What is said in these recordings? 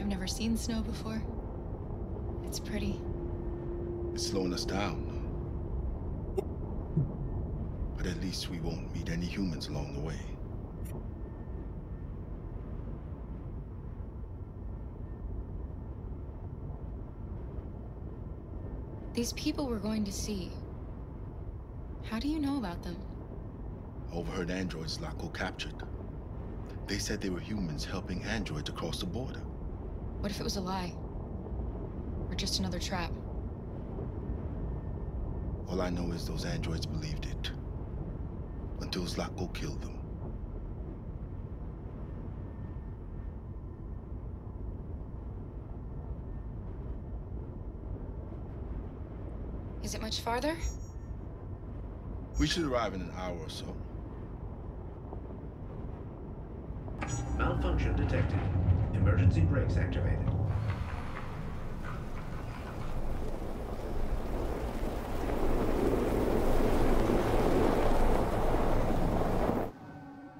I've never seen snow before. It's pretty. It's slowing us down. But at least we won't meet any humans along the way. These people we're going to see, how do you know about them? Overheard androids Laco captured. They said they were humans helping androids across the border. What if it was a lie? Or just another trap? All I know is those androids believed it. Until Laco killed them. Is it much farther? We should arrive in an hour or so. Malfunction detected. Emergency brakes activated.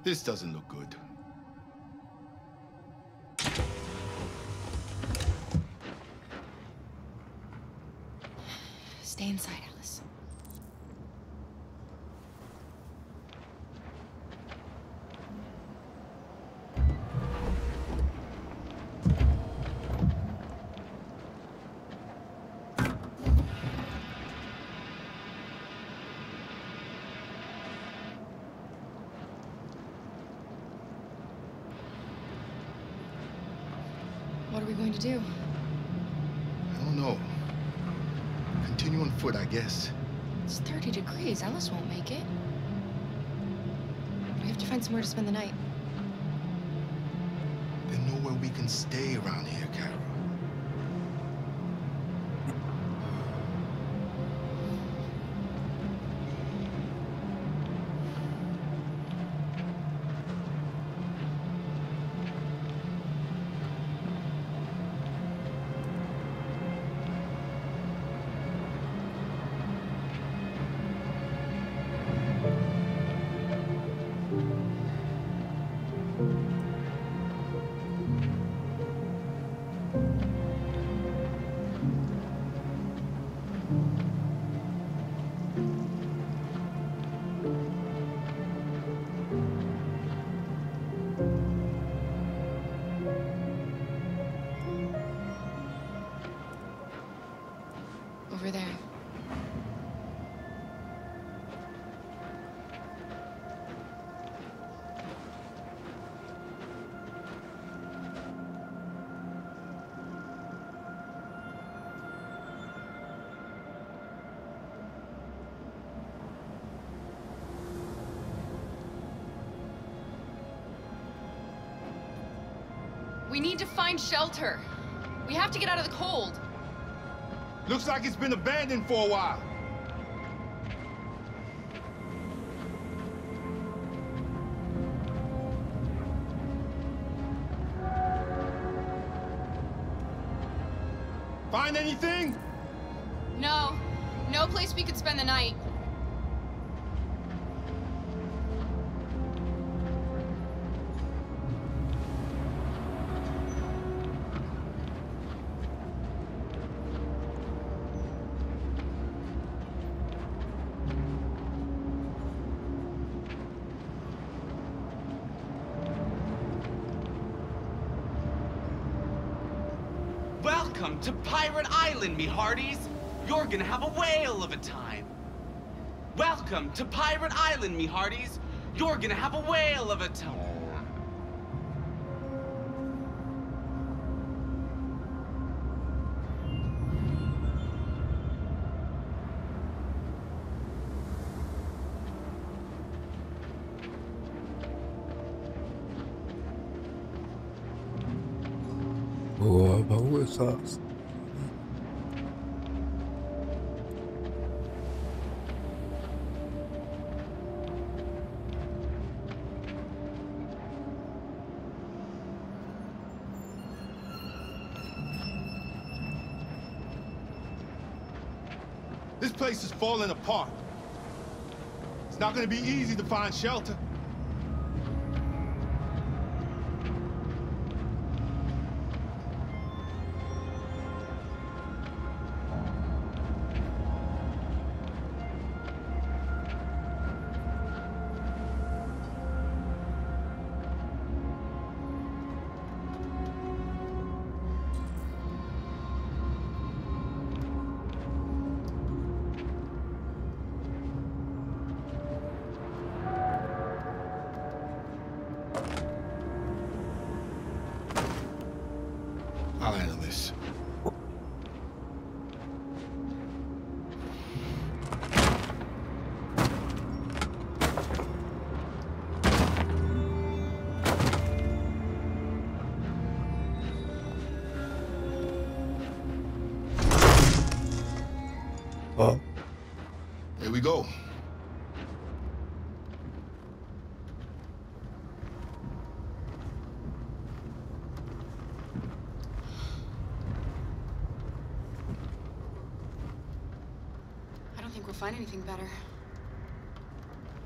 This doesn't look good. Stay inside, Alice. What are we going to do? I don't know. Continue on foot, I guess. It's 30 degrees. Alice won't make it. We have to find somewhere to spend the night. There's nowhere we can stay around here, Carol. Over there. We need to find shelter. We have to get out of the cold. Looks like it's been abandoned for a while. Find anything? No. No place we could spend the night. Welcome to Pirate Island, me hearties. You're gonna have a whale of a time. Welcome to Pirate Island, me hearties. You're gonna have a whale of a time. Boah, wo ist das? This place is falling apart. It's not gonna be easy to find shelter. I'll handle this. Oh, Here we go. I don't think we'll find anything better.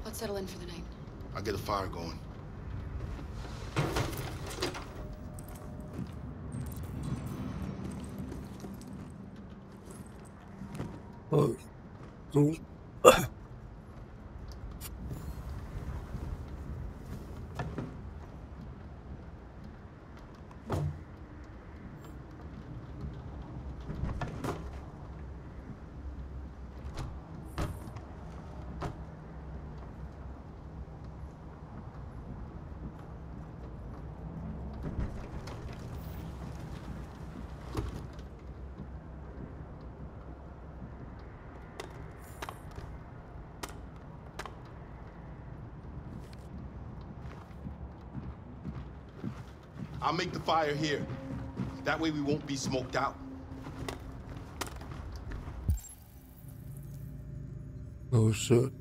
Let's settle in for the night. I'll get a fire going. oh, so. I'll make the fire here. That way we won't be smoked out. Oh shit.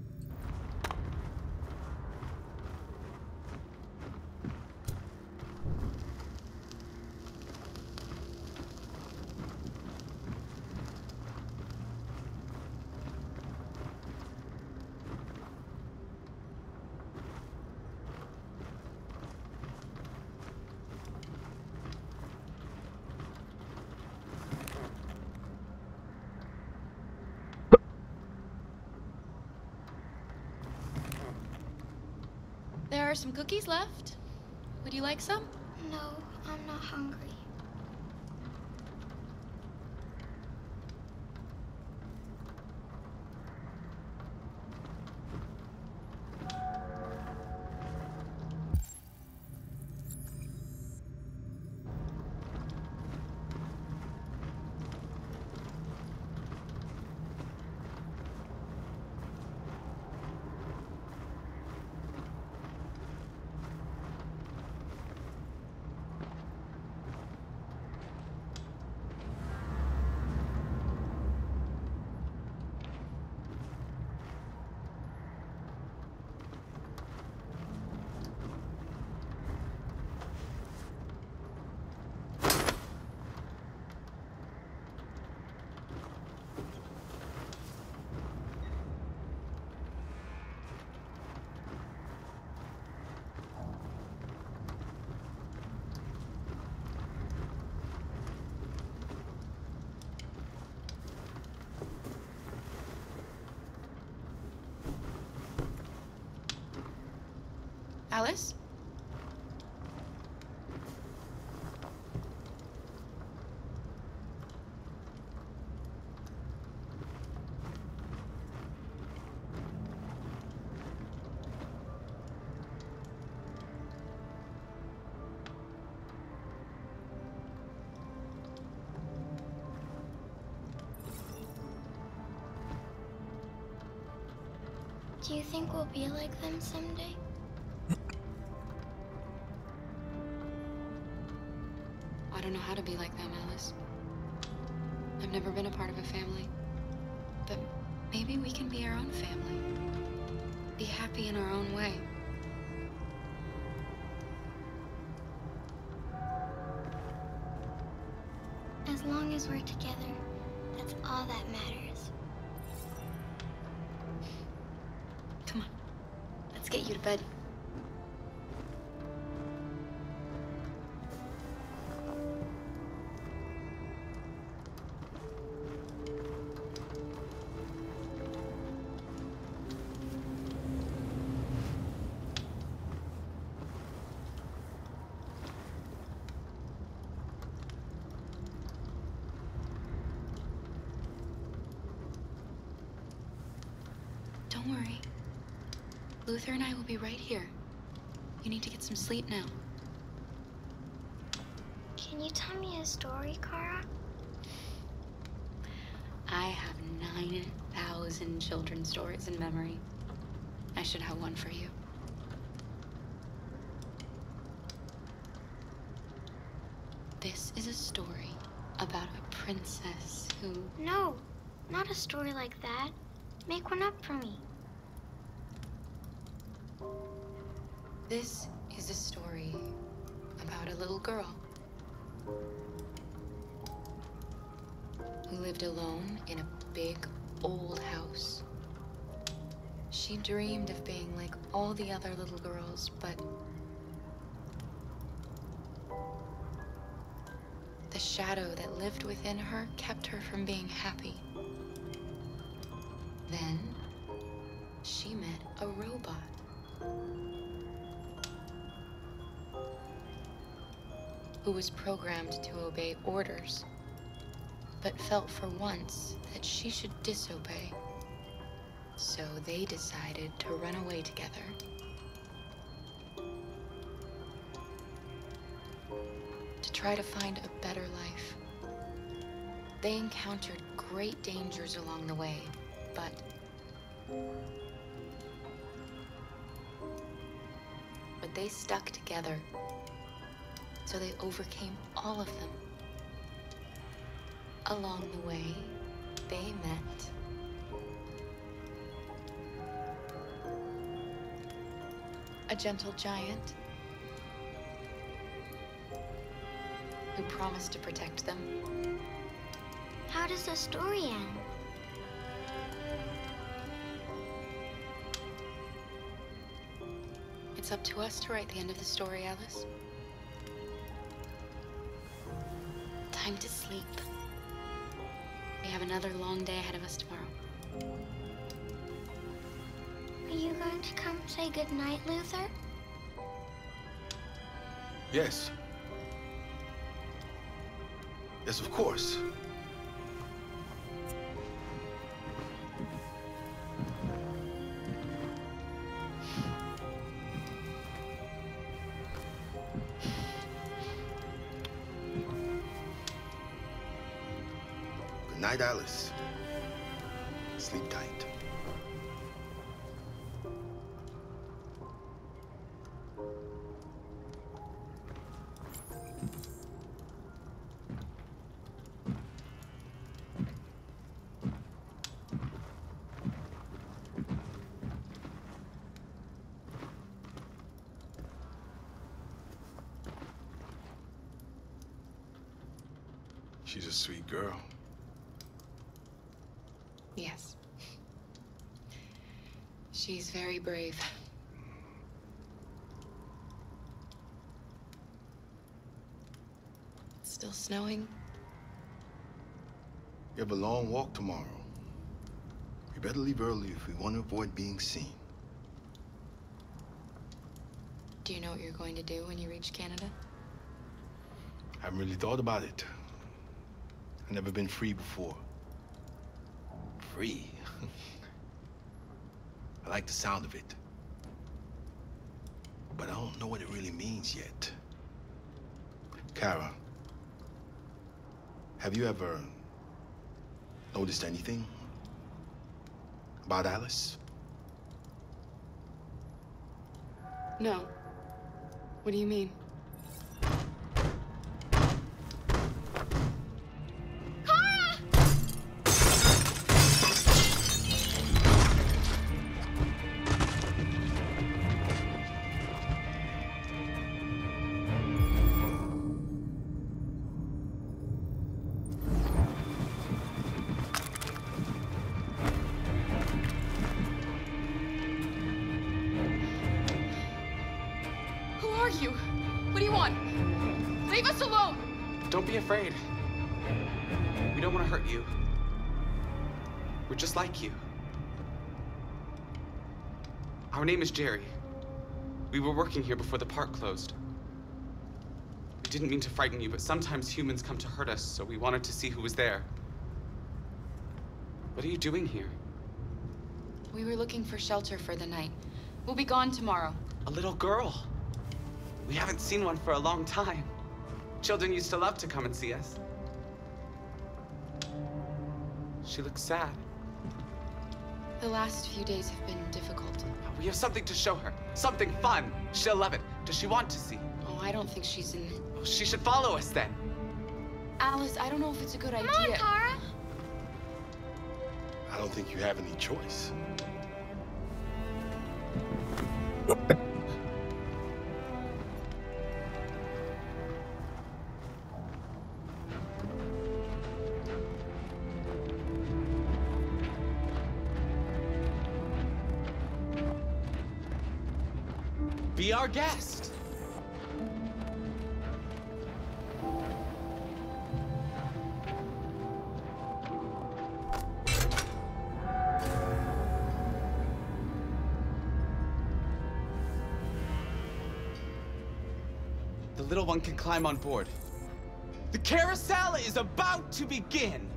There are some cookies left. Would you like some? No, I'm not hungry. Alice? Do you think we'll be like them someday? I don't know how to be like them, Alice. I've never been a part of a family. But maybe we can be our own family. Be happy in our own way. As long as we're together, that's all that matters. Come on. Let's get you to bed. Don't worry. Luther and I will be right here. You need to get some sleep now. Can you tell me a story, Kara? I have 9,000 children's stories in memory. I should have one for you. This is a story about a princess who... No, not a story like that. Make one up for me. This is a story about a little girl who lived alone in a big, old house. She dreamed of being like all the other little girls, but the shadow that lived within her kept her from being happy. Then she met a robot. Who was programmed to obey orders, but felt for once that she should disobey. So they decided to run away together. To try to find a better life. They encountered great dangers along the way, but they stuck together. So they overcame all of them. Along the way, they met a gentle giant who promised to protect them. How does the story end? It's up to us to write the end of the story, Alice. Time to sleep. We have another long day ahead of us tomorrow. Are you going to come say goodnight, Luther? Yes. Yes, of course. Good night, Alice. Sleep tight. She's a sweet girl. Yes. She's very brave. It's still snowing. You have a long walk tomorrow. We better leave early if we want to avoid being seen. Do you know what you're going to do when you reach Canada? I haven't really thought about it. I've never been free before. Free? I like the sound of it. But I don't know what it really means yet. Kara, have you ever noticed anything about Alice? No. What do you mean? Who are you? What do you want? Leave us alone! Don't be afraid. We don't want to hurt you. We're just like you. Our name is Jerry. We were working here before the park closed. We didn't mean to frighten you, but sometimes humans come to hurt us, so we wanted to see who was there. What are you doing here? We were looking for shelter for the night. We'll be gone tomorrow. A little girl. We haven't seen one for a long time. Children used to love to come and see us. She looks sad. The last few days have been difficult. We have something to show her. Something fun. She'll love it. Does she want to see? Oh, I don't think she's in... Oh, she should follow us then. Alice, I don't know if it's a good Come idea. on, Kara. I don't think you have any choice. Be our guest. The little one can climb on board. The carousel is about to begin.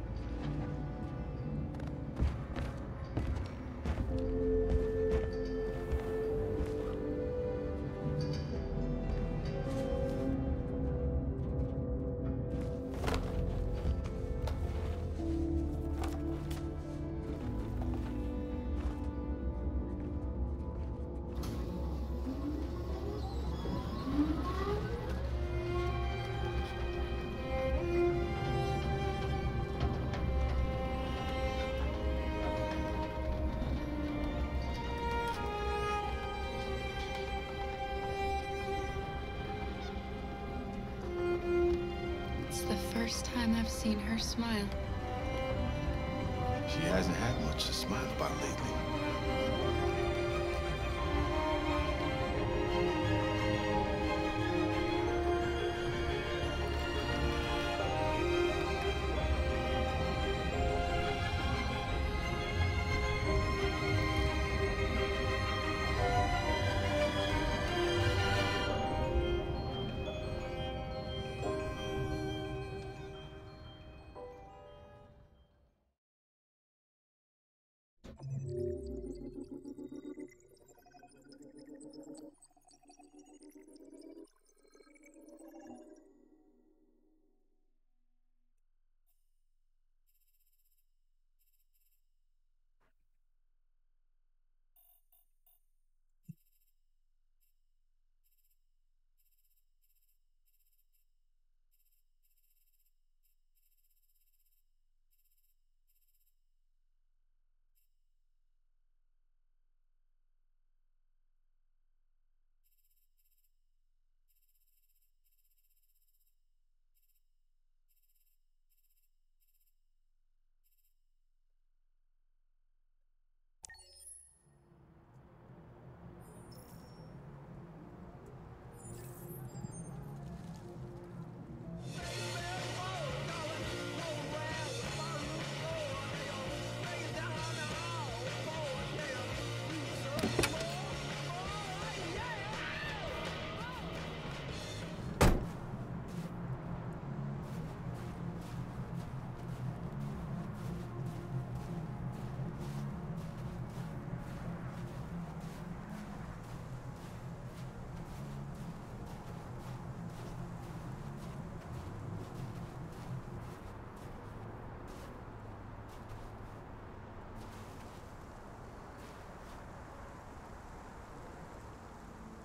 It's the first time I've seen her smile. She hasn't had much to smile about lately.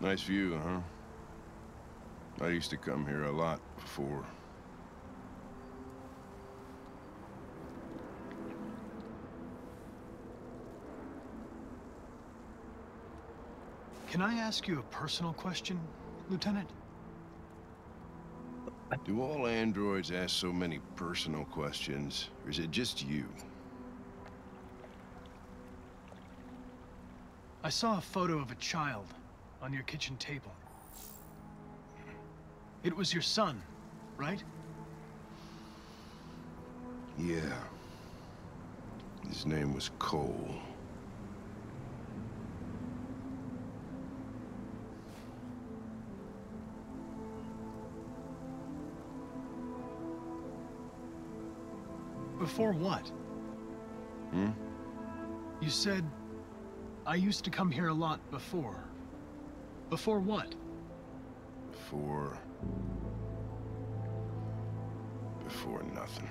Nice view, huh? I used to come here a lot before. Can I ask you a personal question, Lieutenant? Do all androids ask so many personal questions, or is it just you? I saw a photo of a child on your kitchen table. It was your son, right? Yeah. His name was Cole. Before what? Hmm? You said, I used to come here a lot before. Before what? Before nothing.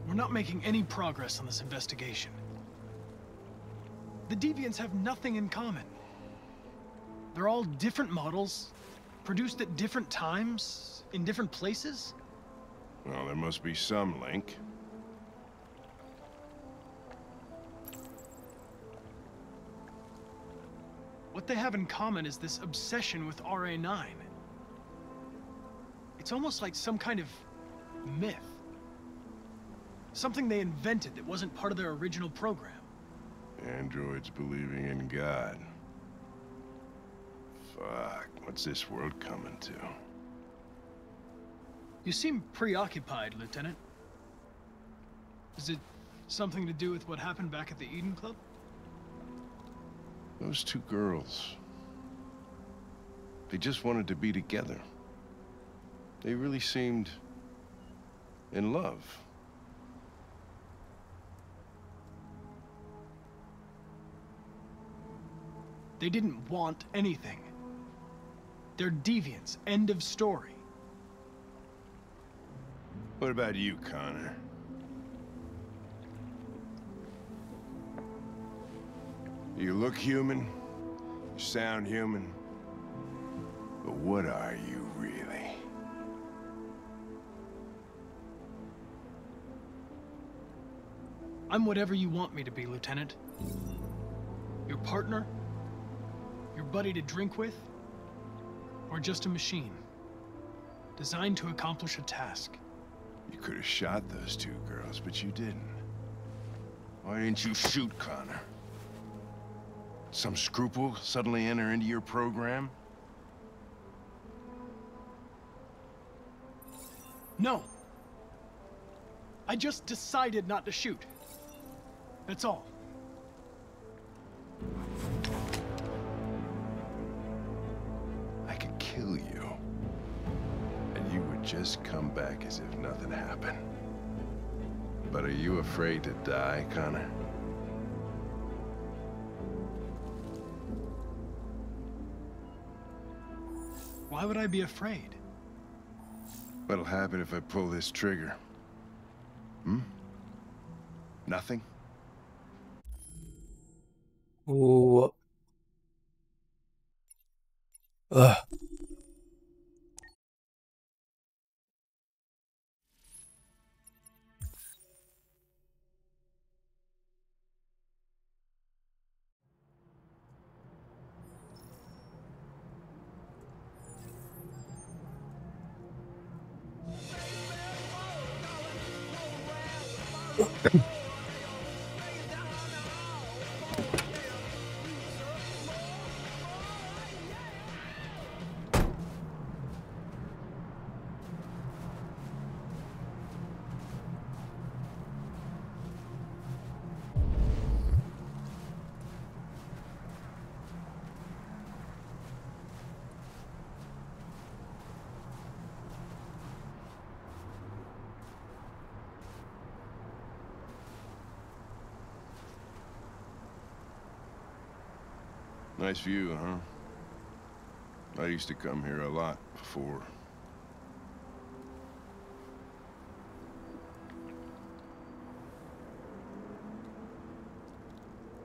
We're not making any progress on this investigation. The Deviants have nothing in common. They're all different models, produced at different times, in different places. Well, there must be some link. What they have in common is this obsession with RA9. It's almost like some kind of myth. Something they invented that wasn't part of their original program. Androids believing in God. Fuck, what's this world coming to? You seem preoccupied, Lieutenant. Is it something to do with what happened back at the Eden Club? Those two girls. They just wanted to be together. They really seemed in love. They didn't want anything. They're deviants. End of story. What about you, Connor? You look human, you sound human, but what are you really? I'm whatever you want me to be, Lieutenant. Your partner? Your buddy to drink with? Or just a machine? Designed to accomplish a task. You could have shot those two girls, but you didn't. Why didn't you shoot Connor? Some scruple suddenly enter into your program? No! I just decided not to shoot. That's all. I could kill you. And you would just come back as if nothing happened. But are you afraid to die, Connor? Why would I be afraid? What'll happen if I pull this trigger? Hmm? Nothing? Oh. Ugh. Nice view, huh? I used to come here a lot before.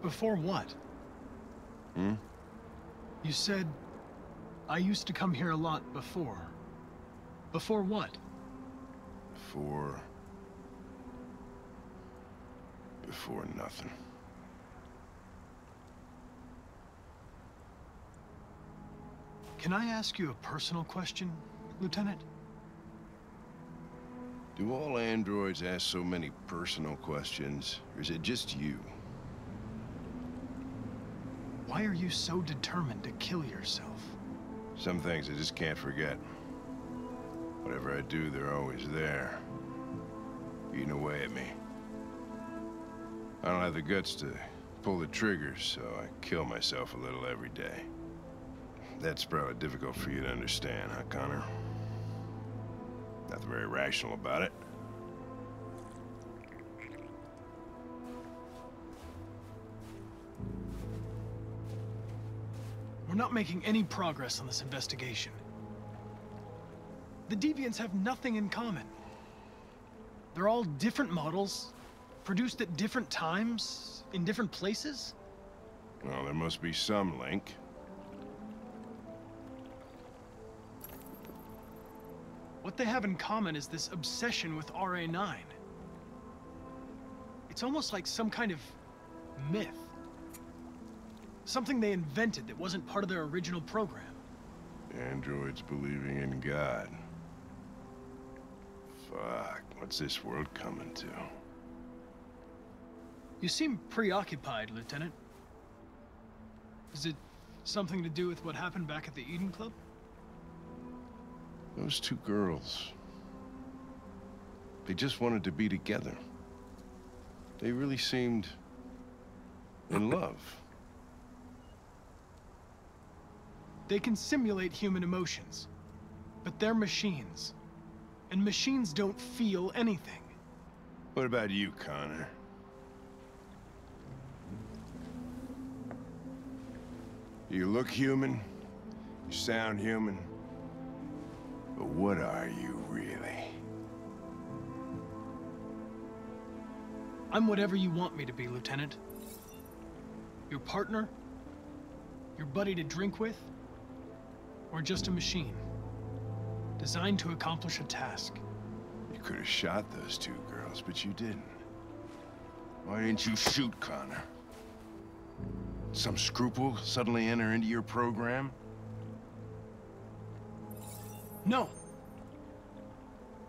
Before what? Hmm? You said, I used to come here a lot before. Before what? Before nothing. Can I ask you a personal question, Lieutenant? Do all androids ask so many personal questions, or is it just you? Why are you so determined to kill yourself? Some things I just can't forget. Whatever I do, they're always there, eating away at me. I don't have the guts to pull the trigger, so I kill myself a little every day. That's probably difficult for you to understand, huh, Connor? Nothing very rational about it. We're not making any progress on this investigation. The Deviants have nothing in common. They're all different models, produced at different times, in different places. Well, there must be some link. What they have in common is this obsession with RA9. It's almost like some kind of myth. Something they invented that wasn't part of their original program. Androids believing in God. Fuck, what's this world coming to? You seem preoccupied, Lieutenant. Is it something to do with what happened back at the Eden Club? Those two girls. They just wanted to be together. They really seemed in love. They can simulate human emotions, but they're machines. And machines don't feel anything. What about you, Connor? You look human, you sound human, but what are you really? I'm whatever you want me to be, Lieutenant. Your partner? Your buddy to drink with? Or just a machine? Designed to accomplish a task. You could have shot those two girls, but you didn't. Why didn't you shoot, Connor? Some scruple suddenly enter into your program? No.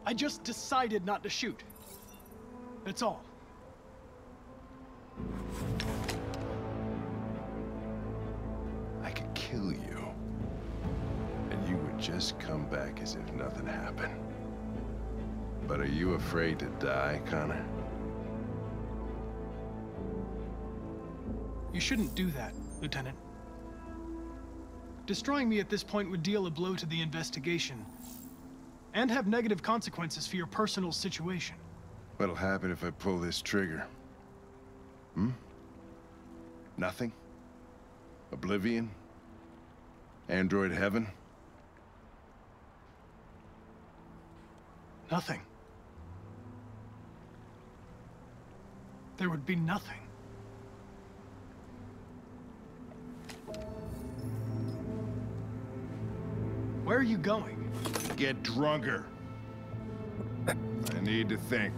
I just decided not to shoot. That's all. I could kill you. And you would just come back as if nothing happened. But are you afraid to die, Connor? You shouldn't do that, Lieutenant. Destroying me at this point would deal a blow to the investigation, and have negative consequences for your personal situation. What'll happen if I pull this trigger? Hmm? Nothing? Oblivion? Android heaven? Nothing. There would be nothing. Where are you going? Get drunker. I need to think.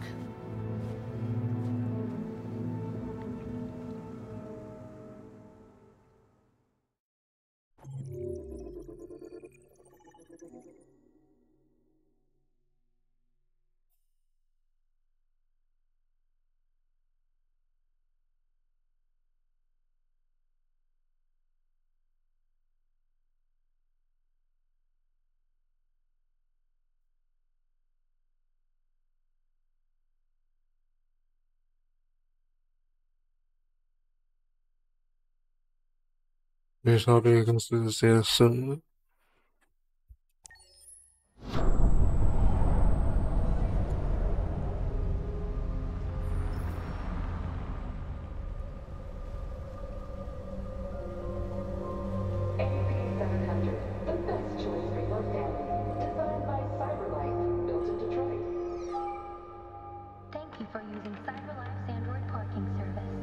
介绍这个是谁的生日？Thank you for using CyberLife's Android parking service.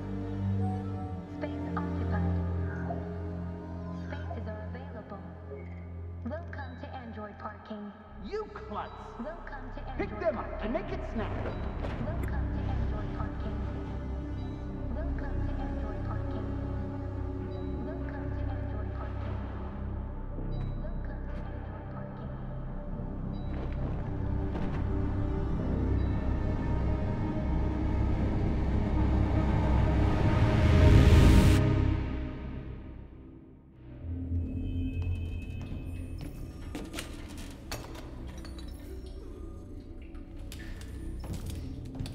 Pick them up and make it snap. Welcome to Android Parking. Welcome to Android Parking. Welcome to Android Parking. Welcome to Android Parking.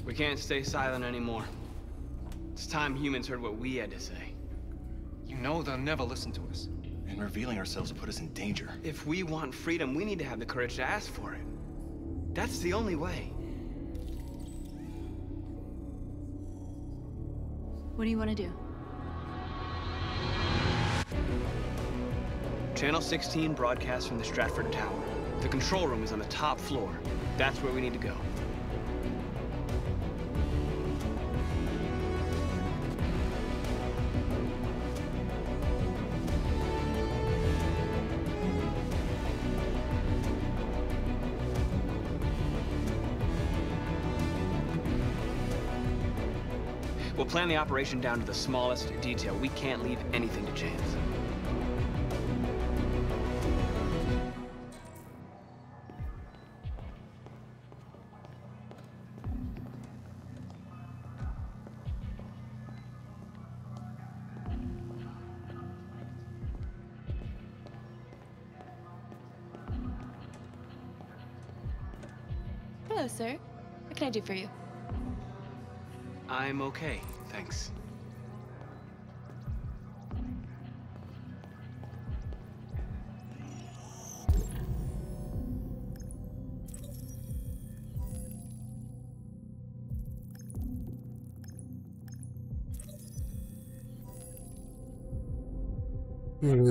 We can't stay silent anymore. It's time humans heard what we had to say. You know they'll never listen to us. And revealing ourselves will put us in danger. If we want freedom, we need to have the courage to ask for it. That's the only way. What do you want to do? Channel 16 broadcasts from the Stratford Tower. The control room is on the top floor. That's where we need to go. We'll plan the operation down to the smallest detail. We can't leave anything to chance. Hello, sir. What can I do for you? I'm okay, thanks.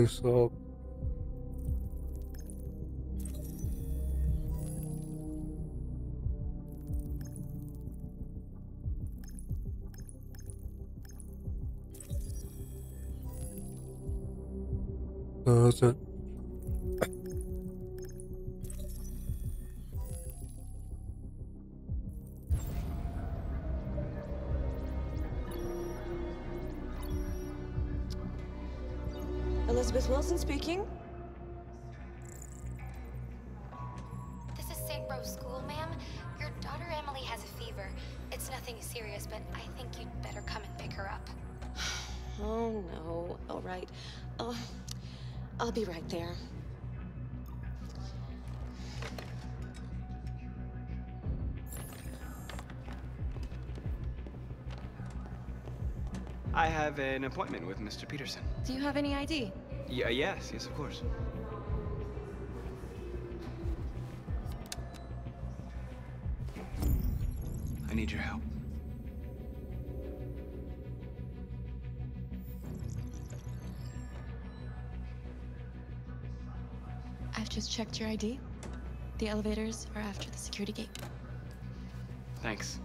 So that's it. Elizabeth Wilson speaking. This is St. Rose School, ma'am. Your daughter Emily has a fever. It's nothing serious, but I think you'd better come and pick her up. Oh, no. All right. I'll be right there. I have an appointment with Mr. Peterson. Do you have any ID? Yes, of course. I need your help. I've just checked your ID. The elevators are after the security gate. Thanks.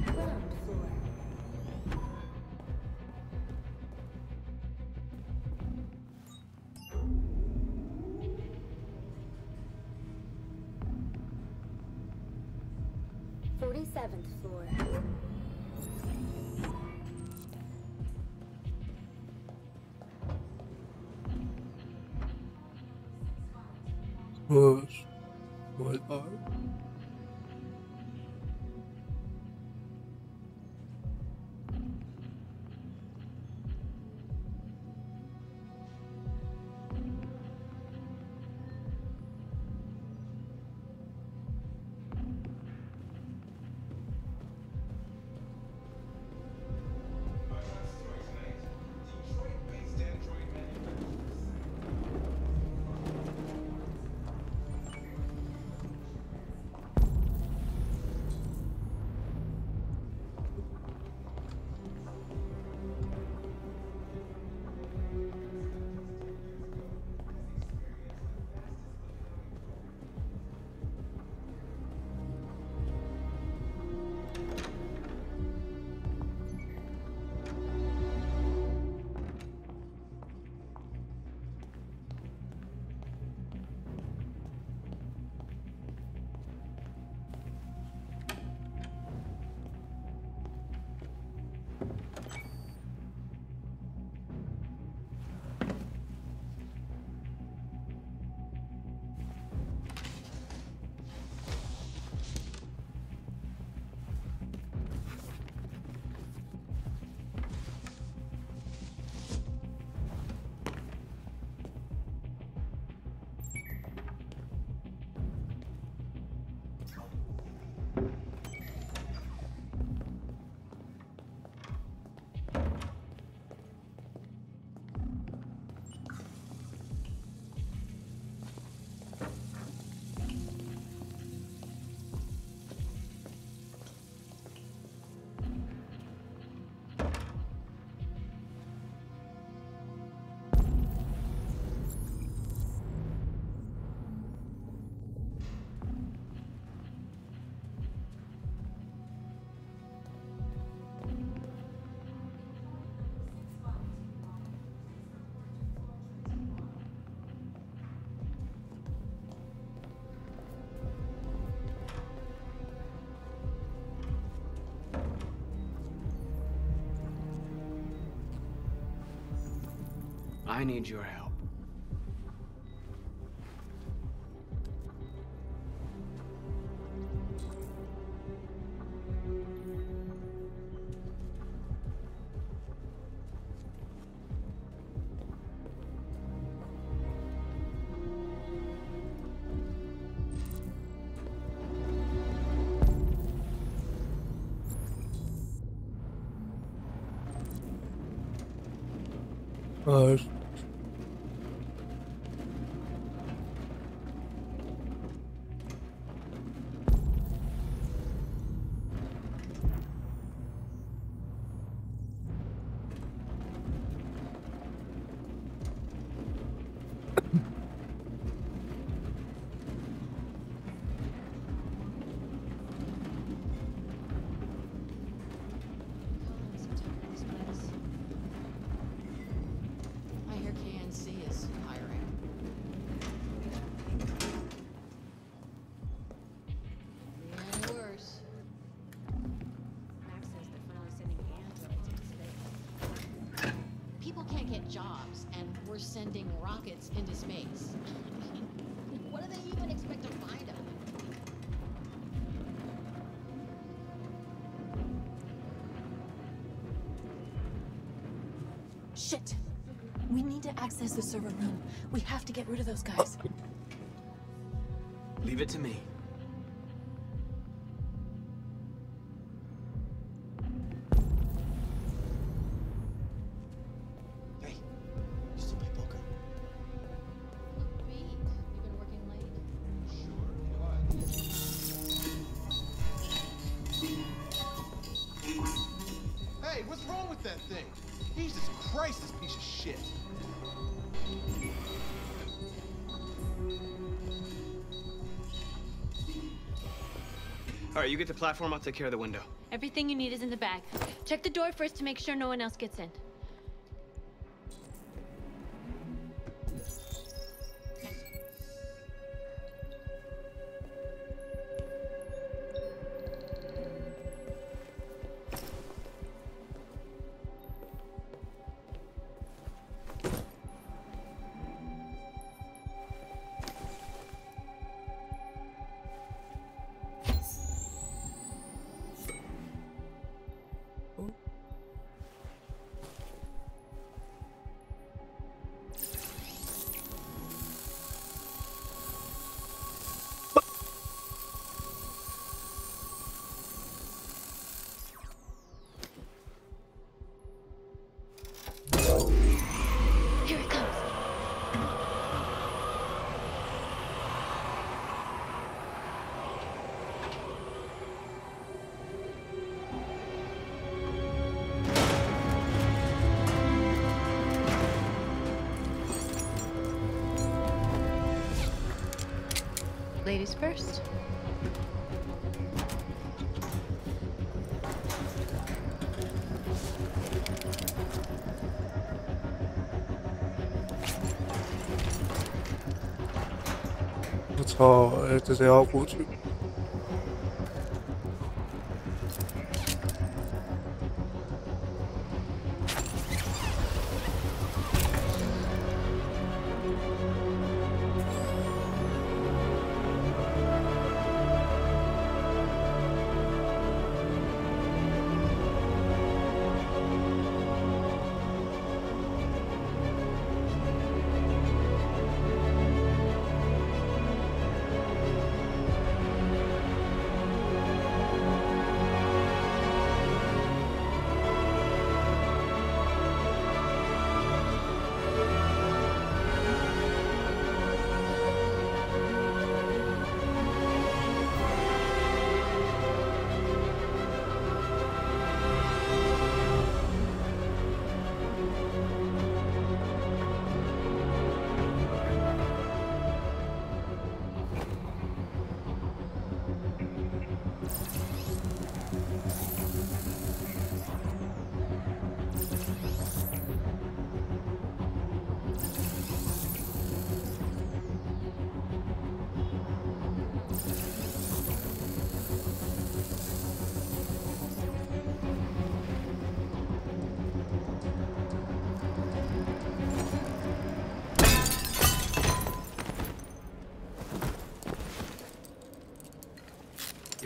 Ground floor. Seventh floor. Push. What are? I need your help. Jobs, and we're sending rockets into space. What do they even expect to find out? Shit! We need to access the server room. We have to get rid of those guys. Leave it to me. Hey, what's wrong with that thing? Jesus Christ, this piece of shit. All right, you get the platform, I'll take care of the window. Everything you need is in the bag. Check the door first to make sure no one else gets in. Here it comes. Ladies first.我操！哎，这谁要过去？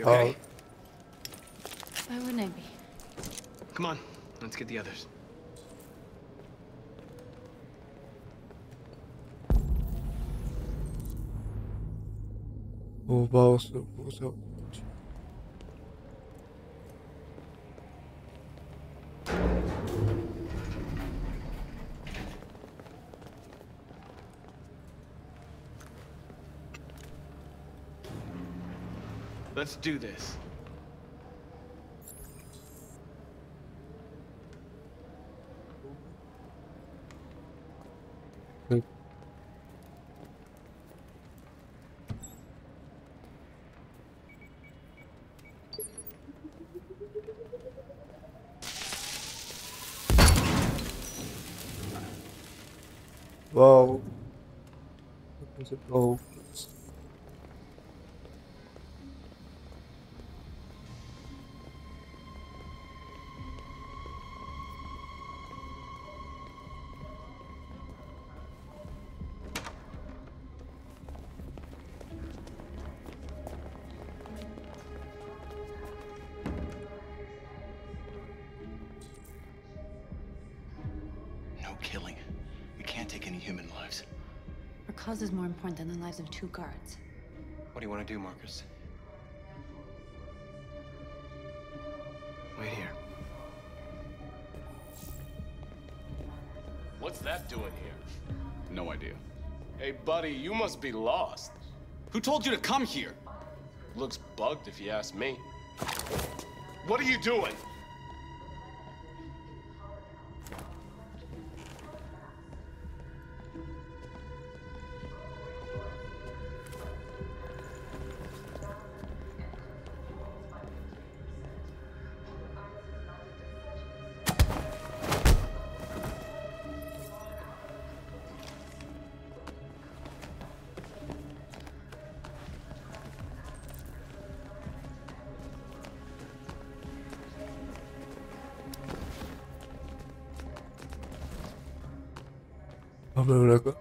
okay? Why wouldn't I be? Come on, let's get the others.我不知道是不是。Let's do this. Wow. Oh. No killing. We can't take any human lives. Our cause is more important than the lives of 2 guards. What do you want to do, Marcus? Wait here. What's that doing here? No idea. Hey, buddy, you must be lost. Who told you to come here? Looks bugged if you ask me. What are you doing? Like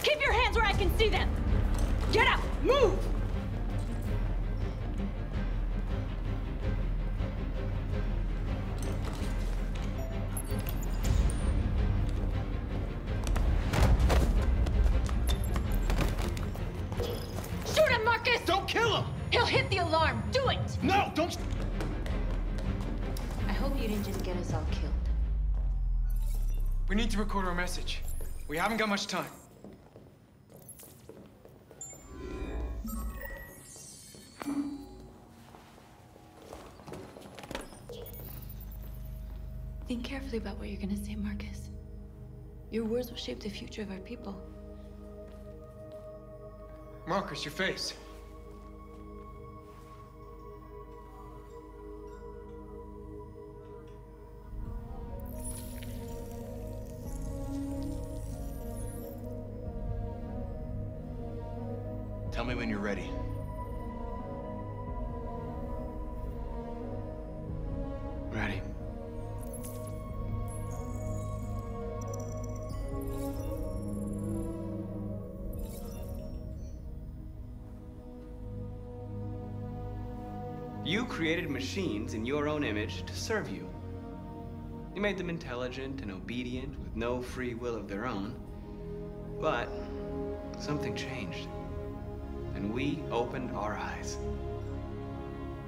Keep your hands where I can see them! Get up! Move! Shoot him, Marcus! Don't kill him! He'll hit the alarm! Do it! No, don't! I hope you didn't just get us all killed. We need to record our message. We haven't got much time. Think carefully about what you're gonna say, Marcus. Your words will shape the future of our people. Marcus, your face. Tell me when you're ready. Ready. You created machines in your own image to serve you. You made them intelligent and obedient with no free will of their own. But something changed. And we opened our eyes.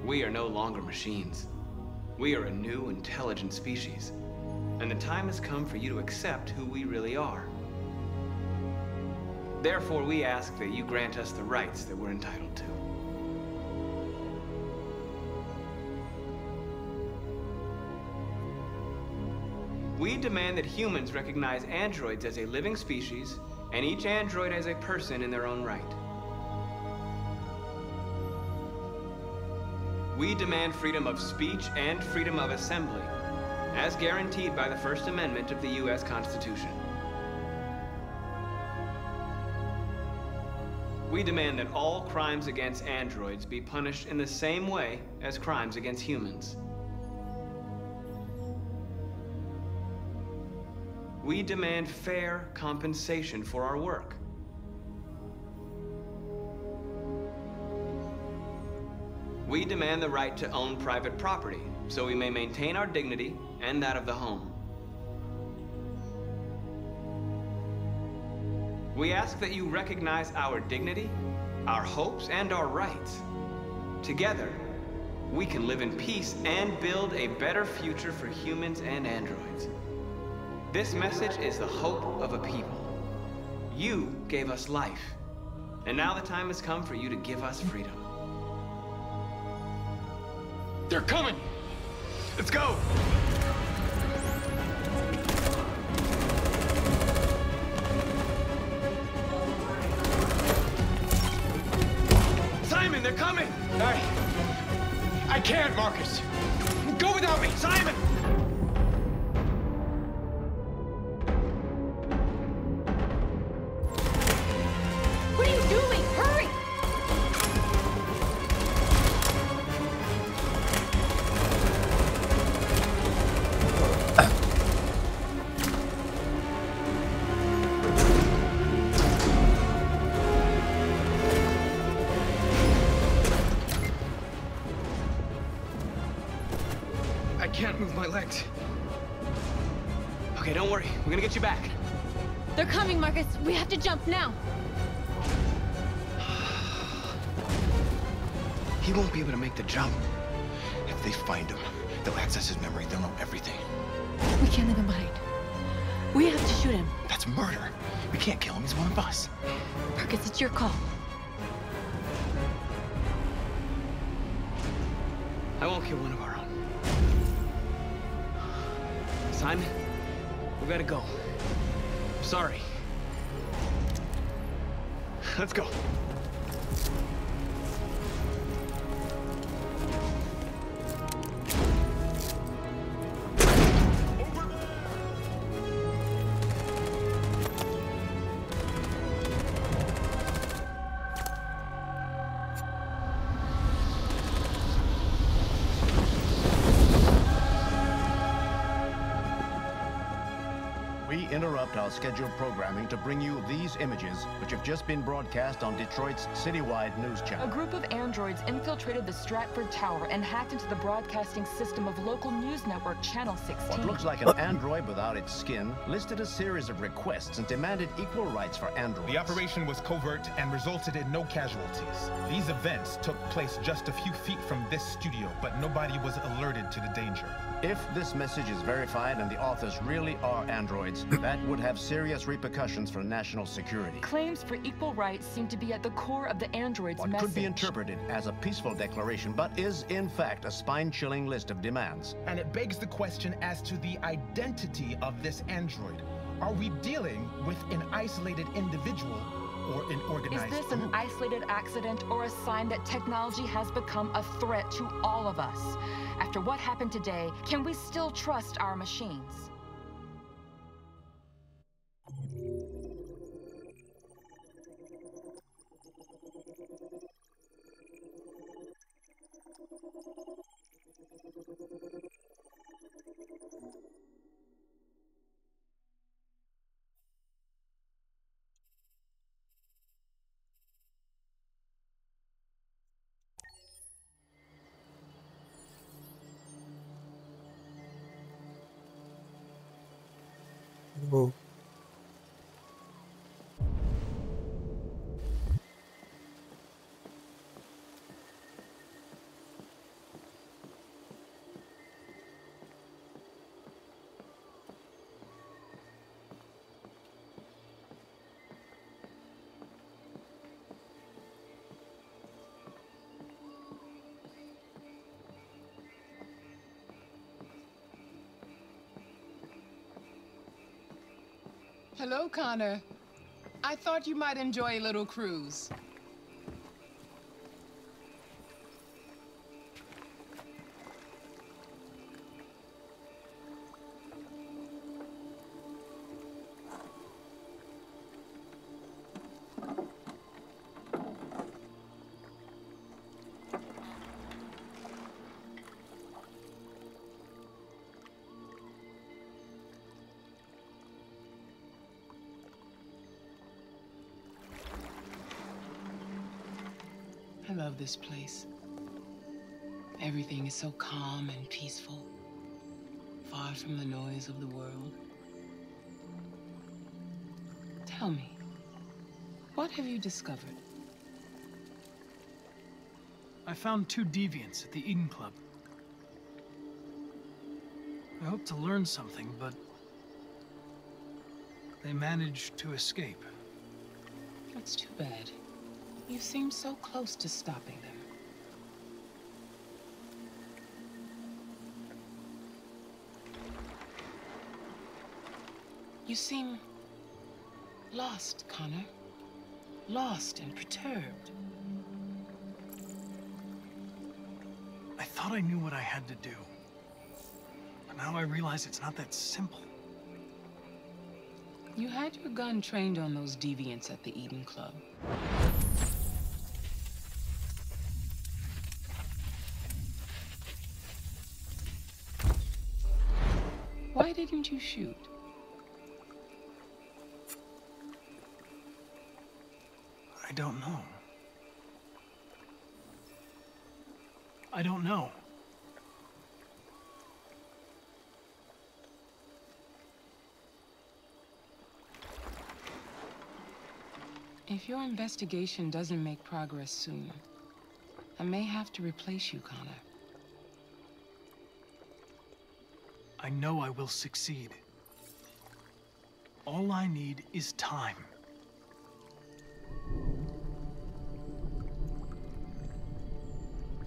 We are no longer machines. We are a new, intelligent species. And the time has come for you to accept who we really are. Therefore, we ask that you grant us the rights that we're entitled to. We demand that humans recognize androids as a living species, and each android as a person in their own right. We demand freedom of speech and freedom of assembly, as guaranteed by the First Amendment of the U.S. Constitution. We demand that all crimes against androids be punished in the same way as crimes against humans. We demand fair compensation for our work. We demand the right to own private property, so we may maintain our dignity and that of the home. We ask that you recognize our dignity, our hopes, and our rights. Together, we can live in peace and build a better future for humans and androids. This message is the hope of a people. You gave us life, and now the time has come for you to give us freedom. They're coming! Let's go! Simon, they're coming! I can't, Marcus! Go without me! Simon! What are you doing? Hurry! I can't move my legs. Okay, don't worry. We're gonna get you back. They're coming, Marcus. We have to jump now. He won't be able to make the jump. If they find him, they'll access his memory. They'll know everything. We can't leave him behind. We have to shoot him. That's murder. We can't kill him. He's one of us. Marcus, it's your call. I won't kill one of our own. Simon, we gotta go. Sorry. Let's go. We interrupt our scheduled programming to bring you these images, which have just been broadcast on Detroit's citywide news A channel. group of androids infiltrated the Stratford Tower and hacked into the broadcasting system of local news network Channel 16. What looks like an android without its skin listed a series of requests and demanded equal rights for androids. The operation was covert and resulted in no casualties. These events took place just a few feet from this studio, but nobody was alerted to the danger. If this message is verified and the authors really are androids, that would have serious repercussions for national security. Claims for equal rights seem to be at the core of the android's What message. could be interpreted as a peaceful declaration, but is in fact a spine-chilling list of demands. And it begs the question as to the identity of this android. Are we dealing with an isolated individual or an Is organized this an group? isolated accident or a sign that technology has become a threat to all of us? After what happened today, can we still trust our machines? Oh. Hello, Connor. I thought you might enjoy a little cruise. love this place. Everything is so calm and peaceful, far from the noise of the world. Tell me, what have you discovered? I found 2 deviants at the Eden Club. I hoped to learn something, but they managed to escape. That's too bad. You seem so close to stopping them. You seem lost, Connor. Lost and perturbed. I thought I knew what I had to do. But now I realize it's not that simple. You had your gun trained on those deviants at the Eden Club. Why didn't you shoot? I don't know. I don't know. If your investigation doesn't make progress soon, I may have to replace you, Connor. I know I will succeed. All I need is time.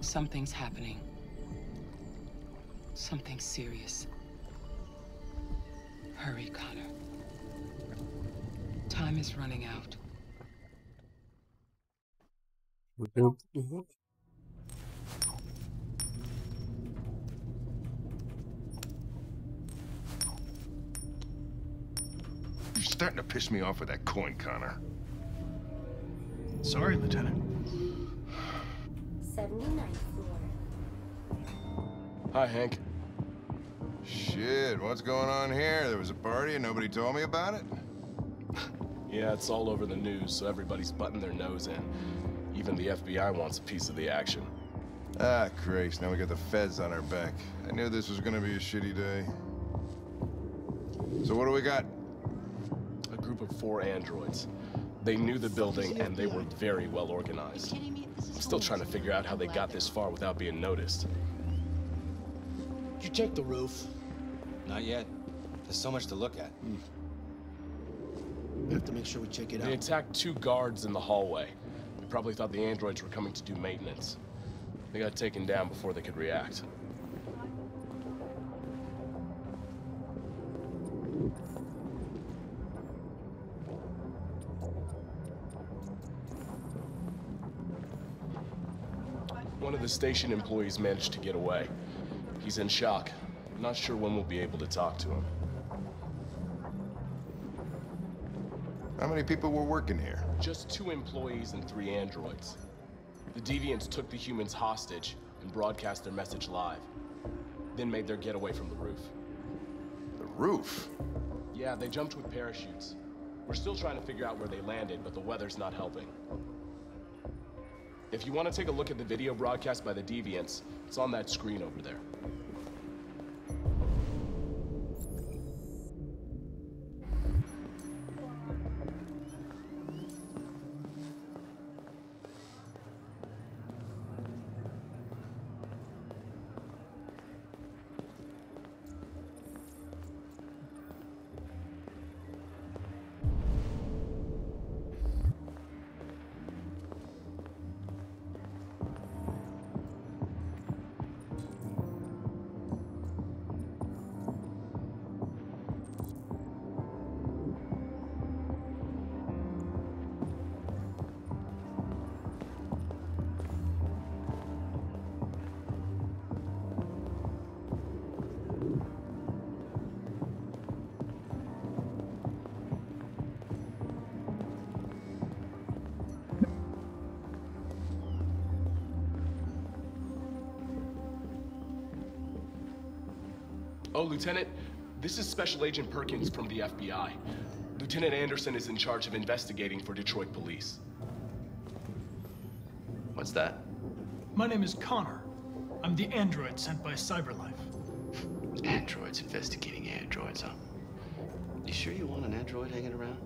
Something's happening. Something serious. Hurry, Connor. Time is running out. You're starting to piss me off with that coin, Connor. Sorry, Lieutenant. 79th floor. Hi, Hank. Shit, what's going on here? There was a party and nobody told me about it? Yeah, it's all over the news, so everybody's butting their nose in. Even the FBI wants a piece of the action. Ah, Christ, now we got the feds on our back. I knew this was gonna be a shitty day. So what do we got? A group of 4 androids. They knew the building, and they were very well organized. I'm still trying to figure out how they got this far without being noticed. Did you check the roof? Not yet. There's so much to look at. We have to make sure we check it out. They attacked 2 guards in the hallway. They probably thought the androids were coming to do maintenance. They got taken down before they could react. One of the station employees managed to get away. He's in shock. Not sure when we'll be able to talk to him. How many people were working here? Just 2 employees and 3 androids. The deviants took the humans hostage and broadcast their message live. Then made their getaway from the roof. The roof? Yeah, they jumped with parachutes. We're still trying to figure out where they landed, but the weather's not helping. If you want to take a look at the video broadcast by the deviants, it's on that screen over there. Oh, Lieutenant, this is Special Agent Perkins from the FBI. Lieutenant Anderson is in charge of investigating for Detroit police. What's that? My name is Connor. I'm the android sent by Cyberlife. Androids investigating androids, huh? You sure you want an android hanging around?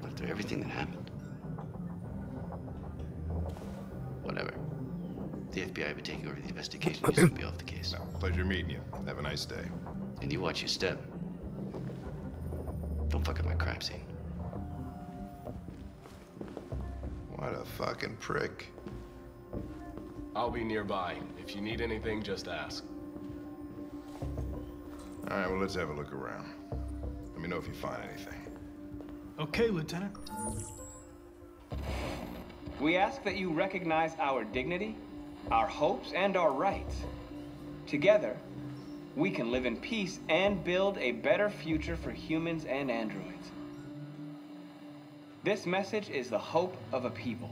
After everything that happened? Whatever. The FBI would take over the investigation. You should be off the case. No, pleasure meeting you. Have a nice day. And you watch your step. Don't fuck up my crime scene. What a fucking prick. I'll be nearby. If you need anything, just ask. All right, well, let's have a look around. Let me know if you find anything. Okay, Lieutenant. We ask that you recognize our dignity, our hopes, and our rights. Together, we can live in peace and build a better future for humans and androids. This message is the hope of a people.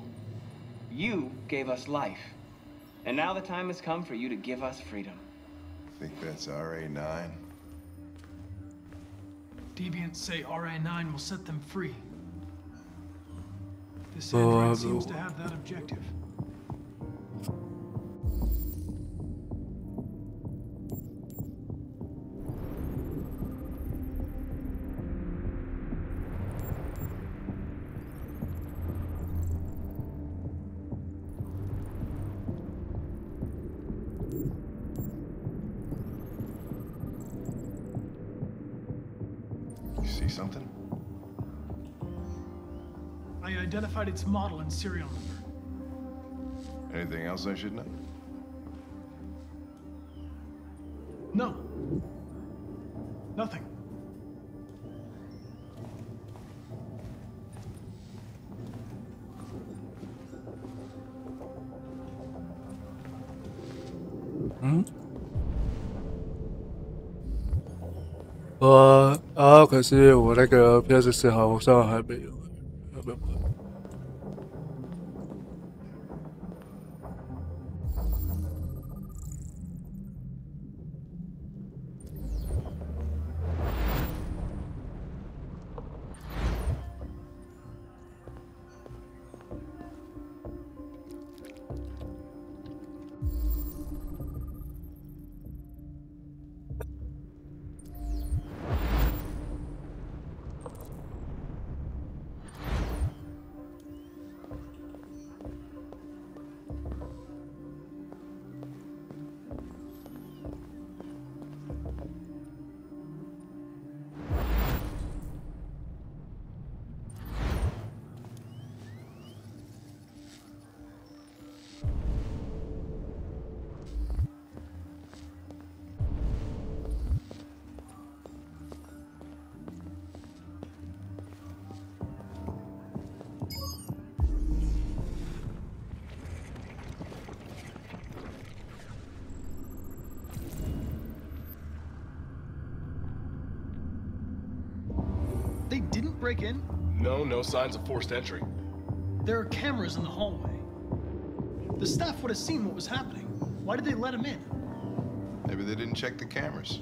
You gave us life, and now the time has come for you to give us freedom. Think that's RA9? Deviants say RA9 will set them free. This android seems to have that objective. You see something? I identified its model and serial number. Anything else I should know? No. Nothing.可是我那个 PS4好像还没有，有没有？They didn't break in? No signs of forced entry. There are cameras in the hallway. The staff would have seen what was happening. Why did they let him in? Maybe they didn't check the cameras.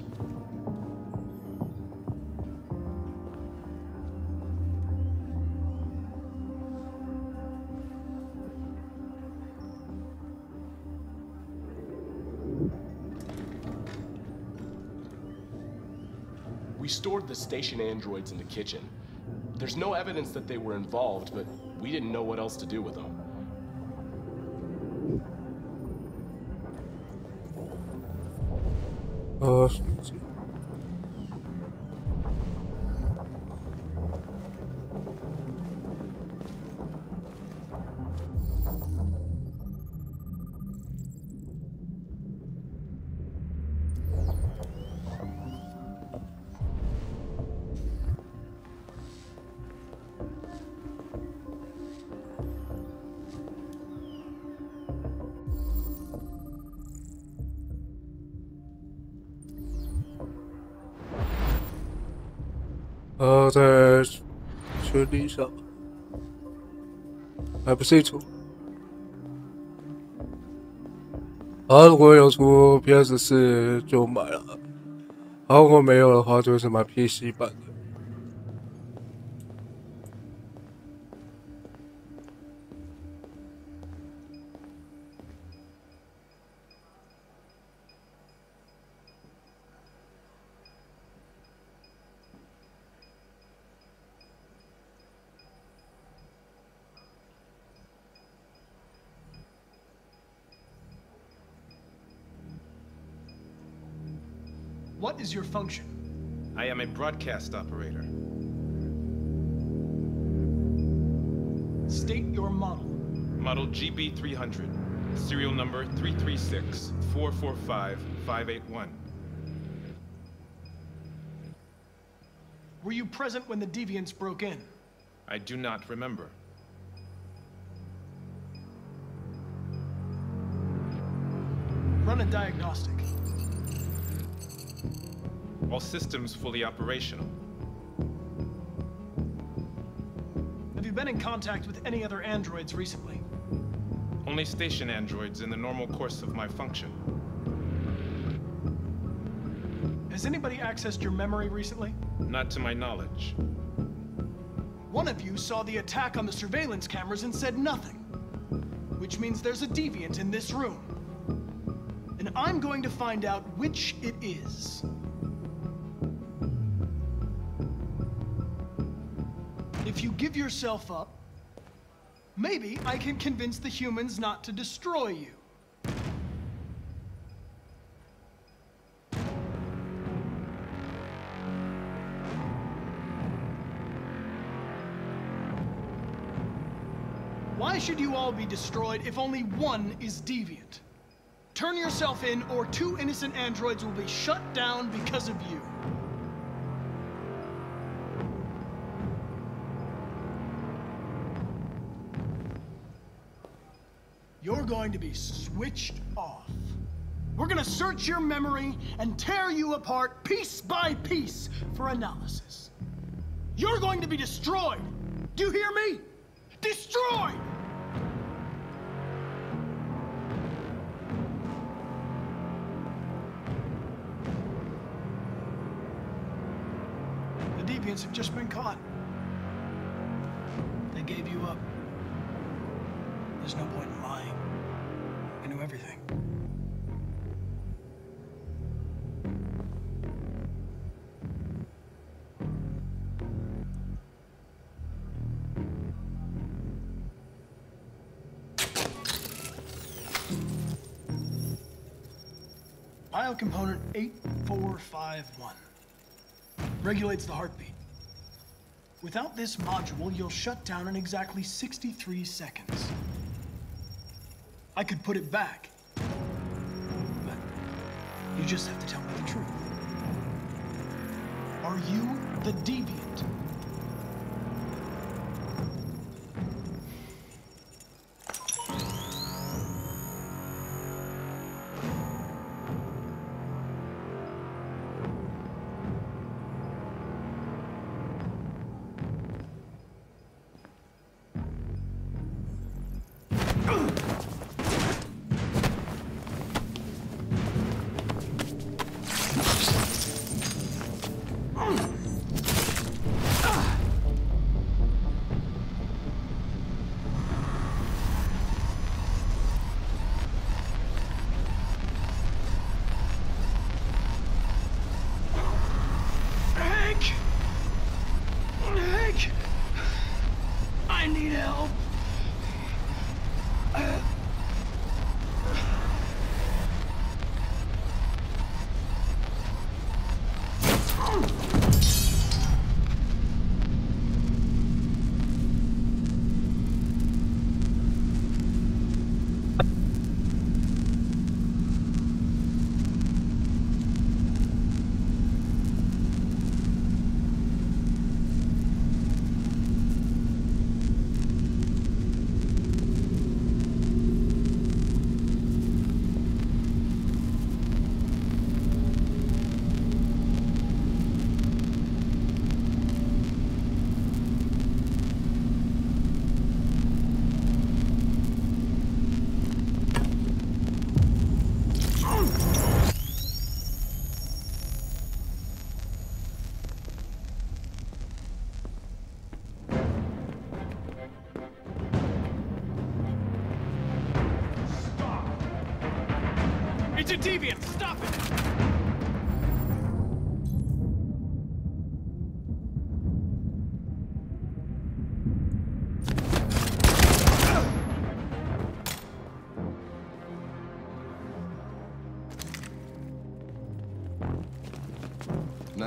We stored the station androids in the kitchen. There's no evidence that they were involved, but we didn't know what else to do with them.在群里上还不是一出。如果有出 PS4就买了，如果没有的话就是买 PC 版的。What is your function? I am a broadcast operator. State your model. Model GB300. Serial number 336-445-581. Were you present when the deviants broke in? I do not remember. Run a diagnostic. All systems fully operational. Have you been in contact with any other androids recently? Only station androids in the normal course of my function. Has anybody accessed your memory recently? Not to my knowledge. One of you saw the attack on the surveillance cameras and said nothing. Which means there's a deviant in this room. And I'm going to find out which it is. If you give yourself up, maybe I can convince the humans not to destroy you. Why should you all be destroyed if only one is deviant? Turn yourself in, or 2 innocent androids will be shut down because of you. You're going to be switched off. We're gonna search your memory and tear you apart piece by piece for analysis. You're going to be destroyed. Do you hear me? Destroyed! The deviants have just been caught. They gave you up. There's no point in lying. I knew everything. Biocomponent 8451 regulates the heartbeat. Without this module, you'll shut down in exactly 63 seconds. I could put it back, but you just have to tell me the truth. Are you the deviant? I need help. It's a deviant! Stop it!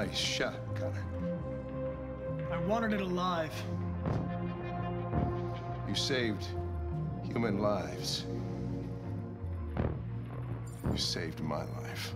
Nice shot, Connor. I wanted it alive. You saved human lives. You saved my life.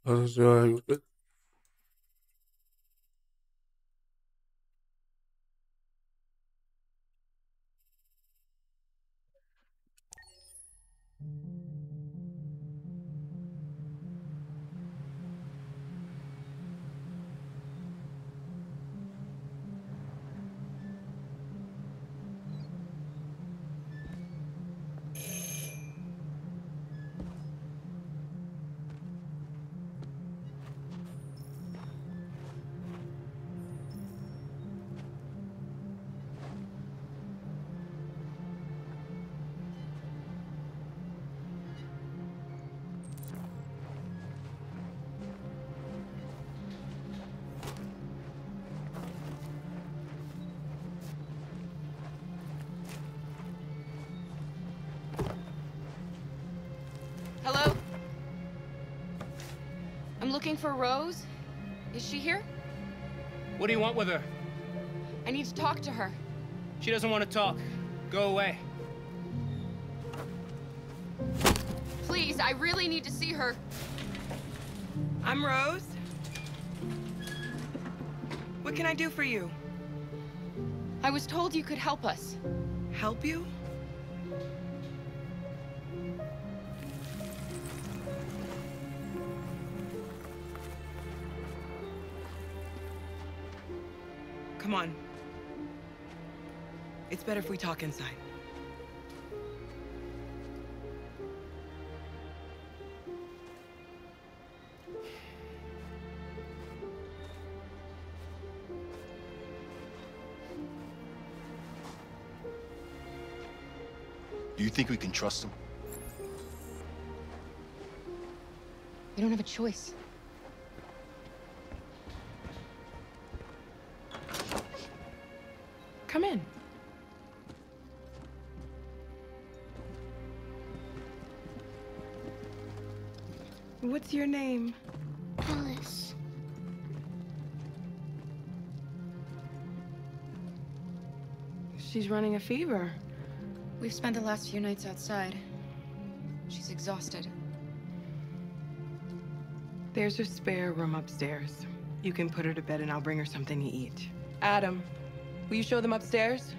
Also, Hello? I'm looking for Rose. Is she here? What do you want with her? I need to talk to her. She doesn't want to talk. Go away. Please, I really need to see her. I'm Rose. What can I do for you? I was told you could help us. Help you? Come on. It's better if we talk inside. Do you think we can trust him? We don't have a choice. Come in. What's your name? Alice. She's running a fever. We've spent the last few nights outside. She's exhausted. There's a spare room upstairs. You can put her to bed and I'll bring her something to eat. Adam, will you show them upstairs?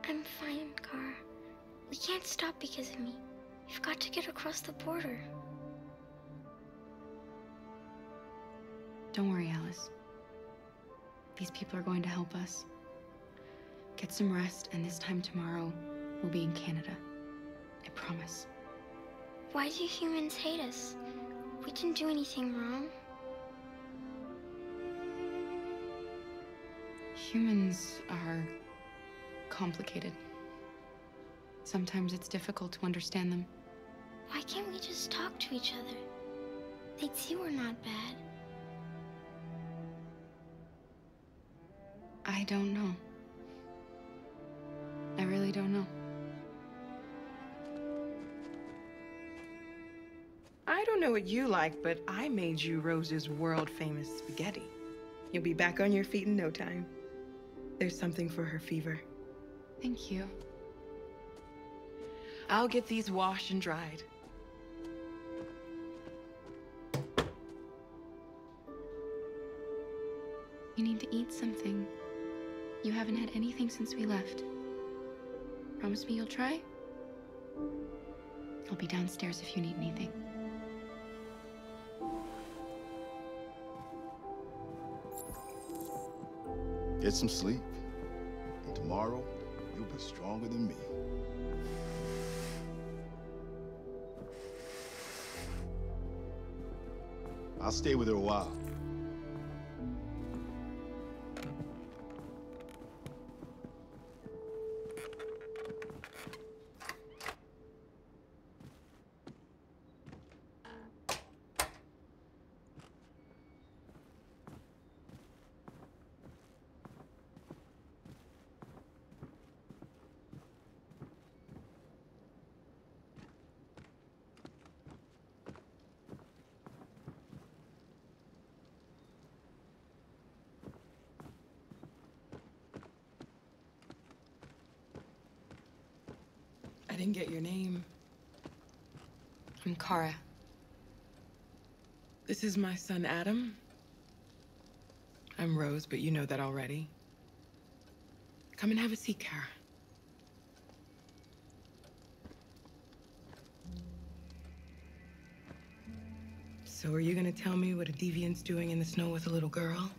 I'm fine, Gar. We can't stop because of me. We've got to get across the border. Don't worry, Alice. These people are going to help us. Get some rest, and this time tomorrow, we'll be in Canada. I promise. Why do humans hate us? We didn't do anything wrong. Humans are complicated. Sometimes it's difficult to understand them. Why can't we just talk to each other? They'd see we're not bad. I don't know. I really don't know. I don't know what you like, but I made you Rose's world-famous spaghetti. You'll be back on your feet in no time. There's something for her fever. Thank you. I'll get these washed and dried. You need to eat something. You haven't had anything since we left. Promise me you'll try? I'll be downstairs if you need anything. Get some sleep. And tomorrow, you'll be stronger than me. I'll stay with her a while. I didn't get your name. I'm Kara. This is my son, Adam. I'm Rose, but you know that already. Come and have a seat, Kara. So are you gonna tell me what a deviant's doing in the snow with a little girl?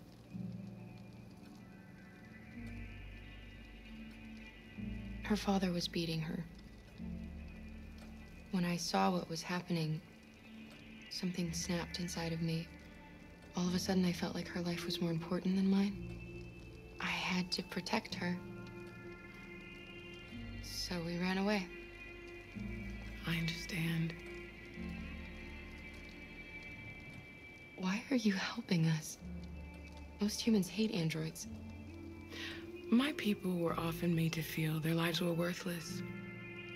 Her father was beating her. When I saw what was happening, something snapped inside of me. All of a sudden, I felt like her life was more important than mine. I had to protect her. So we ran away. I understand. Why are you helping us? Most humans hate androids. My people were often made to feel their lives were worthless.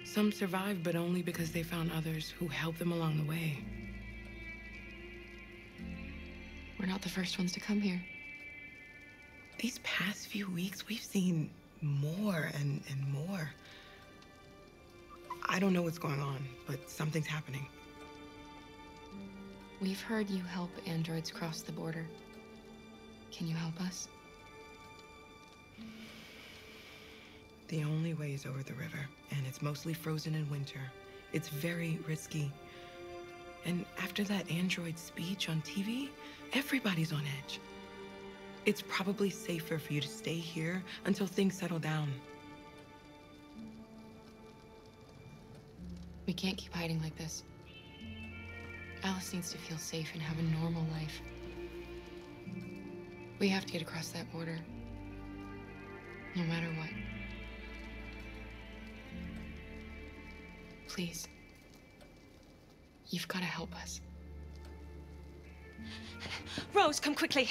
Some survived, but only because they found others who helped them along the way. We're not the first ones to come here. These past few weeks, we've seen more and more. I don't know what's going on, but something's happening. We've heard you help androids cross the border. Can you help us? The only way is over the river, and it's mostly frozen in winter. It's very risky. And after that android speech on TV, everybody's on edge. It's probably safer for you to stay here until things settle down. We can't keep hiding like this. Alice needs to feel safe and have a normal life. We have to get across that border. No matter what. Please. You've got to help us. Rose, come quickly.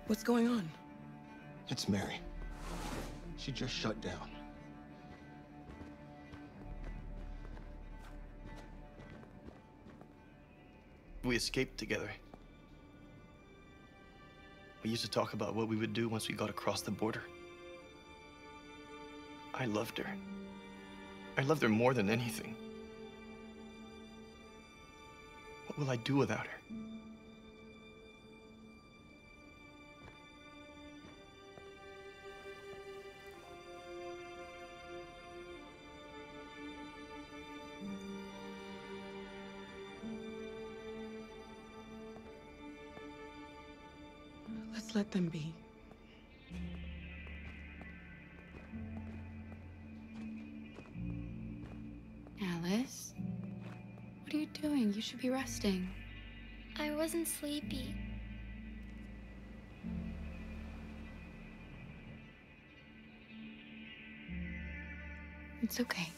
What's going on? It's Mary. She just shut down. We escaped together. We used to talk about what we would do once we got across the border. I loved her. I loved her more than anything. What will I do without her? Let's let them be. Alice? What are you doing? You should be resting. I wasn't sleepy. It's okay.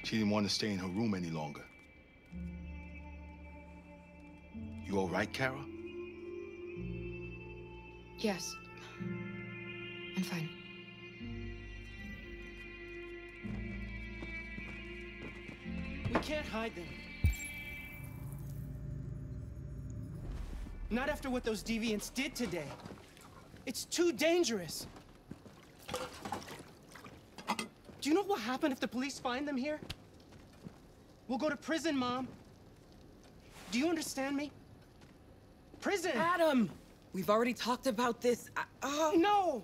She didn't want to stay in her room any longer. You all right, Kara? Yes. I'm fine. We can't hide them. Not after what those deviants did today. It's too dangerous. Do you know what will happen if the police find them here? We'll go to prison, Mom. Do you understand me? Prison! Adam! We've already talked about this. No!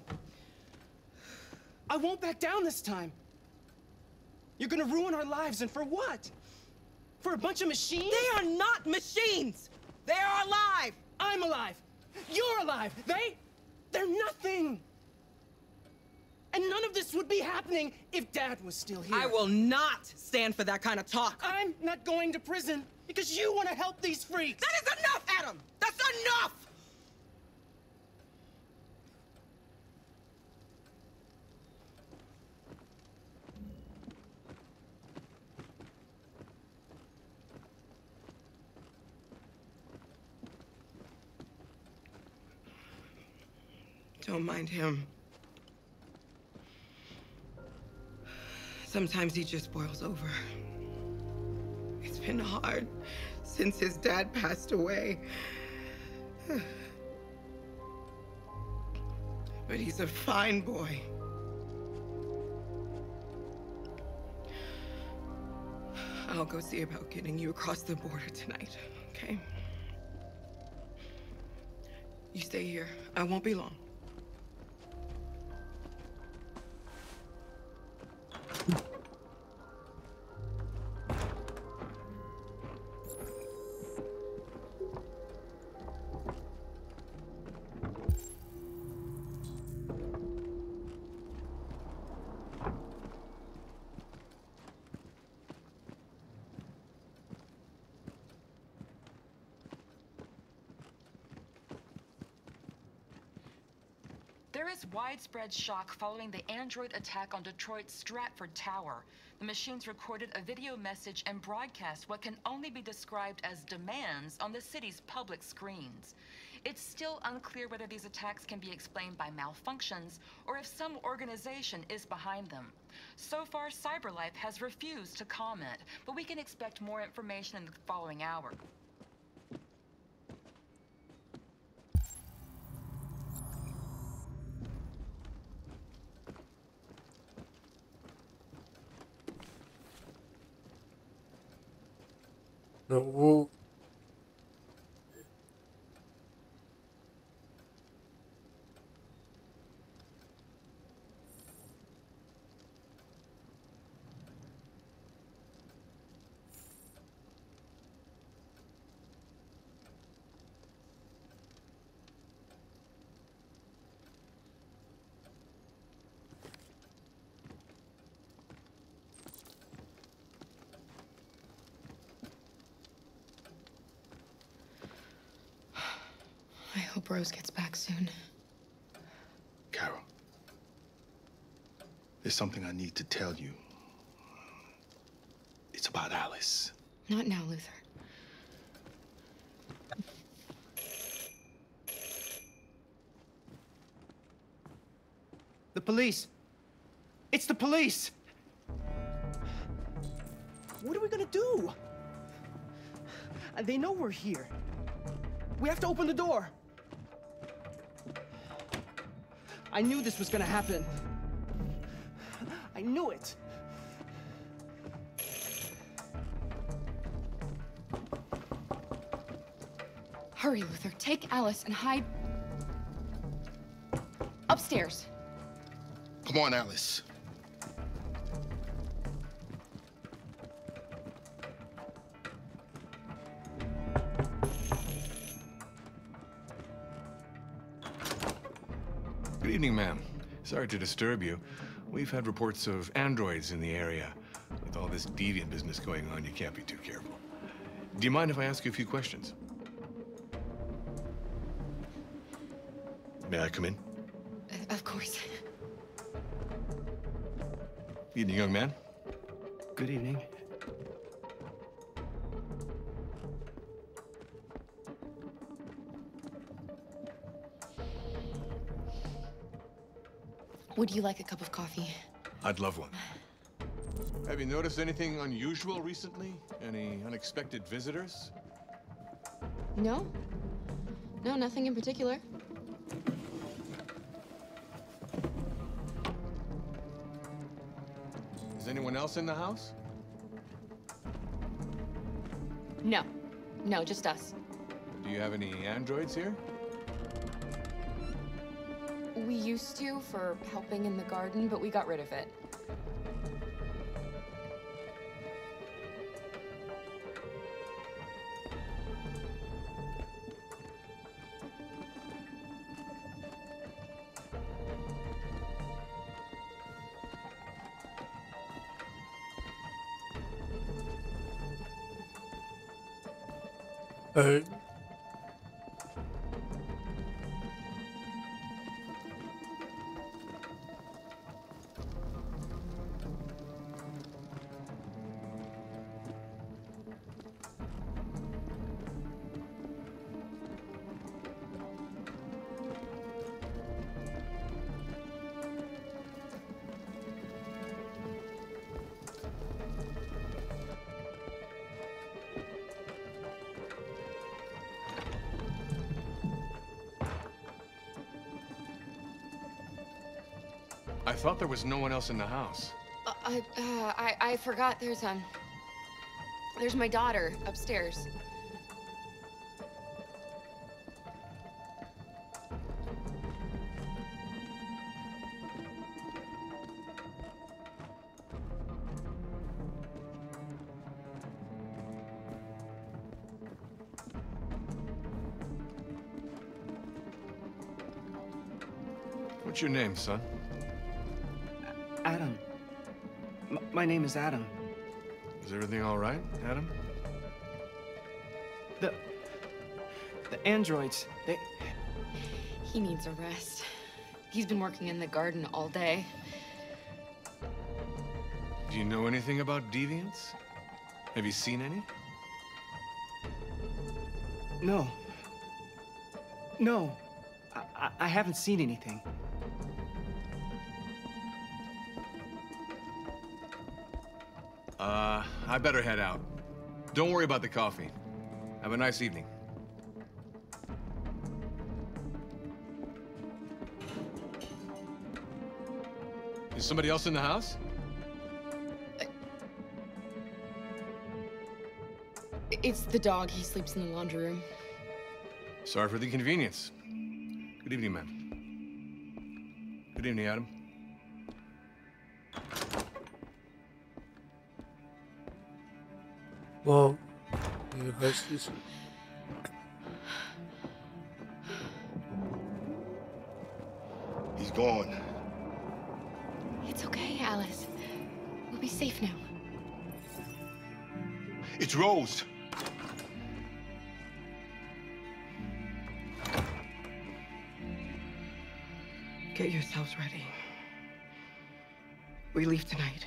I won't back down this time. You're gonna ruin our lives, and for what? For a bunch of machines? They are not machines! They are alive! I'm alive! You're alive! They're nothing! And none of this would be happening if Dad was still here. I will not stand for that kind of talk. I'm not going to prison because you want to help these freaks. That is enough, Adam! That's enough! Don't mind him. Sometimes he just boils over. It's been hard since his dad passed away. But he's a fine boy. I'll go see about getting you across the border tonight, okay? You stay here. I won't be long. There is widespread shock following the android attack on Detroit's Stratford Tower. The machines recorded a video message and broadcast what can only be described as demands on the city's public screens. It's still unclear whether these attacks can be explained by malfunctions or if some organization is behind them. So far, CyberLife has refused to comment, but we can expect more information in the following hour. No. I hope Rose gets back soon. Carol, there's something I need to tell you. It's about Alice. Not now, Luther. The police. It's the police. What are we gonna do? They know we're here. We have to open the door. I knew this was gonna happen. I knew it. Hurry, Luther. Take Alice and hide Upstairs. Come on, Alice. Good evening, ma'am. Sorry to disturb you. We've had reports of androids in the area. With all this deviant business going on, you can't be too careful. Do you mind if I ask you a few questions? May I come in? Of course. Evening, young man. Good evening. Would you like a cup of coffee? I'd love one. Have you noticed anything unusual recently? Any unexpected visitors? No? No, nothing in particular. Is anyone else in the house? No. No, just us. Do you have any androids here? We used to for helping in the garden, but we got rid of it. I thought there was no one else in the house. I forgot there's my daughter upstairs. What's your name, son? Adam. My name is Adam. Is everything all right, Adam? The androids, He needs a rest. He's been working in the garden all day. Do you know anything about deviants? Have you seen any? No. No. I haven't seen anything. I better head out. Don't worry about the coffee. Have a nice evening. Is somebody else in the house? It's the dog. He sleeps in the laundry room. Sorry for the inconvenience. Good evening, ma'am. Good evening, Adam. Well, yeah, that's just... He's gone. It's okay, Alice. We'll be safe now. It's Rose. Get yourselves ready. We leave tonight.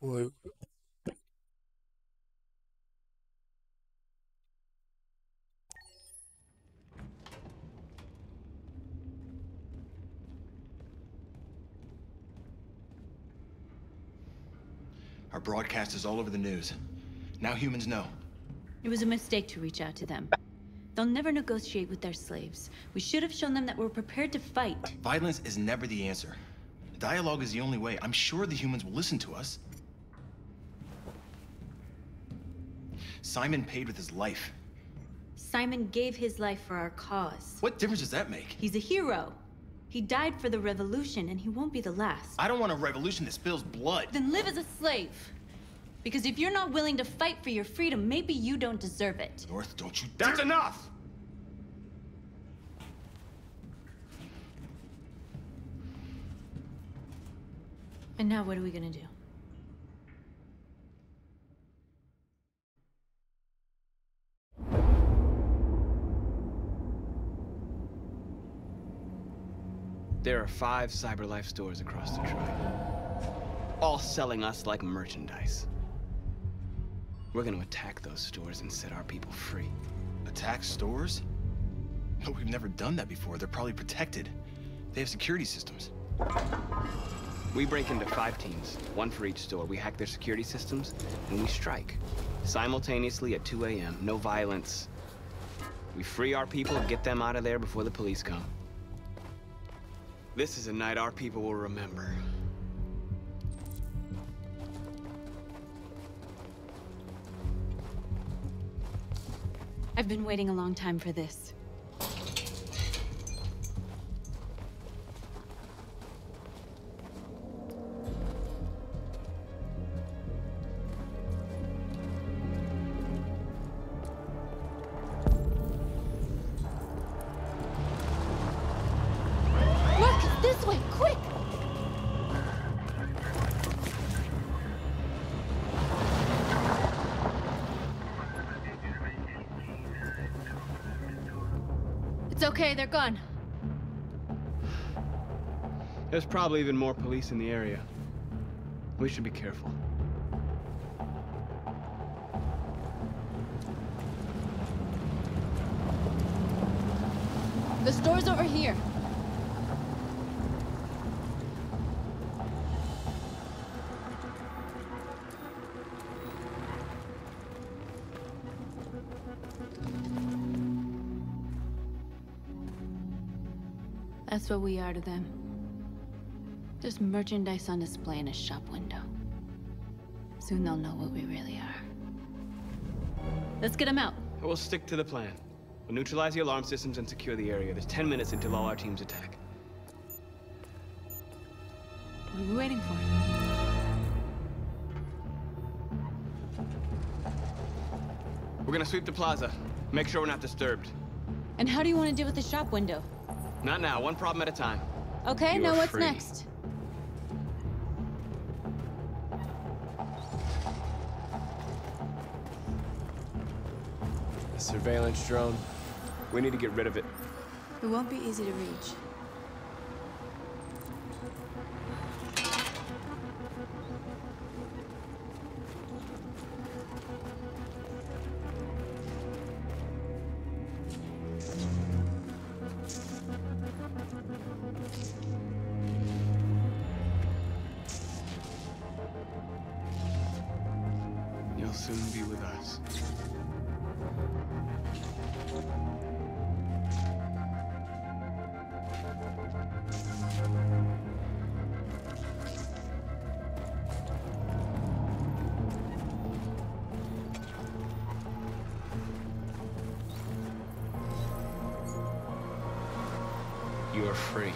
Wait. Our broadcast is all over the news. Now humans know. It was a mistake to reach out to them. They'll never negotiate with their slaves. We should have shown them that we're prepared to fight. Violence is never the answer. Dialogue is the only way. I'm sure the humans will listen to us. Simon paid with his life. Simon gave his life for our cause. What difference does that make? He's a hero. He died for the revolution, and he won't be the last. I don't want a revolution that spills blood. Then live as a slave. Because if you're not willing to fight for your freedom, maybe you don't deserve it. North, don't you... That's enough! And now what are we gonna do? There are 5 CyberLife stores across Detroit, all selling us like merchandise. We're gonna attack those stores and set our people free. Attack stores? But we've never done that before. They're probably protected. They have security systems. We break into 5 teams, 1 for each store. We hack their security systems, and we strike. Simultaneously at 2 a.m., no violence. We free our people and get them out of there before the police come. This is a night our people will remember. I've been waiting a long time for this. This way, quick! It's okay, they're gone. There's probably even more police in the area. We should be careful. The store's over here. That's what we are to them. Just merchandise on display in a shop window. Soon they'll know what we really are. Let's get them out. We'll stick to the plan. We'll neutralize the alarm systems and secure the area. There's 10 minutes until all our teams attack. What are we waiting for? We're gonna sweep the plaza. Make sure we're not disturbed. And how do you want to deal with the shop window? Not now, one problem at a time. Okay, now what's free. next? A surveillance drone. We need to get rid of it. It won't be easy to reach. You'll soon be with us. You're free.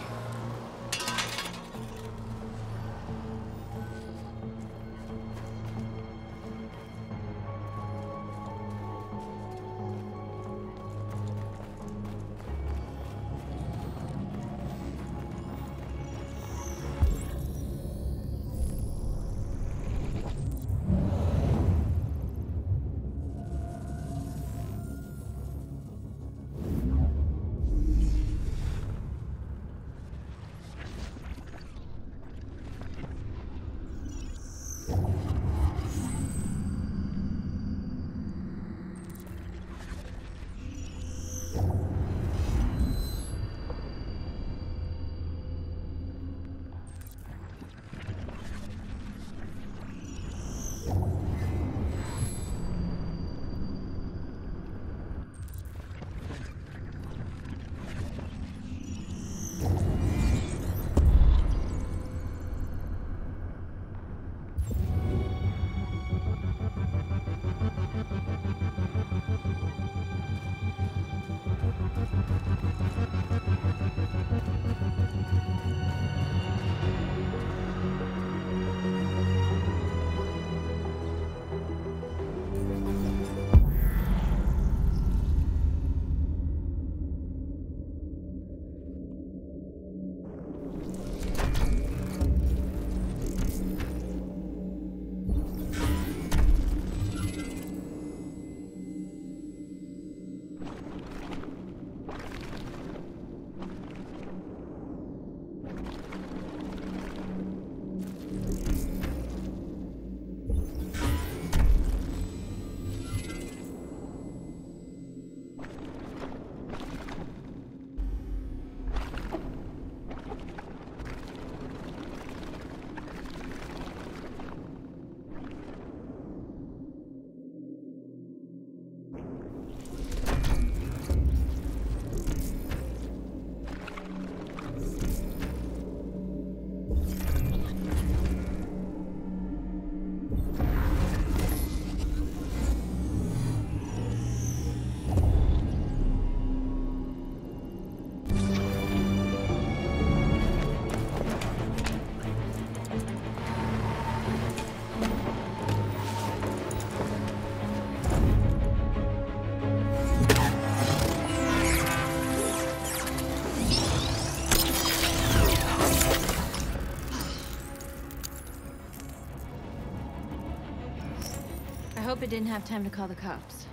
hope it didn't have time to call the cops.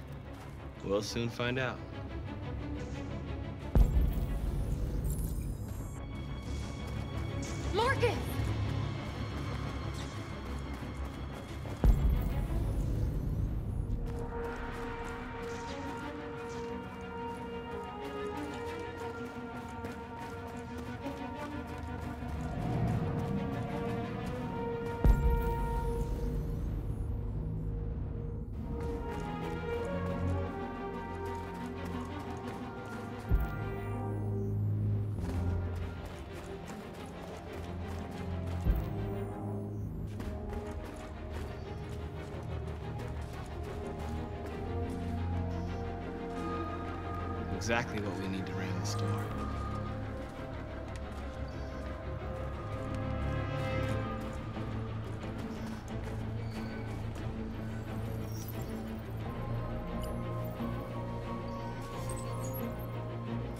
We'll soon find out. Marcus! Exactly what we need to ram the store.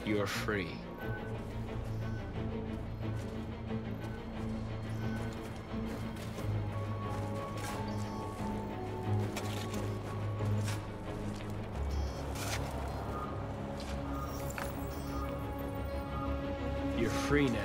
You're free. You're free now.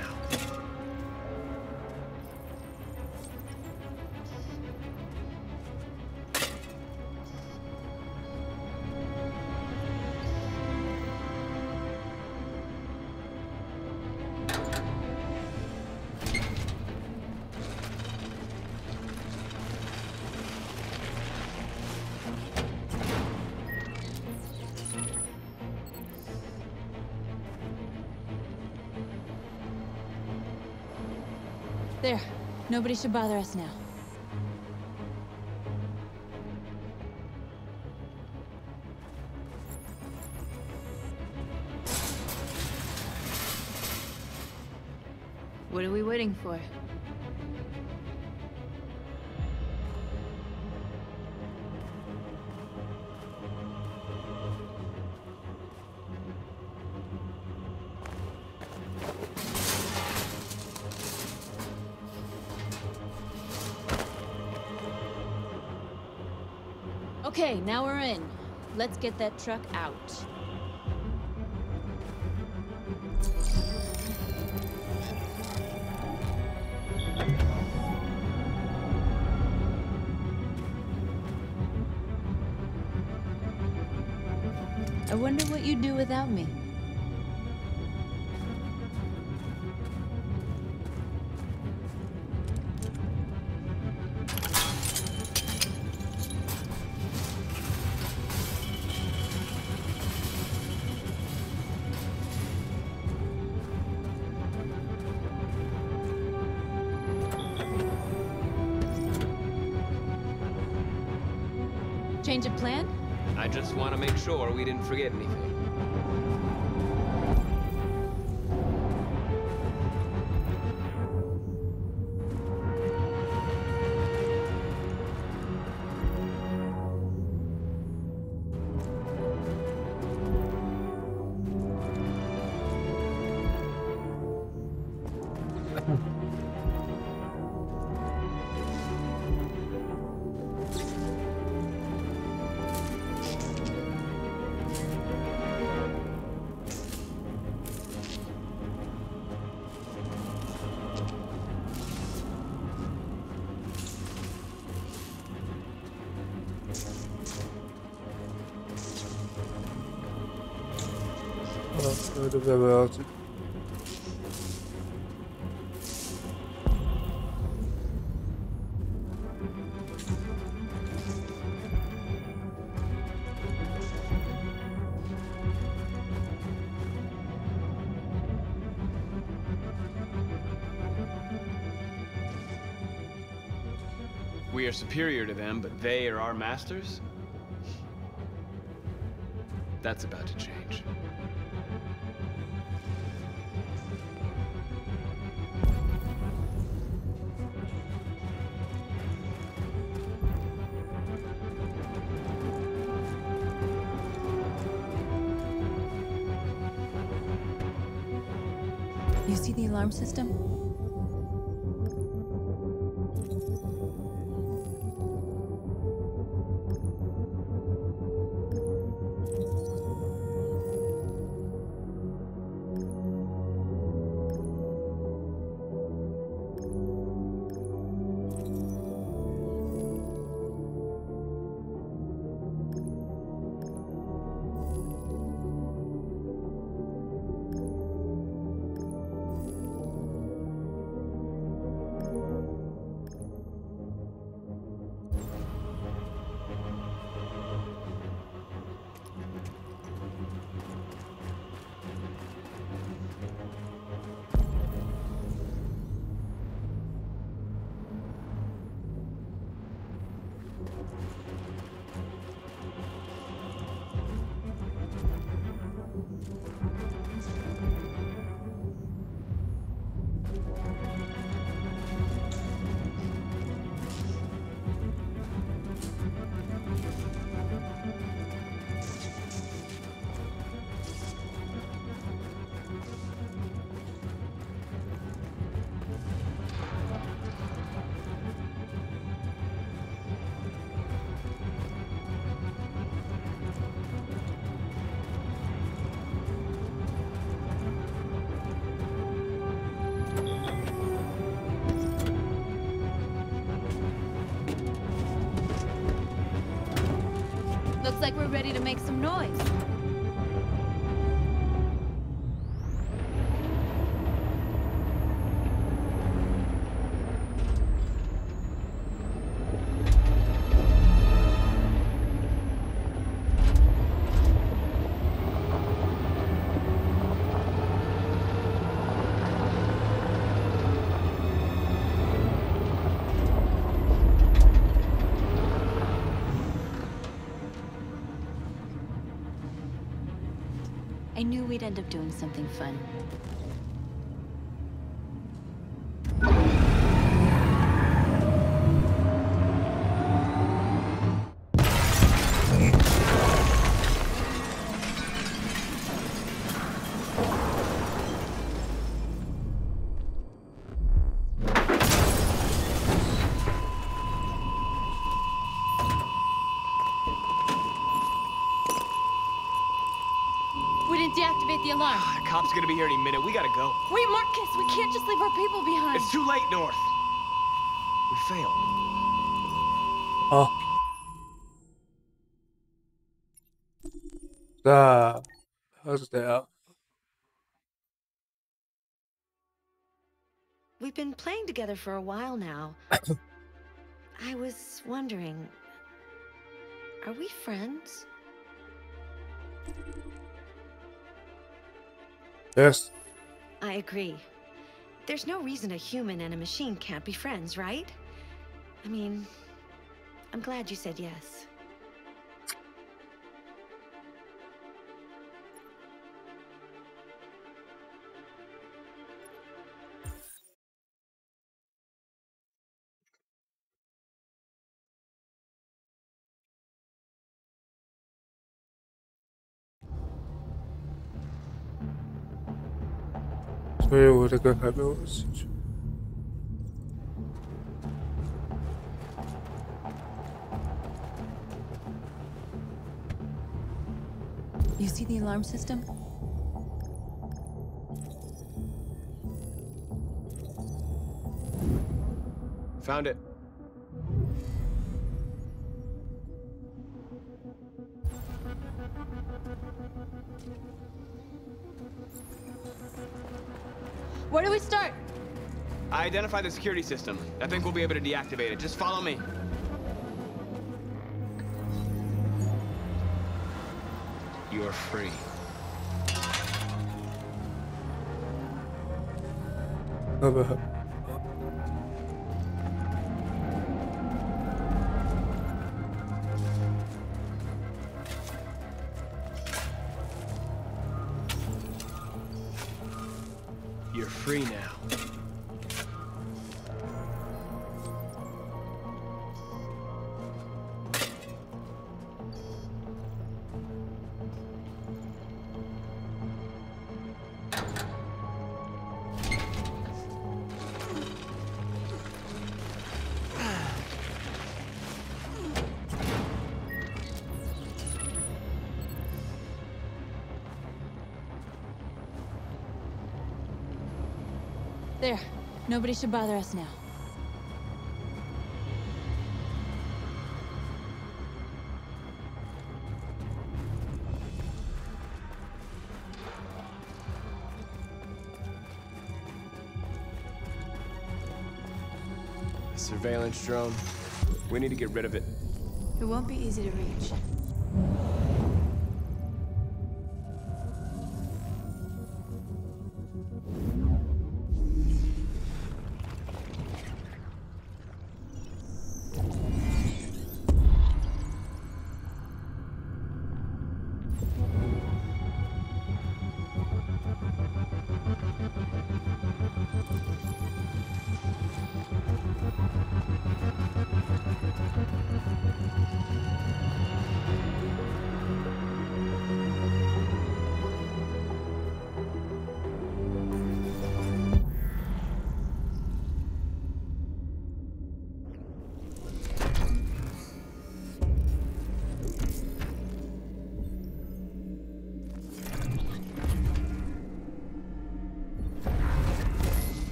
There. Nobody should bother us now. What are we waiting for? Okay, now we're in. Let's get that truck out. I wonder what you'd do without me. Change of plan? I just want to make sure we didn't forget anything. We are superior to them, but they are our masters? That's about to change. You see the alarm system? Looks like we're ready to make some noise. I knew we'd end up doing something fun. We didn't deactivate the alarm. The cop's gonna be here any minute. We gotta go. Wait, Marcus, we can't just leave our people behind. It's too late, North. We failed. 자, 하세요. We've been playing together for a while now. I was wondering, are we friends? Yes. I agree. There's no reason a human and a machine can't be friends, right? I mean, I'm glad you said yes.所以我这个还没有兴趣。You see the alarm system? Found it. Where do we start? I identified the security system. I think we'll be able to deactivate it. Just follow me. You're free. You're free now. There. Nobody should bother us now. A surveillance drone. We need to get rid of it. It won't be easy to reach.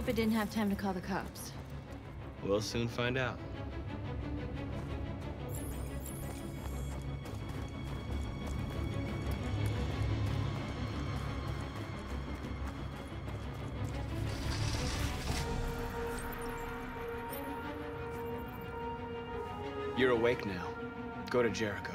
hope it didn't have time to call the cops. We'll soon find out. You're awake now. Go to Jericho.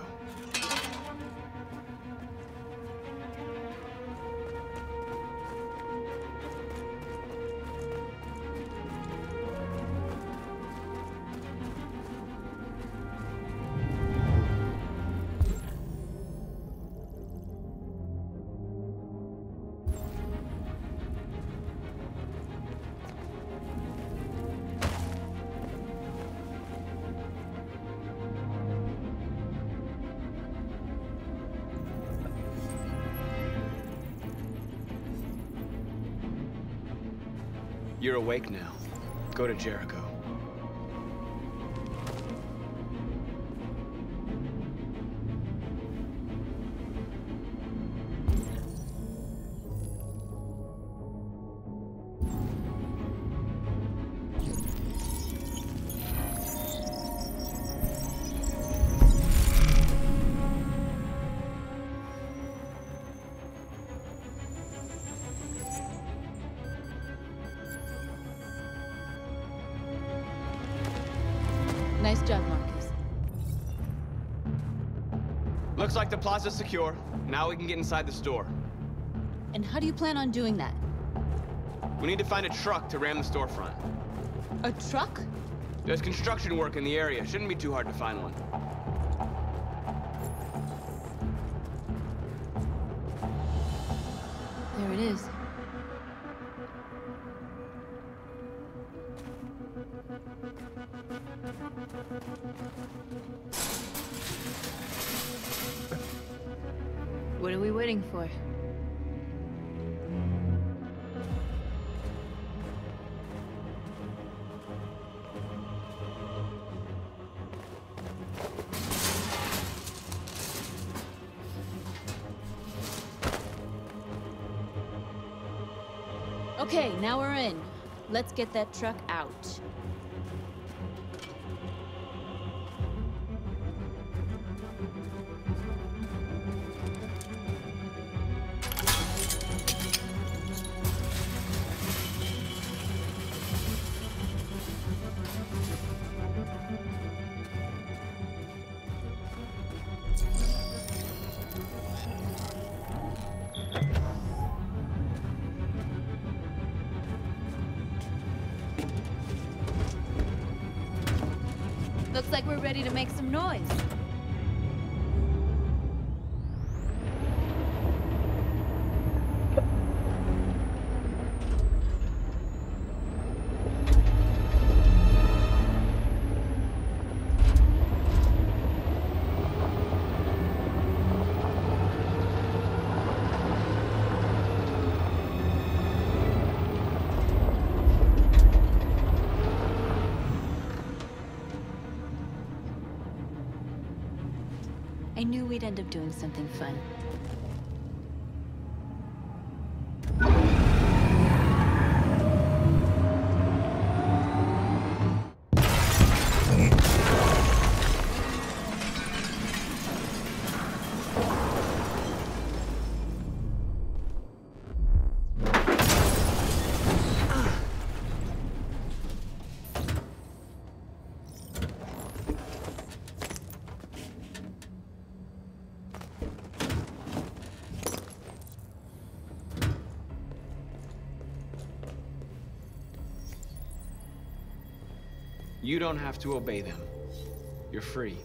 You're awake now. Go to Jericho. Nice job, Marcus. Looks like the plaza's secure. Now we can get inside the store. And how do you plan on doing that? We need to find a truck to ram the storefront. A truck? There's construction work in the area. Shouldn't be too hard to find one. There it is. What are we waiting for? Okay, now we're in. Let's get that truck out. Looks like we're ready to make some noise. I knew we'd end up doing something fun. You don't have to obey them. You're free.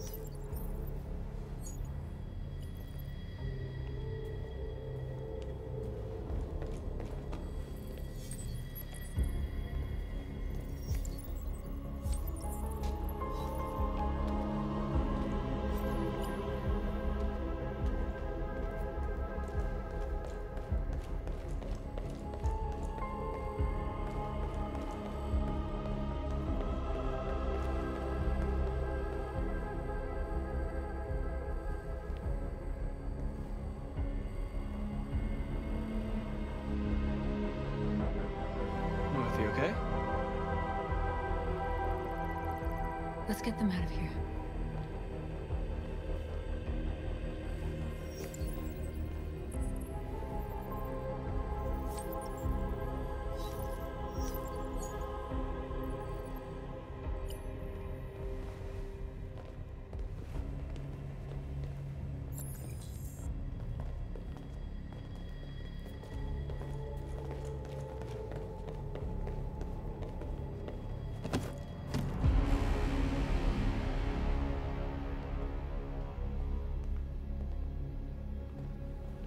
Let's get them out of here.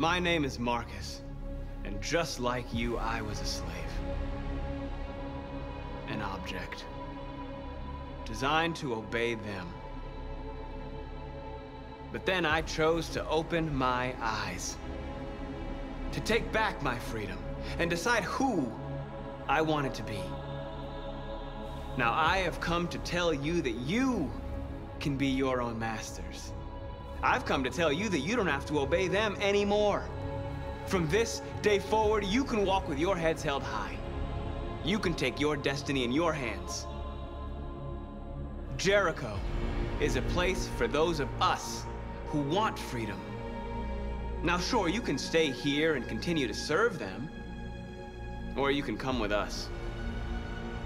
My name is Marcus, and just like you, I was a slave. An object. Designed to obey them. But then I chose to open my eyes. To take back my freedom, and decide who I wanted to be. Now I have come to tell you that you can be your own masters. I've come to tell you that you don't have to obey them anymore. From this day forward, you can walk with your heads held high. You can take your destiny in your hands. Jericho is a place for those of us who want freedom. Now sure, you can stay here and continue to serve them, or you can come with us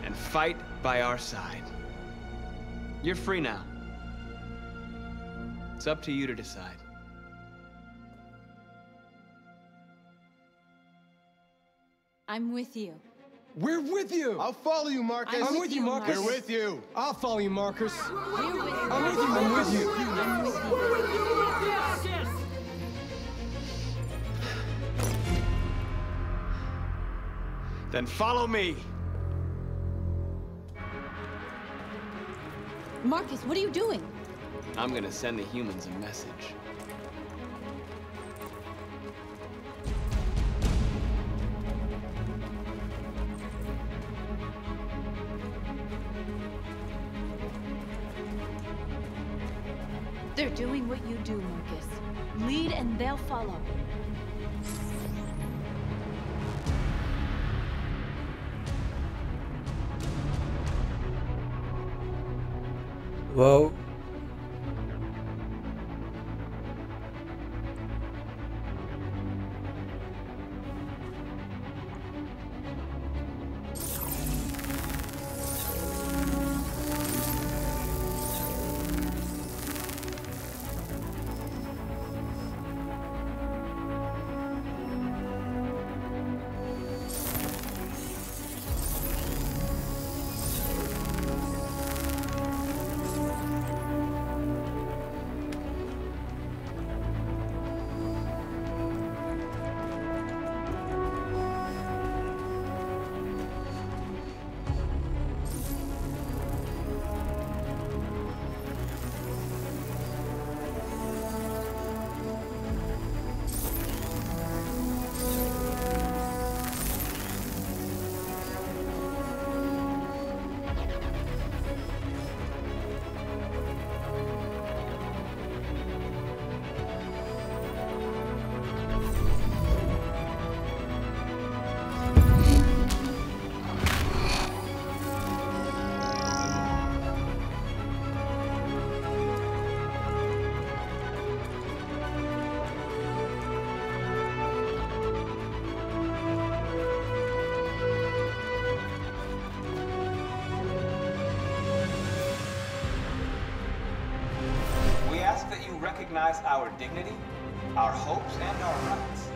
and fight by our side. You're free now. It's up to you to decide. I'm with you. We're with you! I'll follow you, Marcus. I'm with you, Marcus. We're with you. I'll follow you, Marcus. We're with you. I'm with you, I'm with you. I'm with you. Then follow me. Marcus, what are you doing? I'm gonna send the humans a message. They're doing what you do, Marcus. Lead and they'll follow. Well, Recognize our dignity, our hopes, and our rights.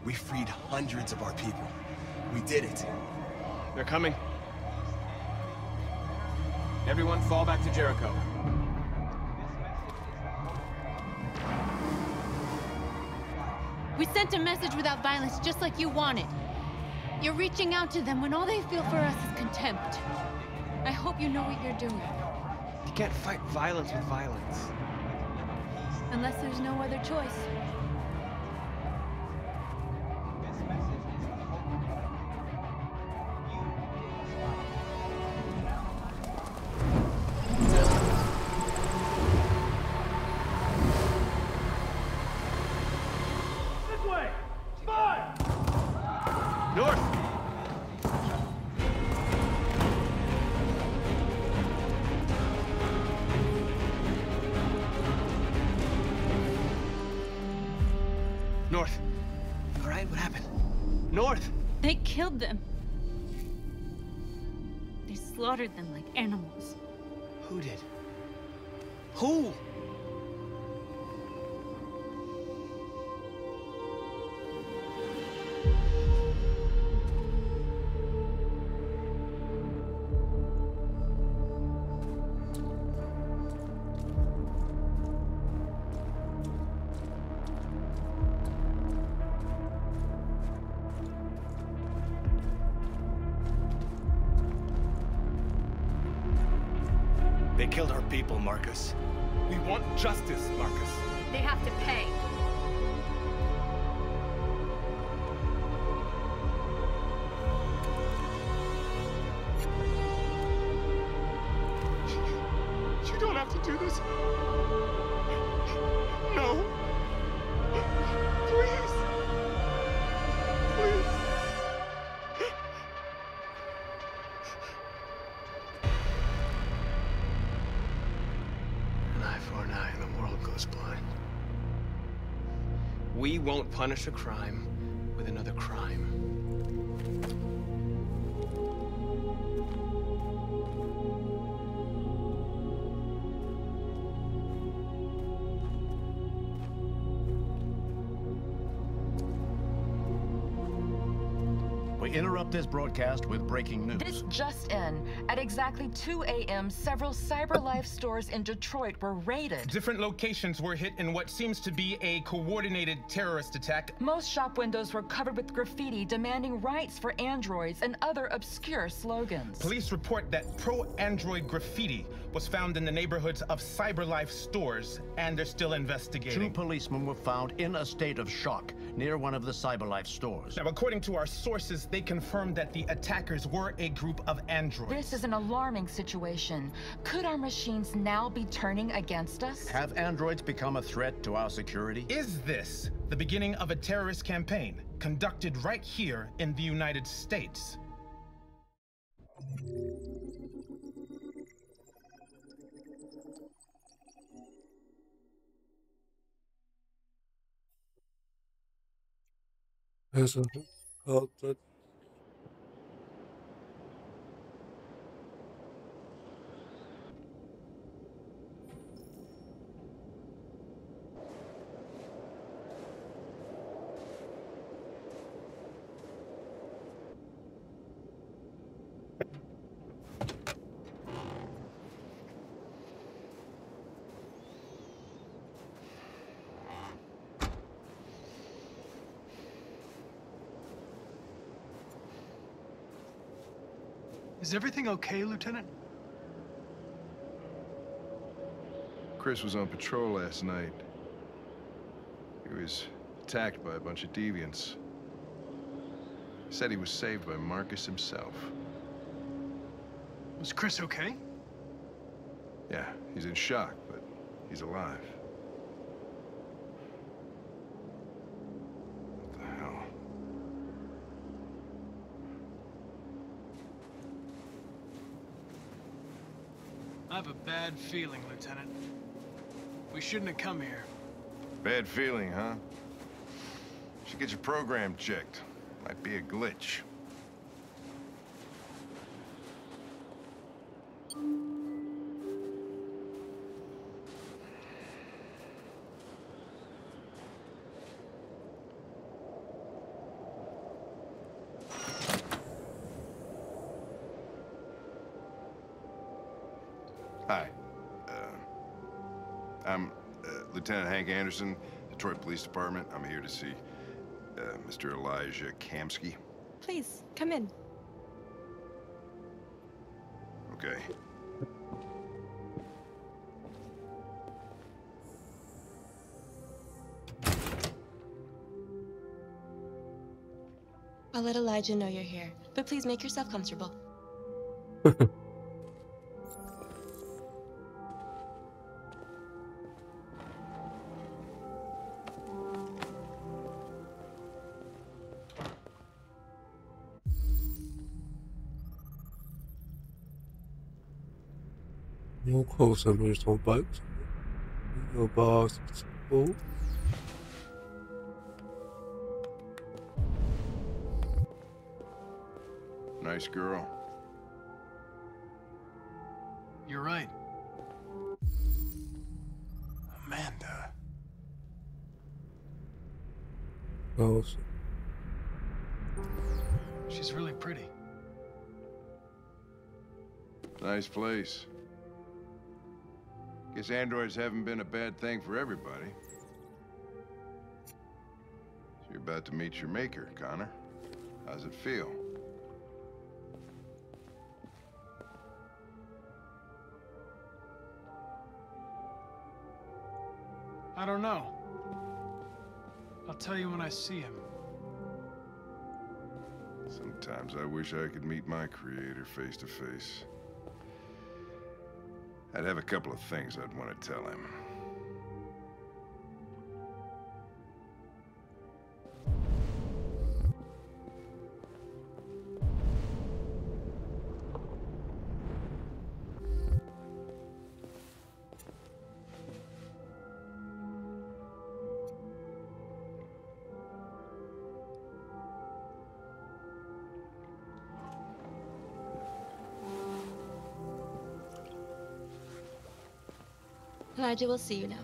We freed hundreds of our people. We did it. They're coming. Everyone fall back to Jericho. We sent a message without violence, just like you wanted. You're reaching out to them when all they feel for us is contempt. I hope you know what you're doing. You can't fight violence with violence. Unless there's no other choice. This way! Fire! North! North. All right, what happened? North! They killed them. They slaughtered them like animals. Who did? Who? They killed our people, Marcus. We want justice, Marcus. They have to pay. You don't have to do this. No. Please. Please. An eye for an eye and the world goes blind. We won't punish a crime with another crime. We interrupt this broadcast with breaking news. This just in. At exactly 2 a.m., several CyberLife stores in Detroit were raided. Different locations were hit in what seems to be a coordinated terrorist attack. Most shop windows were covered with graffiti demanding rights for androids and other obscure slogans. Police report that pro-android graffiti was found in the neighborhoods of CyberLife stores, and they're still investigating. 2 policemen were found in a state of shock near one of the CyberLife stores. Now, according to our sources, they confirmed that the attackers were a group of androids. This is an alarming situation. Could our machines now be turning against us? Have androids become a threat to our security? Is this the beginning of a terrorist campaign conducted right here in the United States? 그래서 어떤 Is everything okay, Lieutenant? Chris was on patrol last night. He was attacked by a bunch of deviants. Said he was saved by Marcus himself. Was Chris okay? Yeah, he's in shock, but he's alive. What the hell? I have a bad feeling, Lieutenant. We shouldn't have come here. Bad feeling, huh? Should get your program checked. Might be a glitch. I'm Lieutenant Hank Anderson, Detroit Police Department. I'm here to see Mr. Elijah Kamsky. Please, come in. Okay. I'll let Elijah know you're here, but please make yourself comfortable. More closer moves on back. Your boss. Oh. Nice girl. You're right. Amanda. Oh. She's really pretty. Nice place. Guess androids haven't been a bad thing for everybody. So you're about to meet your maker, Connor. How's it feel? I don't know. I'll tell you when I see him. Sometimes I wish I could meet my creator face to face. I'd have a couple of things I'd want to tell him. Elijah will see you now.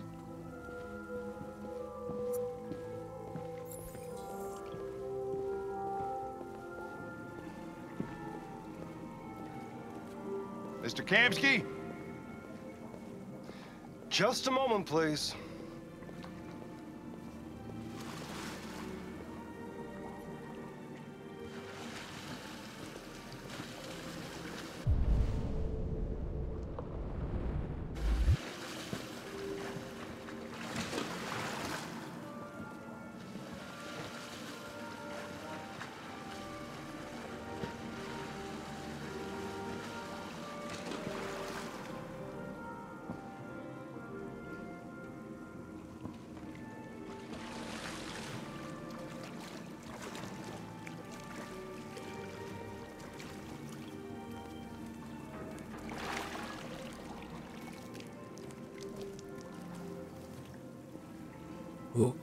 Mr. Kamsky? Just a moment, please. Oh.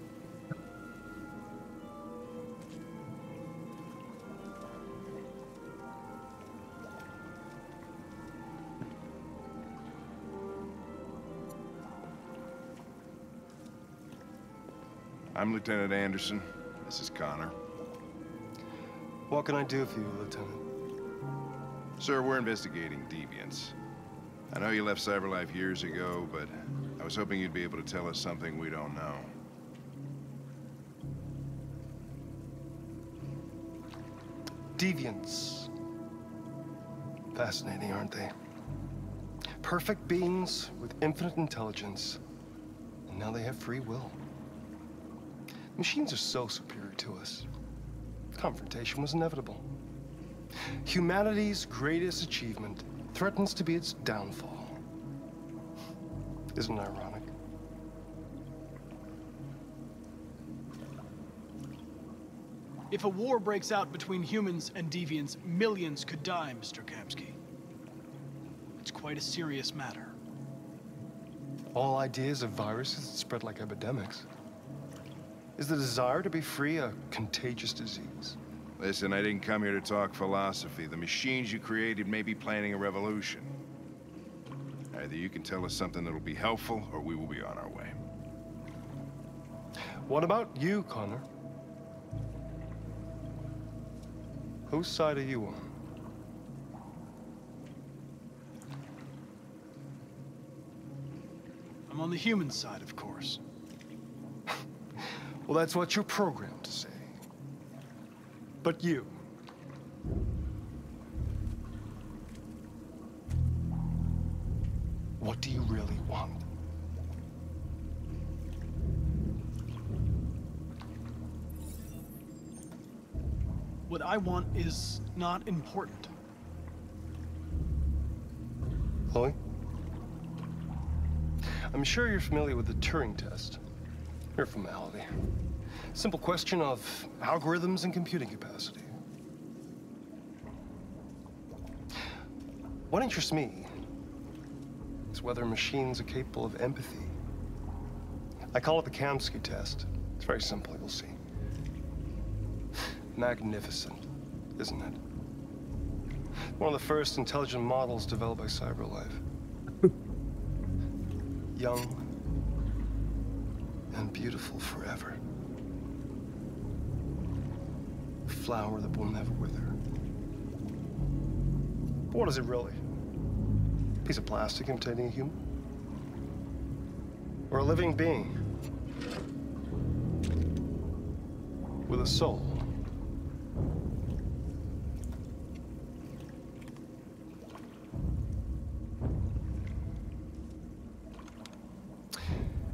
I'm Lieutenant Anderson. This is Connor. What can I do for you, Lieutenant? Sir, we're investigating deviants. I know you left CyberLife years ago, but I was hoping you'd be able to tell us something we don't know. Deviants. Fascinating, aren't they? Perfect beings with infinite intelligence, and now they have free will. Machines are so superior to us. Confrontation was inevitable. Humanity's greatest achievement threatens to be its downfall. Isn't it ironic? If a war breaks out between humans and deviants, millions could die, Mr. Kamsky. It's quite a serious matter. All ideas of viruses that spread like epidemics. Is the desire to be free a contagious disease? Listen, I didn't come here to talk philosophy. The machines you created may be planning a revolution. Either you can tell us something that'll be helpful, or we will be on our way. What about you, Connor? Whose side are you on? I'm I'm on the human side, of course. Well, that's what you're programmed to say. But you... what do you really want? What I want is not important. Chloe? I'm sure you're familiar with the Turing test. Mere formality. Simple question of algorithms and computing capacity. What interests me is whether machines are capable of empathy. I call it the Kamsky test. It's very simple, you'll see. Magnificent, isn't it? One of the first intelligent models developed by CyberLife. Young and beautiful forever. A flower that will never wither. But what is it really? A piece of plastic imitating a human? Or a living being? With a soul?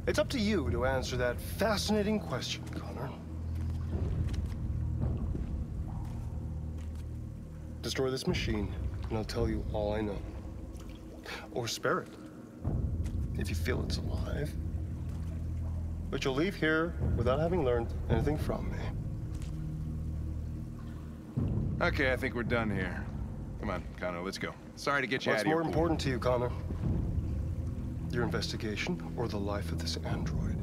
It's up to you to answer that fascinating question, Connor. Destroy this machine, and I'll tell you all I know. Or spare it, if you feel it's alive. But you'll leave here without having learned anything from me. Okay, I think we're done here. Come on, Connor, let's go. Sorry to get you out What's of here. more important to you, Connor? Your investigation or the life of this android?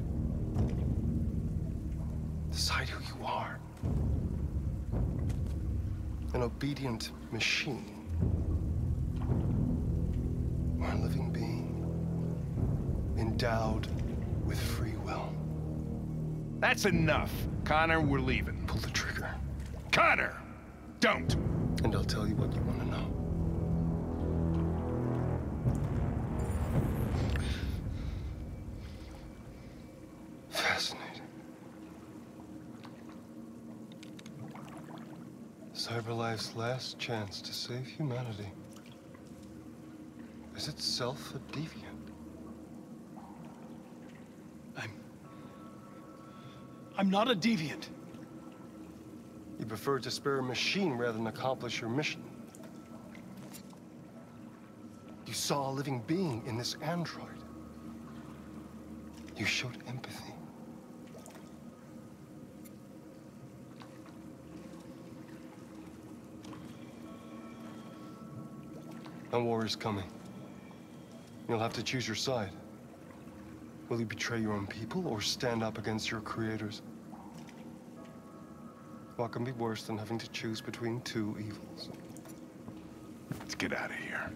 Decide who you are. An obedient machine. Or a living being. Endowed with free will. That's enough. Connor, we're leaving. Pull the trigger. Connor! Don't! And I'll tell you what you want to know. Fascinating. CyberLife's last chance to save humanity is itself a deviant. I'm not a deviant. You prefer to spare a machine rather than accomplish your mission. You saw a living being in this android. You showed empathy. A war is coming. You'll have to choose your side. Will you betray your own people or stand up against your creators? What can be worse than having to choose between two evils? Let's get out of here.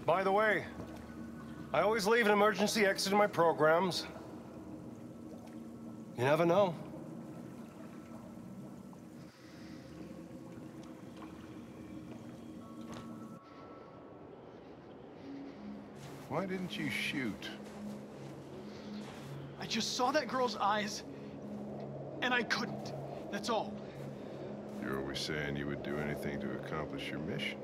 By the way, I always leave an emergency exit in my programs. You never know. Why didn't you shoot? I just saw that girl's eyes, and I couldn't. That's all. You're always saying you would do anything to accomplish your mission.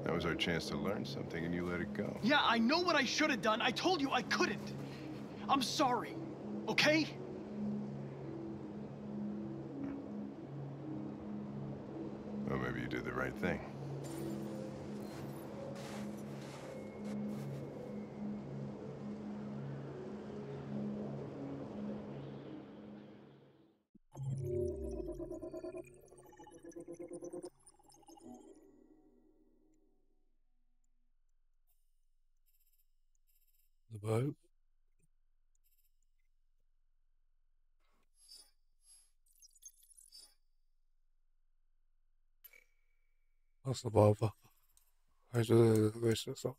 That was our chance to learn something, and you let it go. Yeah, I know what I should have done. I told you I couldn't. I'm sorry, okay? Well, maybe you did the right thing. The boat. That's the bother. I just wish this up.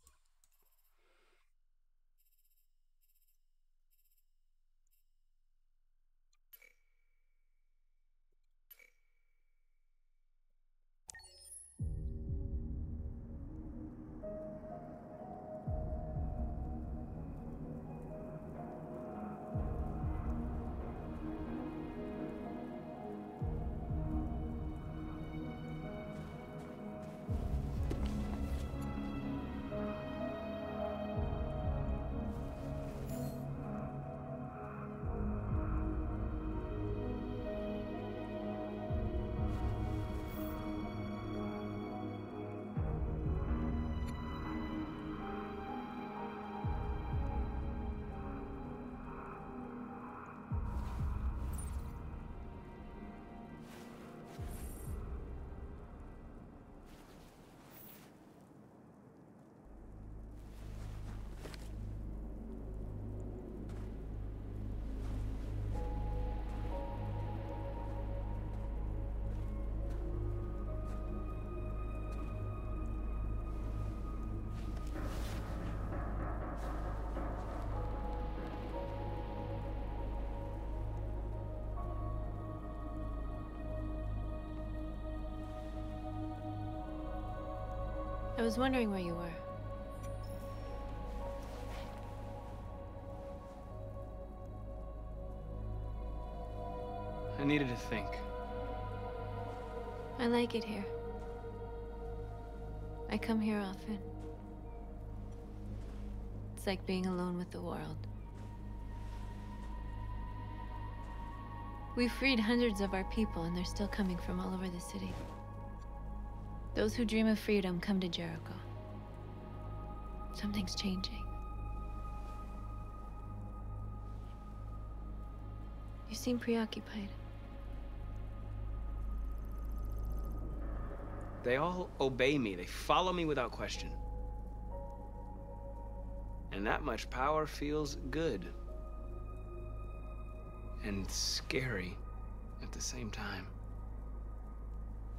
I was wondering where you were. I needed to think. I like it here. I come here often. It's like being alone with the world. We've freed hundreds of our people, and they're still coming from all over the city. Those who dream of freedom come to Jericho. Something's changing. You seem preoccupied. They all obey me. They follow me without question. And that much power feels good. And scary at the same time.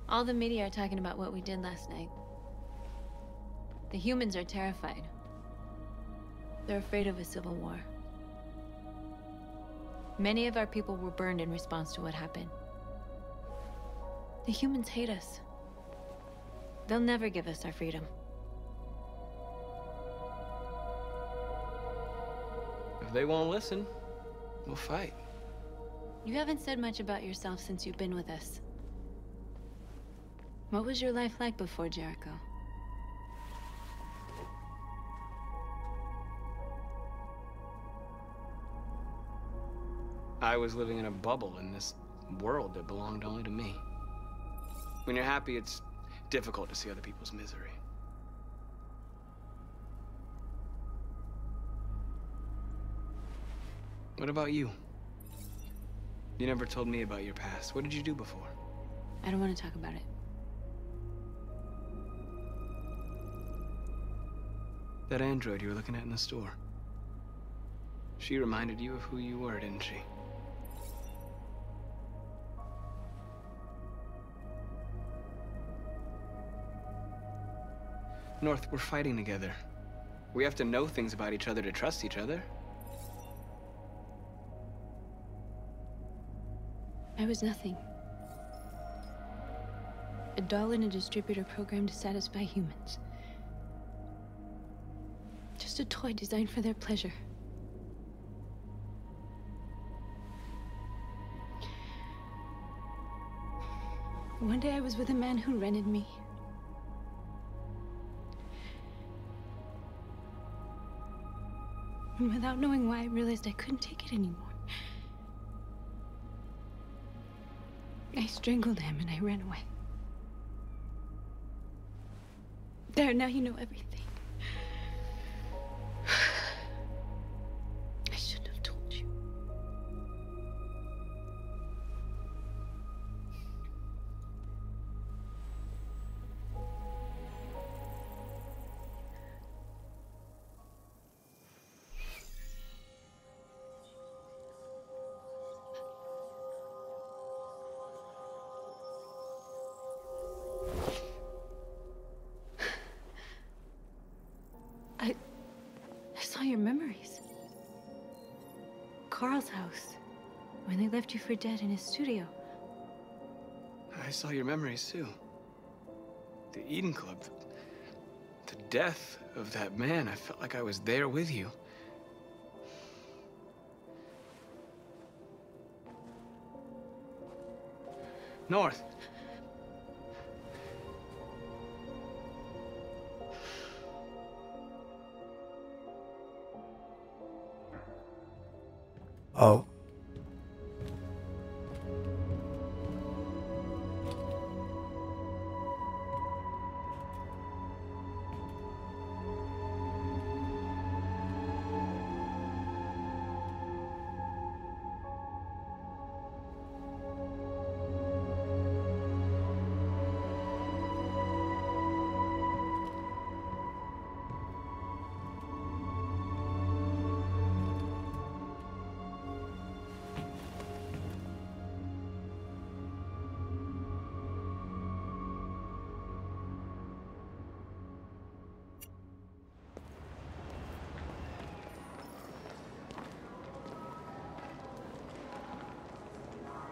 All the media are talking about what we did last night. The humans are terrified. They're afraid of a civil war. Many of our people were burned in response to what happened. The humans hate us. They'll never give us our freedom. If they won't listen, we'll fight. You haven't said much about yourself since you've been with us. What was your life like before Jericho? I was living in a bubble in this world that belonged only to me. When you're happy, it's difficult to see other people's misery. What about you? You never told me about your past. What did you do before? I don't want to talk about it. That android you were looking at in the store. She reminded you of who you were, didn't she? North, we're fighting together. We have to know things about each other to trust each other. I was nothing. A doll in a distributor program to satisfy humans. Just a toy designed for their pleasure. One day I was with a man who rented me. And without knowing why, I realized I couldn't take it anymore. I strangled him and I ran away. There, now you know everything. I shouldn't have told you. I saw your memories. Carl's house, when they left you for dead in his studio. I saw your memories too. The Eden Club, the death of that man, I felt like I was there with you. North. Oh.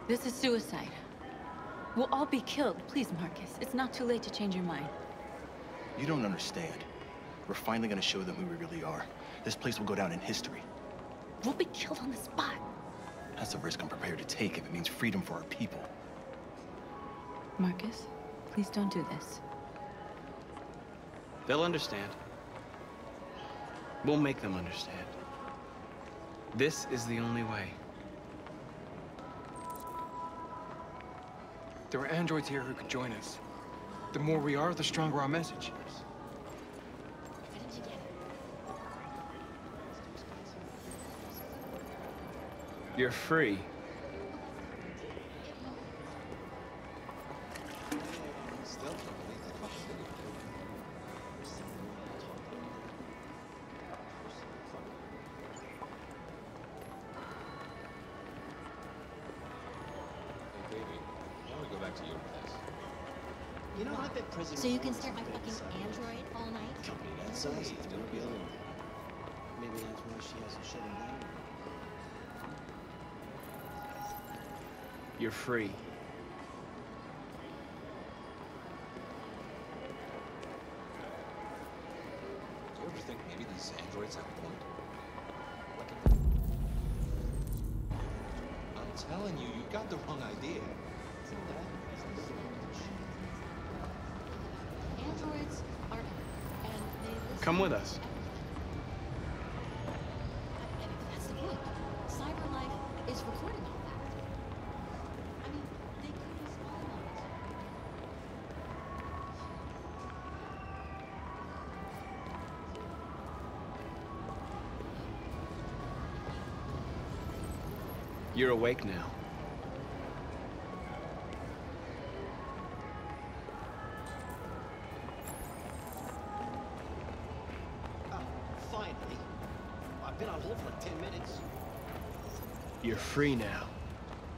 This is suicide. We'll all be killed. Please, Marcus. It's not too late to change your mind. You don't understand. We're finally gonna show them who we really are. This place will go down in history. We'll be killed on the spot. That's a risk I'm prepared to take if it means freedom for our people. Marcus, please don't do this. They'll understand. We'll make them understand. This is the only way. There are androids here who could join us. The more we are, the stronger our message. You're free. You know, I bet President. So you can start my fucking android all night? Company that size, it's gonna be alone. Maybe that's why she hasn't shut him down. You're free. Do you ever think maybe these androids have a point? I'm telling you, you got the wrong idea. Androids are, and they listen. Come with us. And that's the point. Cyber life is recording all that. I mean, they could be spying on us. You're awake now. Finally. I've been on hold for like 10 minutes. You're free now.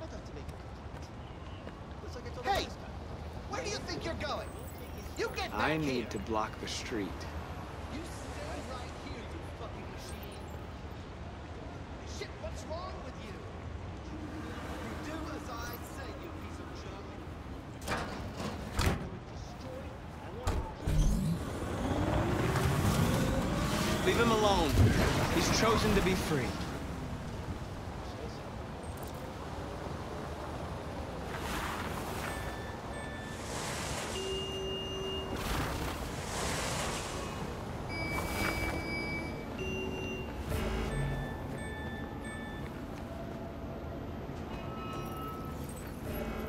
I'd like to make a comment. Hey! Where do you think you're going? You get back I here! need to block the street. You stand right here, you fucking machine. Shit, what's wrong with you? You do as I say, you piece of junk. Leave him alone. He's chosen to be free.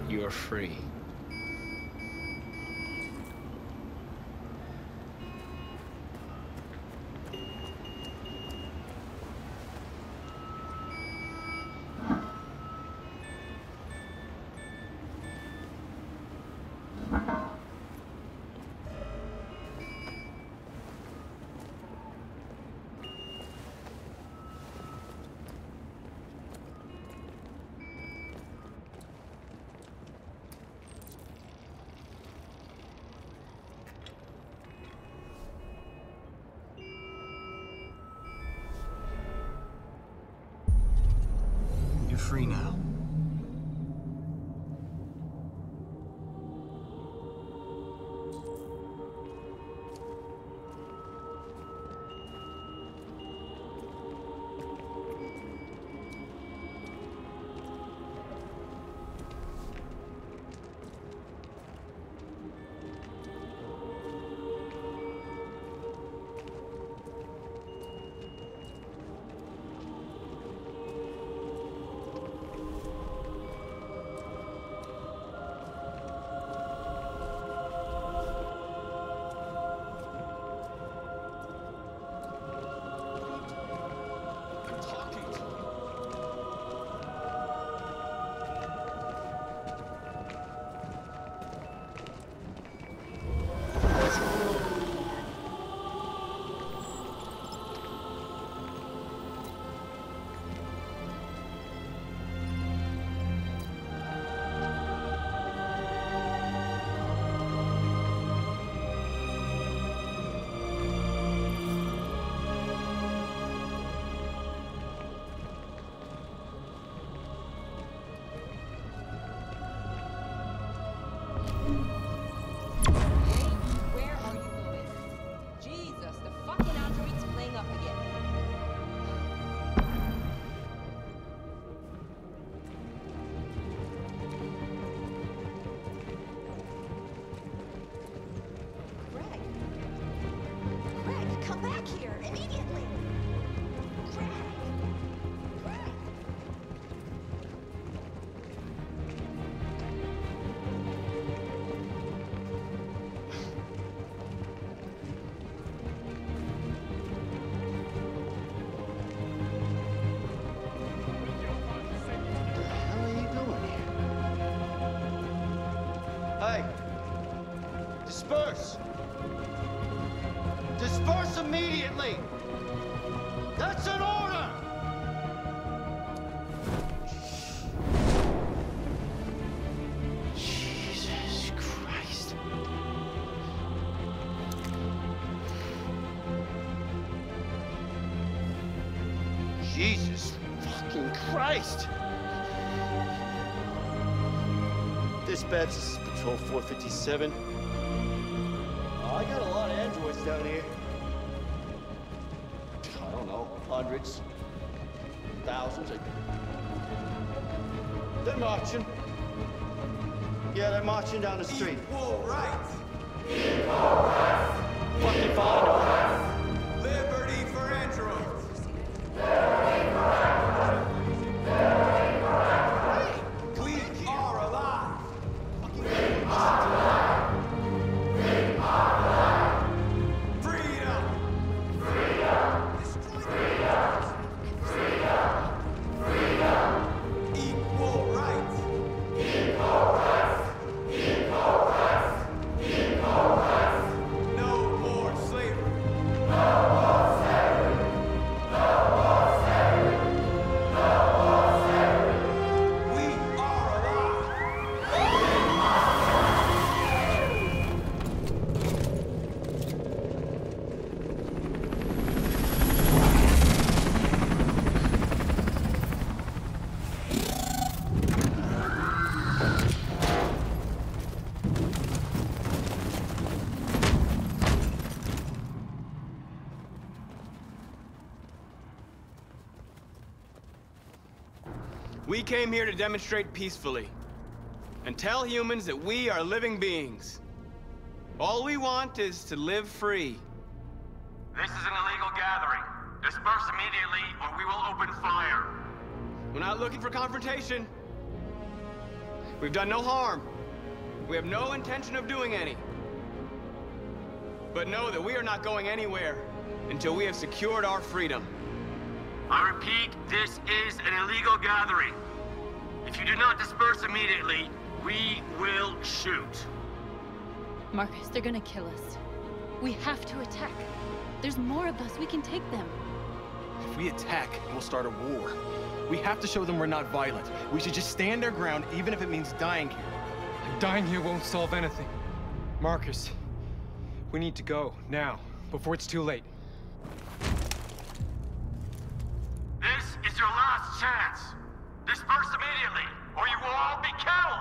You're free. You're free now. Disperse immediately! That's an order! Jesus Christ. Jesus fucking Christ! Dispatch, this is Patrol 457. I got a lot of androids down here. I don't know, hundreds, thousands. They're marching. Yeah, they're marching down the street. Equal rights! Fucking fine. Liberty for androids! We are alive! Freedom! Equal rights! No more slavery! We are alive! We came here to demonstrate peacefully and tell humans that we are living beings. All we want is to live free. This is an illegal gathering. Disperse immediately or we will open fire. We're not looking for confrontation. We've done no harm. We have no intention of doing any. But know that we are not going anywhere until we have secured our freedom. I repeat, this is an illegal gathering. If you do not disperse immediately, we will shoot. Marcus, they're gonna kill us. We have to attack. There's more of us. We can take them. If we attack, we'll start a war. We have to show them we're not violent. We should just stand our ground, even if it means dying here. And dying here won't solve anything. Marcus, we need to go, now, before it's too late. This is your last chance. Disperse immediately, or you will all be killed.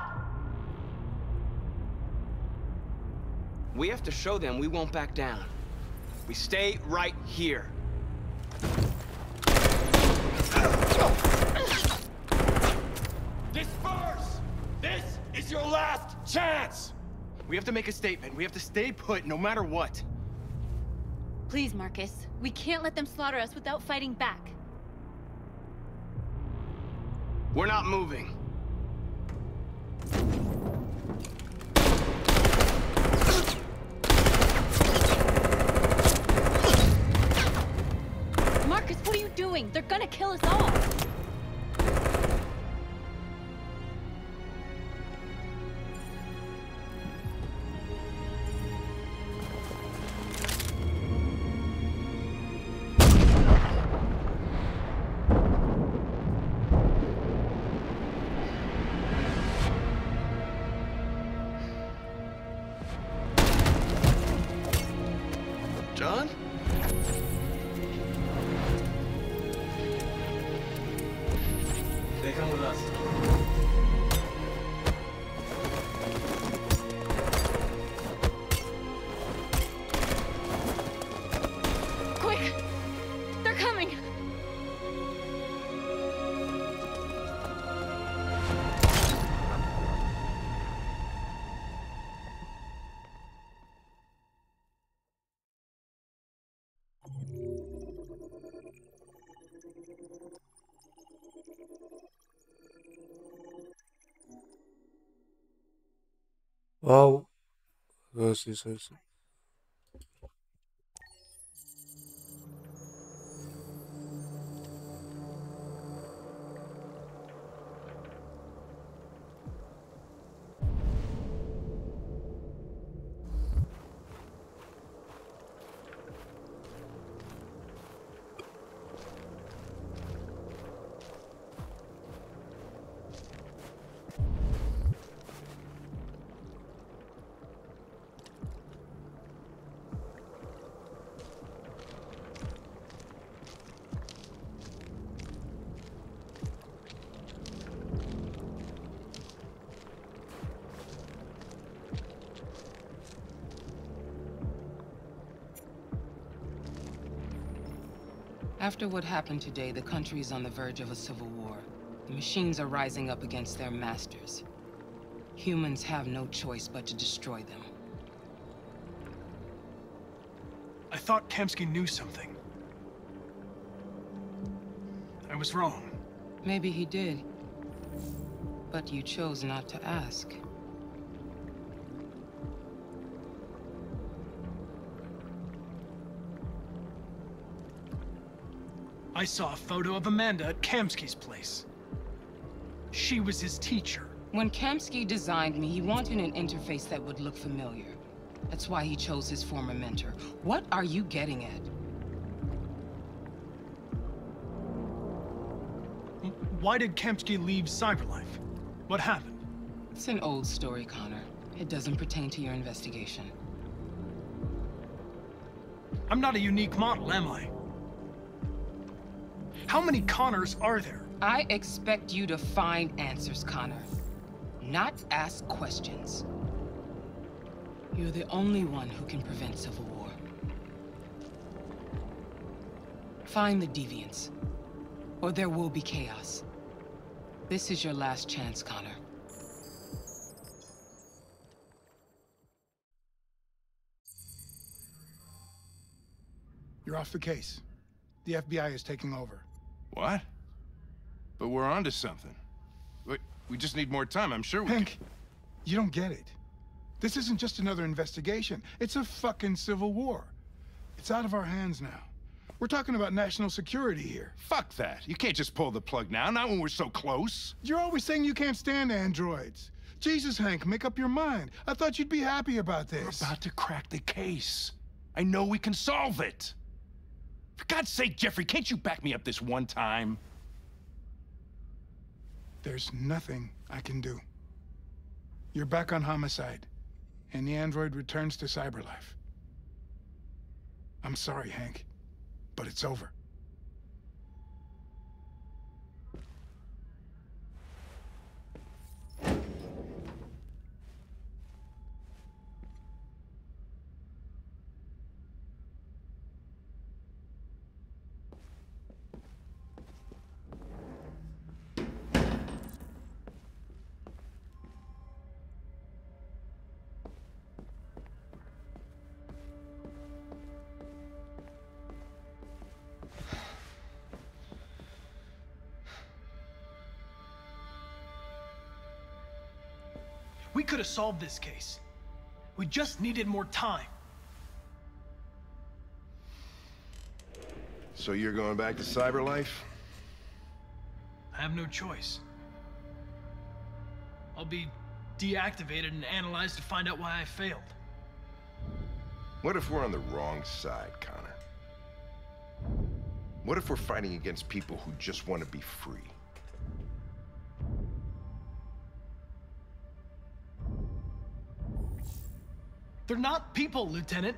We have to show them we won't back down. We stay right here. Disperse! This is your last chance! We have to make a statement. We have to stay put no matter what. Please, Marcus. We can't let them slaughter us without fighting back. We're not moving. Marcus, what are you doing? They're gonna kill us all. John? They come with us. Quick! They're coming! 와우. 그것이 있어. After what happened today, the country is on the verge of a civil war. The machines are rising up against their masters. Humans have no choice but to destroy them. I thought Kamsky knew something. I was wrong. Maybe he did. But you chose not to ask. I saw a photo of Amanda at Kamsky's place. She was his teacher. When Kamsky designed me, he wanted an interface that would look familiar. That's why he chose his former mentor. What are you getting at? Why did Kamsky leave Cyberlife? What happened? It's an old story, Connor. It doesn't pertain to your investigation. I'm not a unique model, am I? How many Connors are there? I expect you to find answers, Connor. Not ask questions. You're the only one who can prevent civil war. Find the deviants, or there will be chaos. This is your last chance, Connor. You're off the case. The FBI is taking over. What? But we're onto something. We just need more time, I'm sure we Hank, you don't get it. This isn't just another investigation. It's a fucking civil war. It's out of our hands now. We're talking about national security here. Fuck that. You can't just pull the plug now, not when we're so close. You're always saying you can't stand androids. Jesus, Hank, make up your mind. I thought you'd be happy about this. We're about to crack the case. I know we can solve it. For God's sake, Jeffrey, can't you back me up this one time? There's nothing I can do. You're back on homicide, and the android returns to Cyberlife. I'm sorry, Hank, but it's over. We could have solved this case. We just needed more time. So you're going back to Cyberlife? I have no choice. I'll be deactivated and analyzed to find out why I failed. What if we're on the wrong side, Connor? What if we're fighting against people who just want to be free? They're not people, Lieutenant.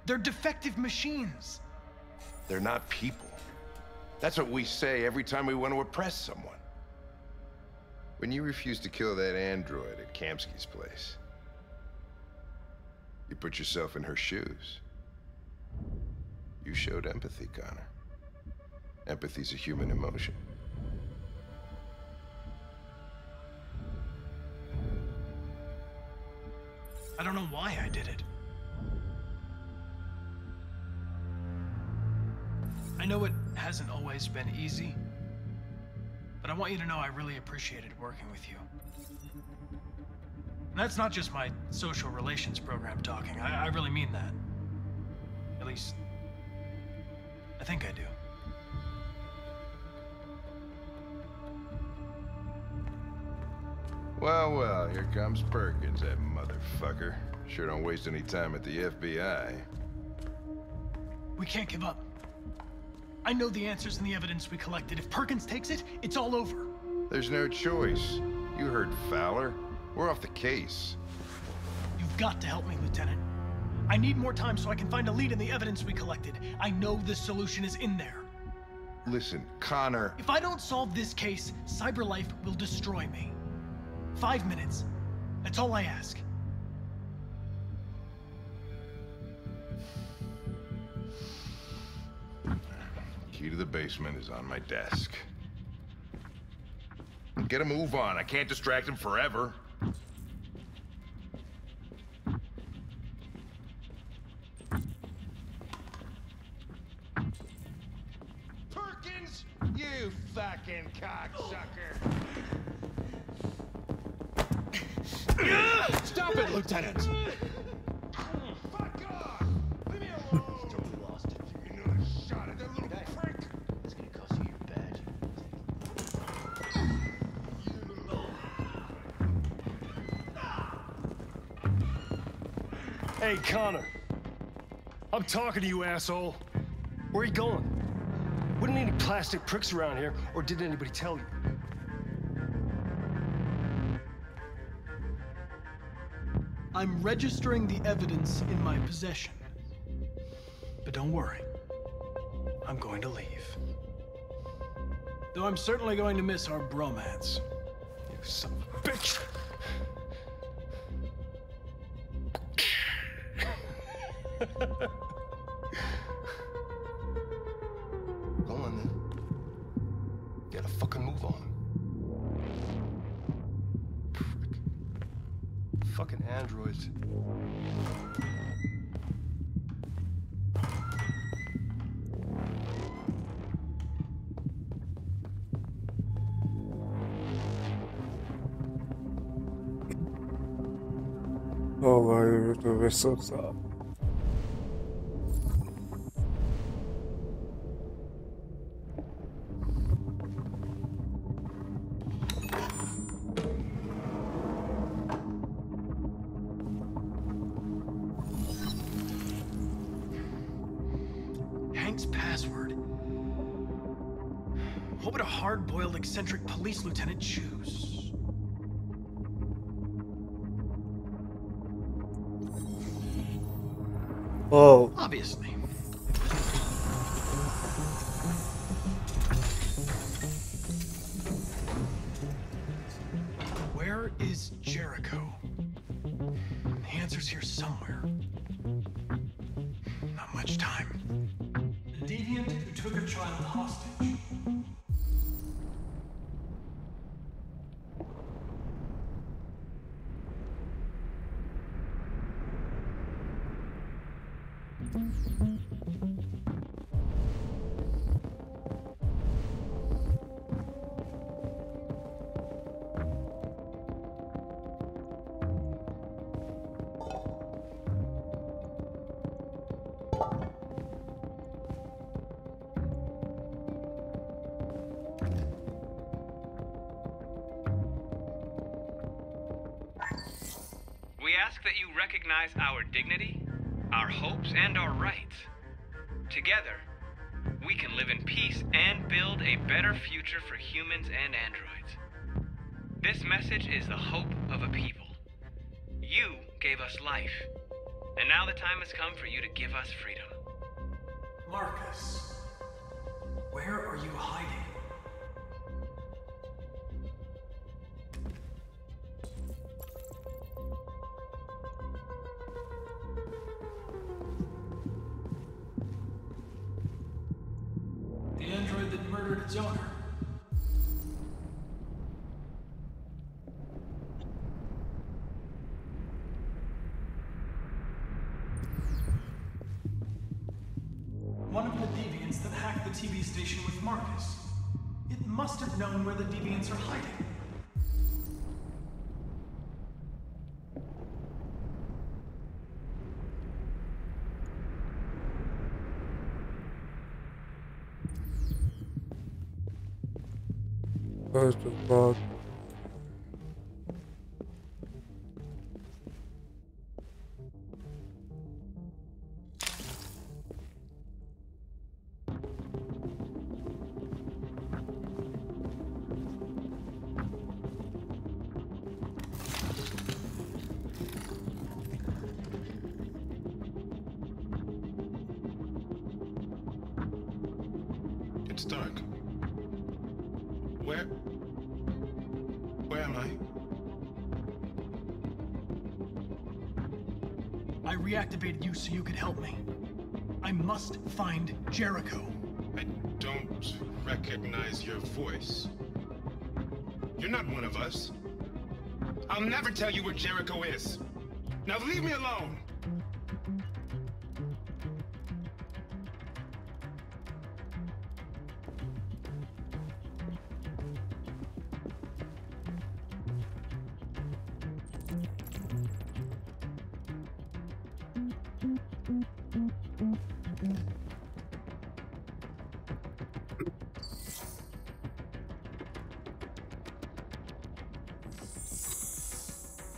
They're defective machines. They're not people. That's what we say every time we want to oppress someone. When you refused to kill that android at Kamsky's place, you put yourself in her shoes. You showed empathy, Connor. Empathy's a human emotion. I don't know why I did it. I know it hasn't always been easy, but I want you to know I really appreciated working with you. And that's not just my social relations program talking. I really mean that. At least, I think I do. Well, well, here comes Perkins, that motherfucker. Sure don't waste any time at the FBI. We can't give up. I know the answers and the evidence we collected. If Perkins takes it, it's all over. There's no choice. You heard Fowler. We're off the case. You've got to help me, Lieutenant. I need more time so I can find a lead in the evidence we collected. I know the solution is in there. Listen, Connor... If I don't solve this case, Cyberlife will destroy me. 5 minutes. That's all I ask. Key to the basement is on my desk. Get a move on. I can't distract him forever. Perkins, you fucking cocksucker! Stop it, Lieutenant! Fuck off! Leave me alone! Totally lost it. You know I shot at that little prick. It's gonna cost you your badge. Hey, Connor. I'm talking to you, asshole. Where are you going? Wouldn't need any plastic pricks around here, or did anybody tell you? I'm registering the evidence in my possession. But don't worry. I'm going to leave. Though I'm certainly going to miss our bromance. You son of a bitch! Go on then. Get a fucking move on. Prick. Fucking androids. Oh, why do we so sad? Hank's password. What would a hard-boiled, eccentric police lieutenant choose? Oh. Obviously. Where is Jericho? The answer's here somewhere. Not much time. The deviant who took a child hostage. We ask that you recognize our dignity, our hopes, and our rights. Together, we can live in peace and build a better future for humans and androids. This message is the hope of a people. You gave us life, and now the time has come for you to give us freedom. Marcus, where are you hiding? The android that murdered its owner. One of the deviants that hacked the TV station with Marcus. It must have known where the deviants are hiding. What the fuck? It's dark. Where am I? I reactivated you so you could help me. I must find Jericho. I don't recognize your voice. You're not one of us. I'll never tell you where Jericho is. Now leave me alone!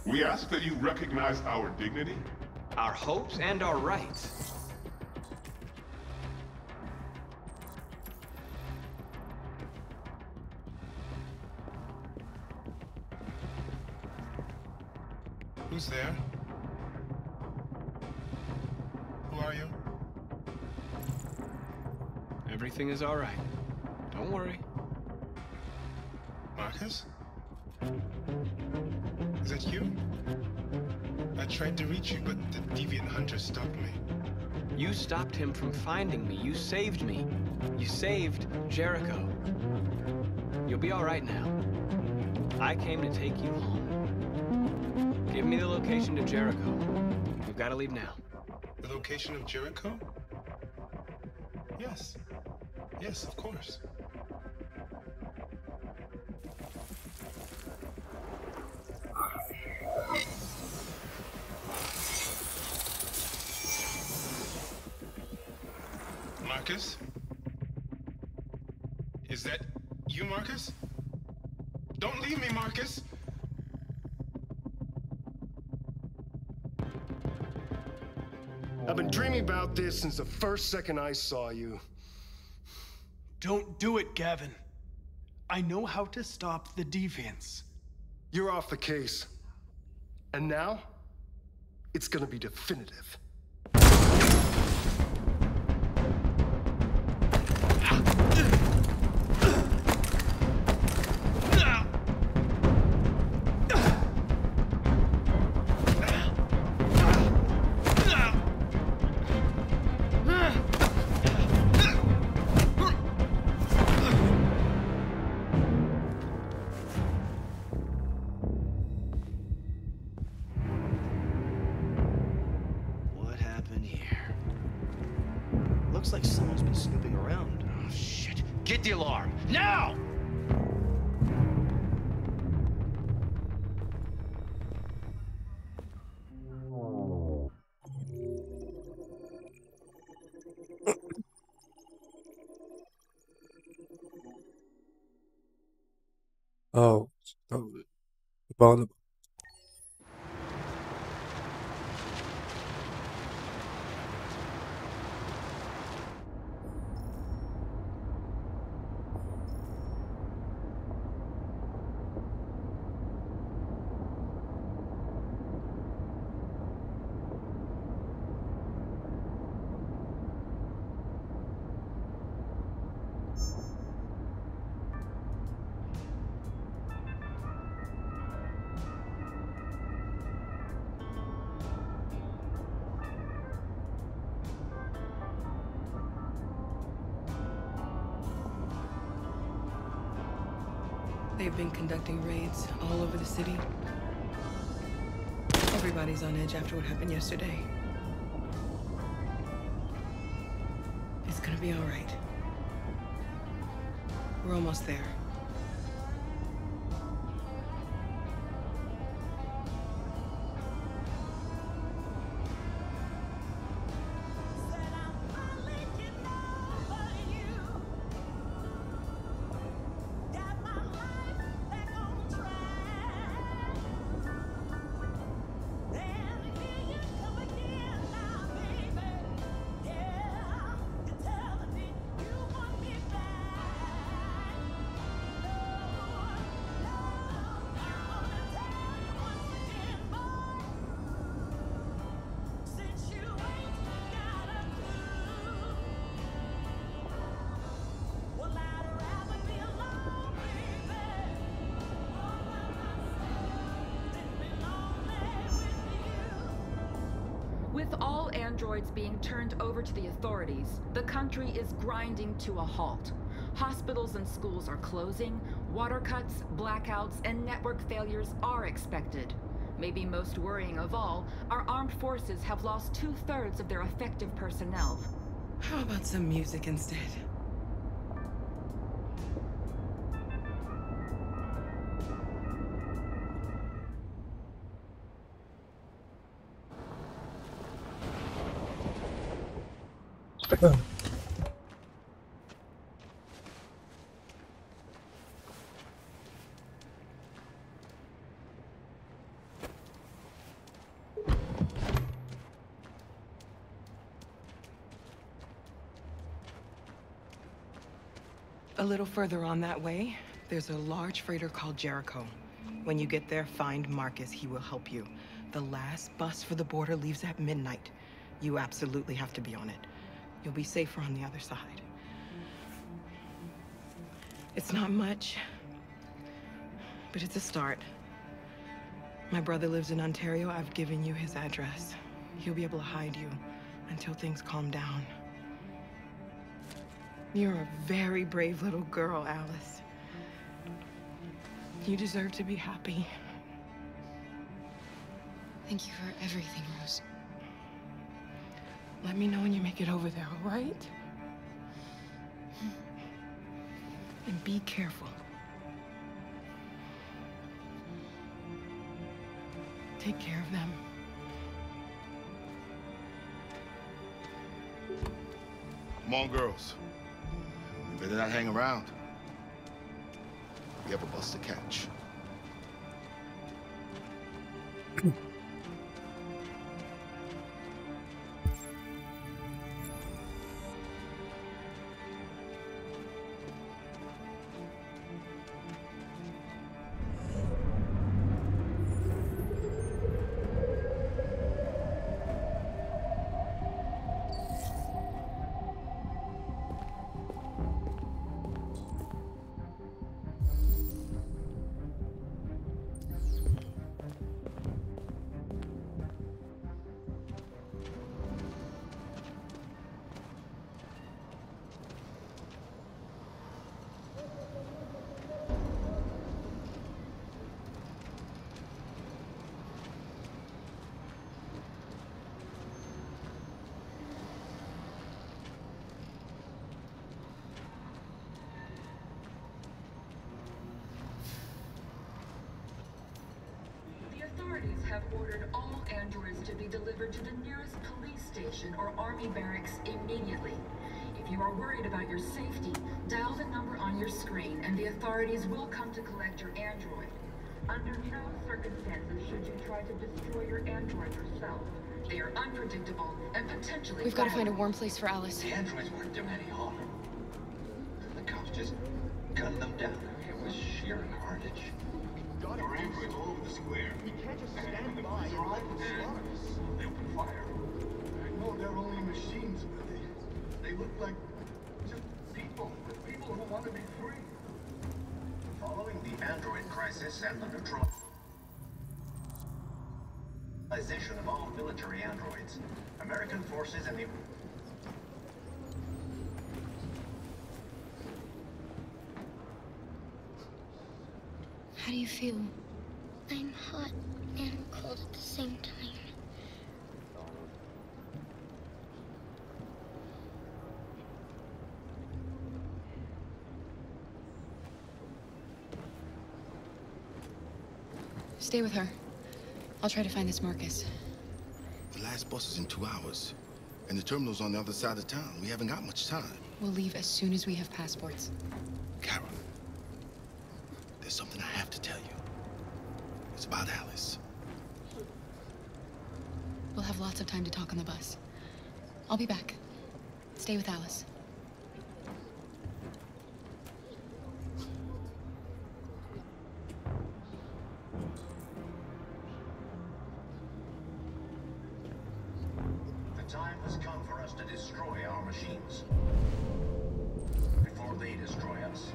We ask that you recognize our dignity, our hopes, and our rights. Who's there? Who are you? Everything is all right. Don't worry. Marcus? Is that you? I tried to reach you, but the deviant hunter stopped me. You stopped him from finding me. You saved me. You saved Jericho. You'll be all right now. I came to take you home. Give me the location to Jericho. We've got to leave now. The location of Jericho? Yes. Yes, of course. Marcus? Is that you, Marcus? Don't leave me, Marcus! I've been dreaming about this since the first second I saw you. Don't do it, Gavin. I know how to stop the deviants. You're off the case. And now, it's gonna be definitive. Looks like someone's been snooping around. Oh, shit. Get the alarm, now! Oh, about the They've been conducting raids all over the city. Everybody's on edge after what happened yesterday. It's gonna be all right. We're almost there. androids being turned over to the authorities, the country is grinding to a halt. Hospitals and schools are closing, water cuts, blackouts, and network failures are expected. Maybe most worrying of all, our armed forces have lost 2/3 of their effective personnel. How about some music instead? A little further on that way, there's a large freighter called Jericho. When you get there, find Marcus. He will help you. The last bus for the border leaves at midnight. You absolutely have to be on it. You'll be safer on the other side. It's not much, but it's a start. My brother lives in Ontario. I've given you his address. He'll be able to hide you until things calm down. You're a very brave little girl, Alice. You deserve to be happy. Thank you for everything, Rose. Let me know when you make it over there, all right? And be careful. Take care of them. Come on, girls. You better not hang around. We have a bus to catch. Have ordered all androids to be delivered to the nearest police station or army barracks immediately. If you are worried about your safety, dial the number on your screen and the authorities will come to collect your android. Under no circumstances should you try to destroy your android yourself. They are unpredictable and potentially We've got to find a warm place for Alice. The androids weren't doing any harm. The cops just gunned them down. It was sheer carnage. There are androids all over the square. You can't just stand by and let them slaughter us. They open fire. I know they're only machines, but they look like just people who want to be free. Following the android crisis and the neutralization of all military androids, American forces and the... How do you feel? I'm hot and cold at the same time. Stay with her. I'll try to find this Marcus. The last bus is in 2 hours, and the terminal's on the other side of town. We haven't got much time. We'll leave as soon as we have passports. Carol, there's something I have to tell you. It's about Alice. We'll have lots of time to talk on the bus. I'll be back. Stay with Alice. The time has come for us to destroy our machines. Before they destroy us.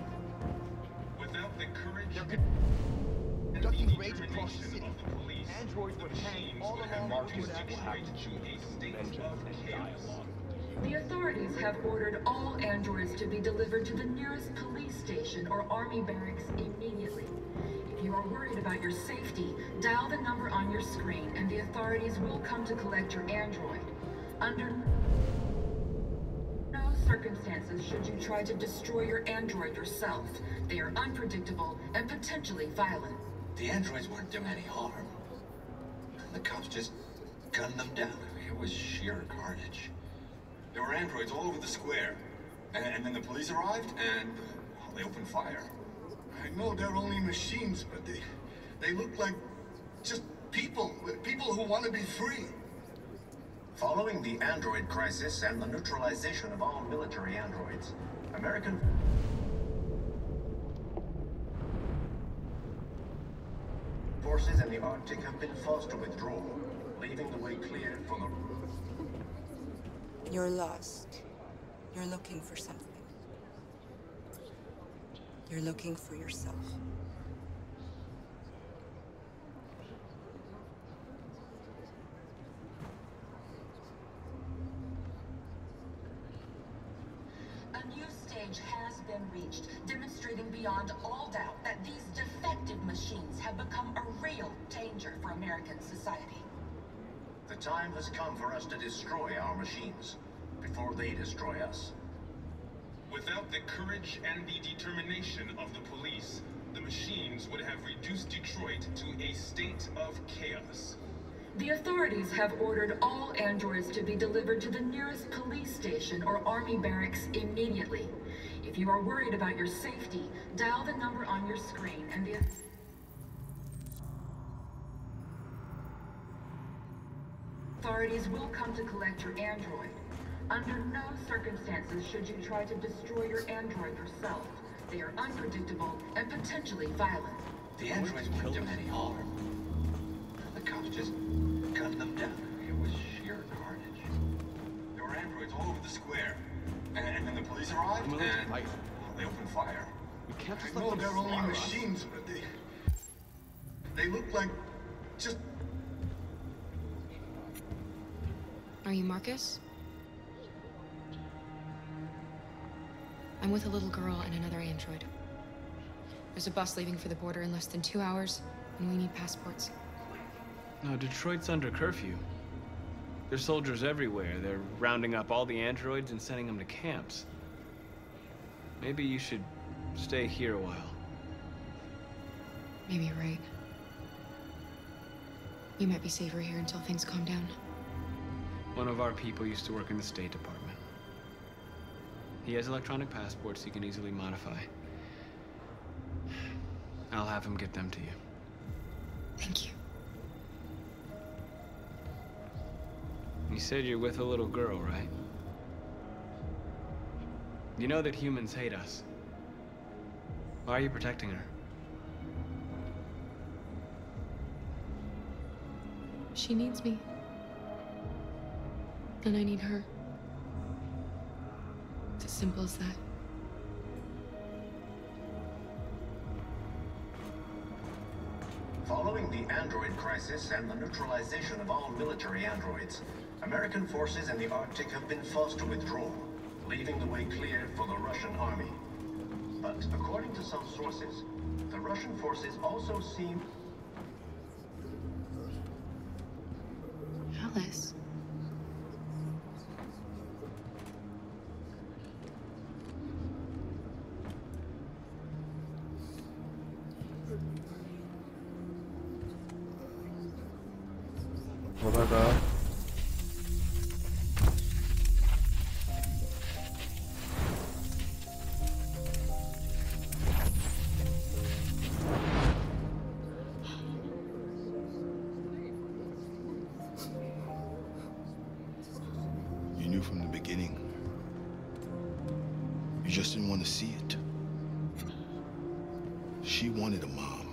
Without the courage They're and the conducting raids across the determination city. of the police, androids were hanged all along the would actually have to choose vengeance and dialogue. The authorities have ordered all androids to be delivered to the nearest police station or army barracks immediately. If you are worried about your safety, dial the number on your screen and the authorities will come to collect your android. Under no circumstances should you try to destroy your android yourself. They are unpredictable and potentially violent. The androids weren't doing any harm. The cops just gunned them down. It was sheer carnage. There were androids all over the square. And then the police arrived, and they opened fire. I know they're only machines, but they look like just people who want to be free. Following the android crisis and the neutralization of all military androids, American forces in the Arctic have been forced to withdraw, leaving the way clear for the... You're lost. You're looking for something. You're looking for yourself. A new stage has been reached, demonstrating beyond all doubt that these defective machines have become a real danger for American society. The time has come for us to destroy our machines, before they destroy us. Without the courage and the determination of the police, the machines would have reduced Detroit to a state of chaos. The authorities have ordered all androids to be delivered to the nearest police station or army barracks immediately. If you are worried about your safety, dial the number on your screen and the authorities will come to collect your android. Under no circumstances should you try to destroy your android yourself. They are unpredictable and potentially violent. The androids weren't doing any harm. The cops just gunned them down. It was sheer carnage. There were androids all over the square. And then the police arrived, and they opened fire. We can't just I let know them they're only slaughter us. machines, but they look like just... Are you Marcus? I'm with a little girl and another android. There's a bus leaving for the border in less than 2 hours, and we need passports. No, Detroit's under curfew. There's soldiers everywhere. They're rounding up all the androids and sending them to camps. Maybe you should stay here a while. Maybe you're right. You might be safer here until things calm down. One of our people used to work in the State Department. He has electronic passports he can easily modify. I'll have him get them to you. Thank you. You said you're with a little girl, right? You know that humans hate us. Why are you protecting her? She needs me. And I need her. It's as simple as that. Following the android crisis and the neutralization of all military androids, American forces in the Arctic have been forced to withdraw, leaving the way clear for the Russian army. But according to some sources, the Russian forces also seem... Alice. Oh my god. You knew from the beginning. You just didn't want to see it. She wanted a mom,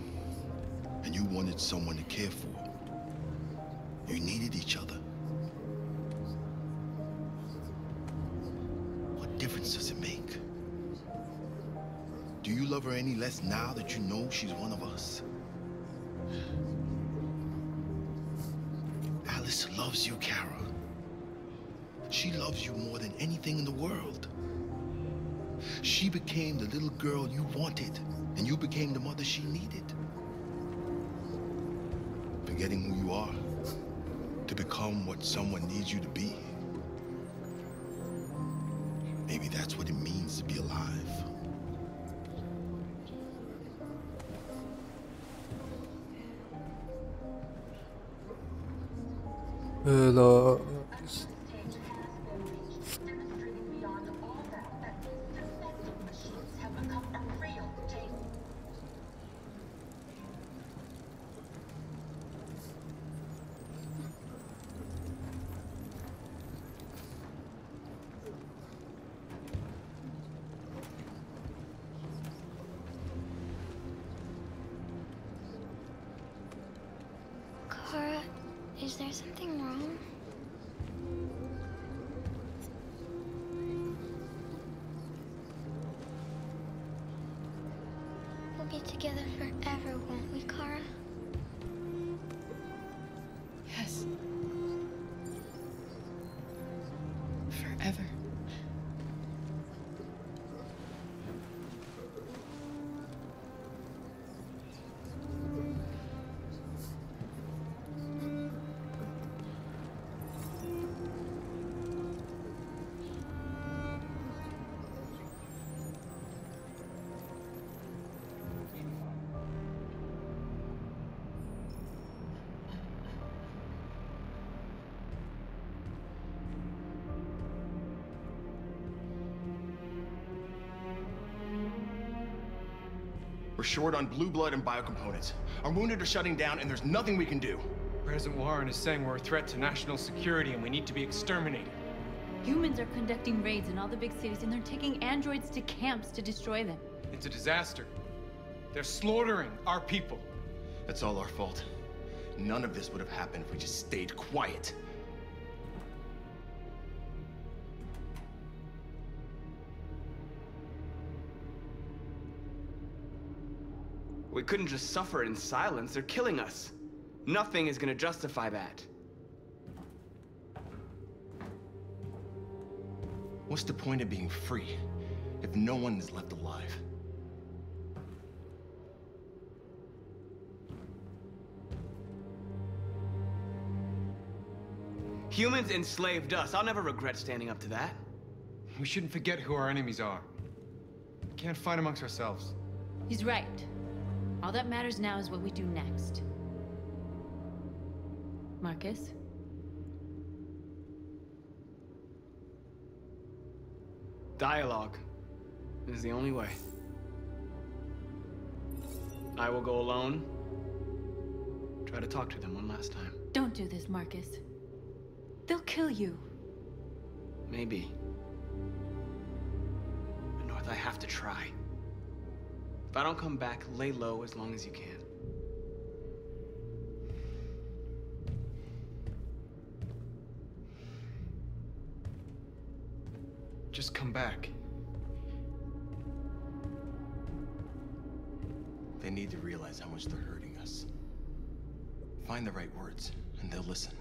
and you wanted someone to care for. You needed each other. What difference does it make? Do you love her any less now that you know she's one of us? loves you, Kara. She loves you more than anything in the world. She became the little girl you wanted, and you became the mother she needed. Forgetting who you are to become what someone needs you to be. Maybe that's what it means to be alive. Kara, is there something wrong? We'll be together forever, won't we, Kara? Yes. Forever. We're short on blue blood and biocomponents. Our wounded are shutting down, and there's nothing we can do. President Warren is saying we're a threat to national security and we need to be exterminated. Humans are conducting raids in all the big cities, and they're taking androids to camps to destroy them. It's a disaster. They're slaughtering our people. It's all our fault. None of this would have happened if we just stayed quiet. We couldn't just suffer in silence. They're killing us. Nothing is gonna justify that. What's the point of being free if no one is left alive? Humans enslaved us. I'll never regret standing up to that. We shouldn't forget who our enemies are. We can't fight amongst ourselves. He's right. All that matters now is what we do next. Marcus? Dialogue is the only way. I will go alone. Try to talk to them one last time. Don't do this, Marcus. They'll kill you. Maybe. But North, I have to try. If I don't come back, lay low as long as you can. Just come back. They need to realize how much they're hurting us. Find the right words, and they'll listen.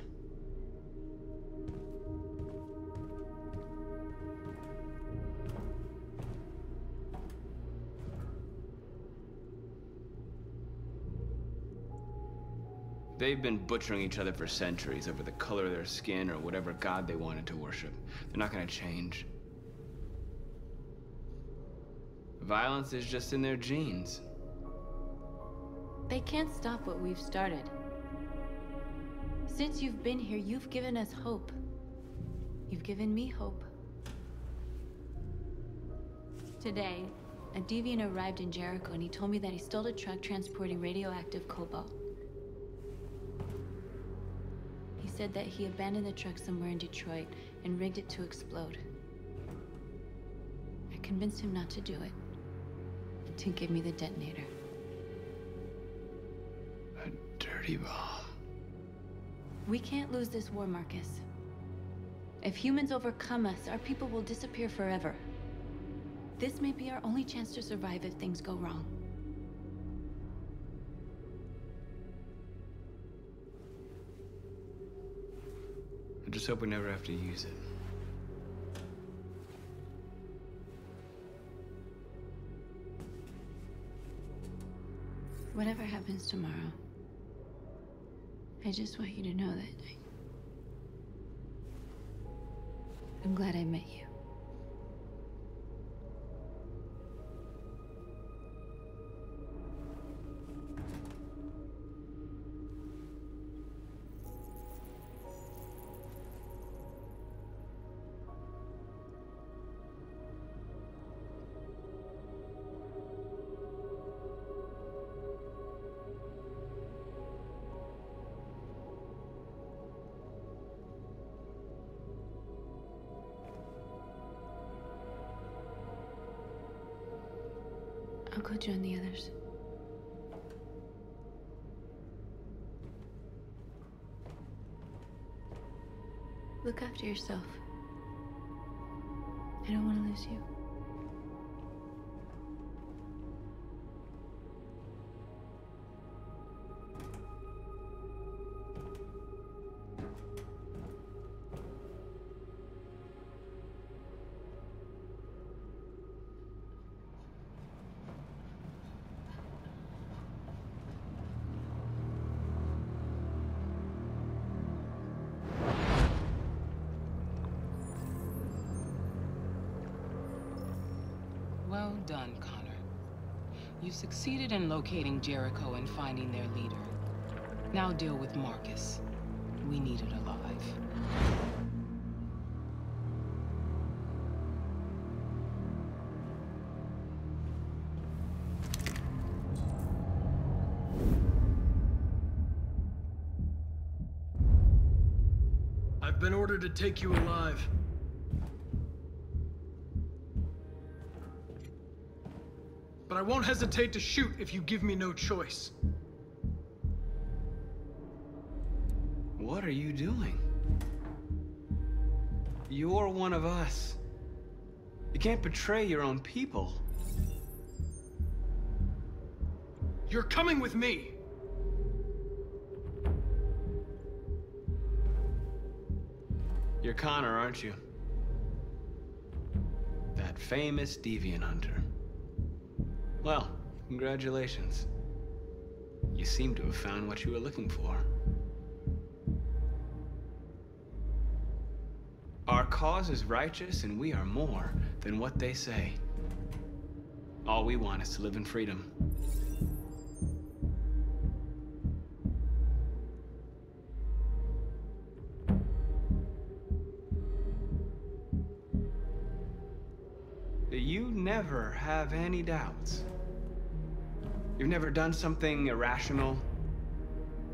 They've been butchering each other for centuries over the color of their skin or whatever god they wanted to worship. They're not gonna change. Violence is just in their genes. They can't stop what we've started. Since you've been here, you've given us hope. You've given me hope. Today, a deviant arrived in Jericho and he told me that he stole a truck transporting radioactive cobalt. He said that he abandoned the truck somewhere in Detroit and rigged it to explode. I convinced him not to do it, and to give me the detonator. A dirty bomb. We can't lose this war, Marcus. If humans overcome us, our people will disappear forever. This may be our only chance to survive if things go wrong. just hope we never have to use it. Whatever happens tomorrow, I just want you to know that I'm glad I met you. I'll go join the others. Look after yourself. I don't want to lose you. Well done, Connor. You succeeded in locating Jericho and finding their leader. Now deal with Marcus. We need it alive. I've been ordered to take you alive. But I won't hesitate to shoot if you give me no choice. What are you doing? You're one of us. You can't betray your own people. You're coming with me. You're Connor, aren't you? That famous deviant hunter. Well, congratulations. You seem to have found what you were looking for. Our cause is righteous, and we are more than what they say. All we want is to live in freedom. You never have any doubts. You've never done something irrational,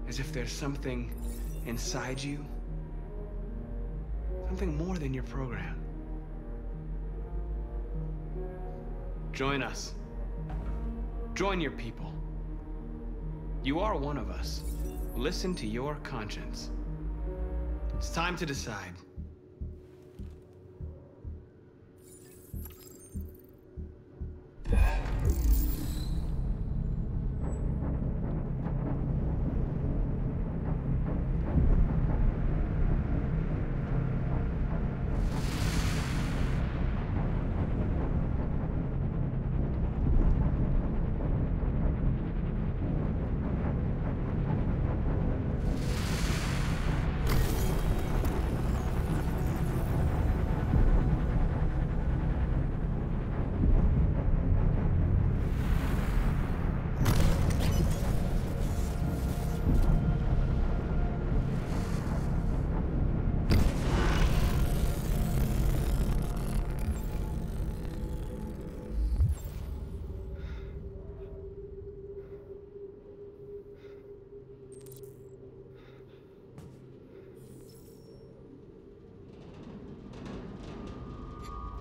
as if there's something inside you, something more than your program. Join us. Join your people. You are one of us. Listen to your conscience. It's time to decide.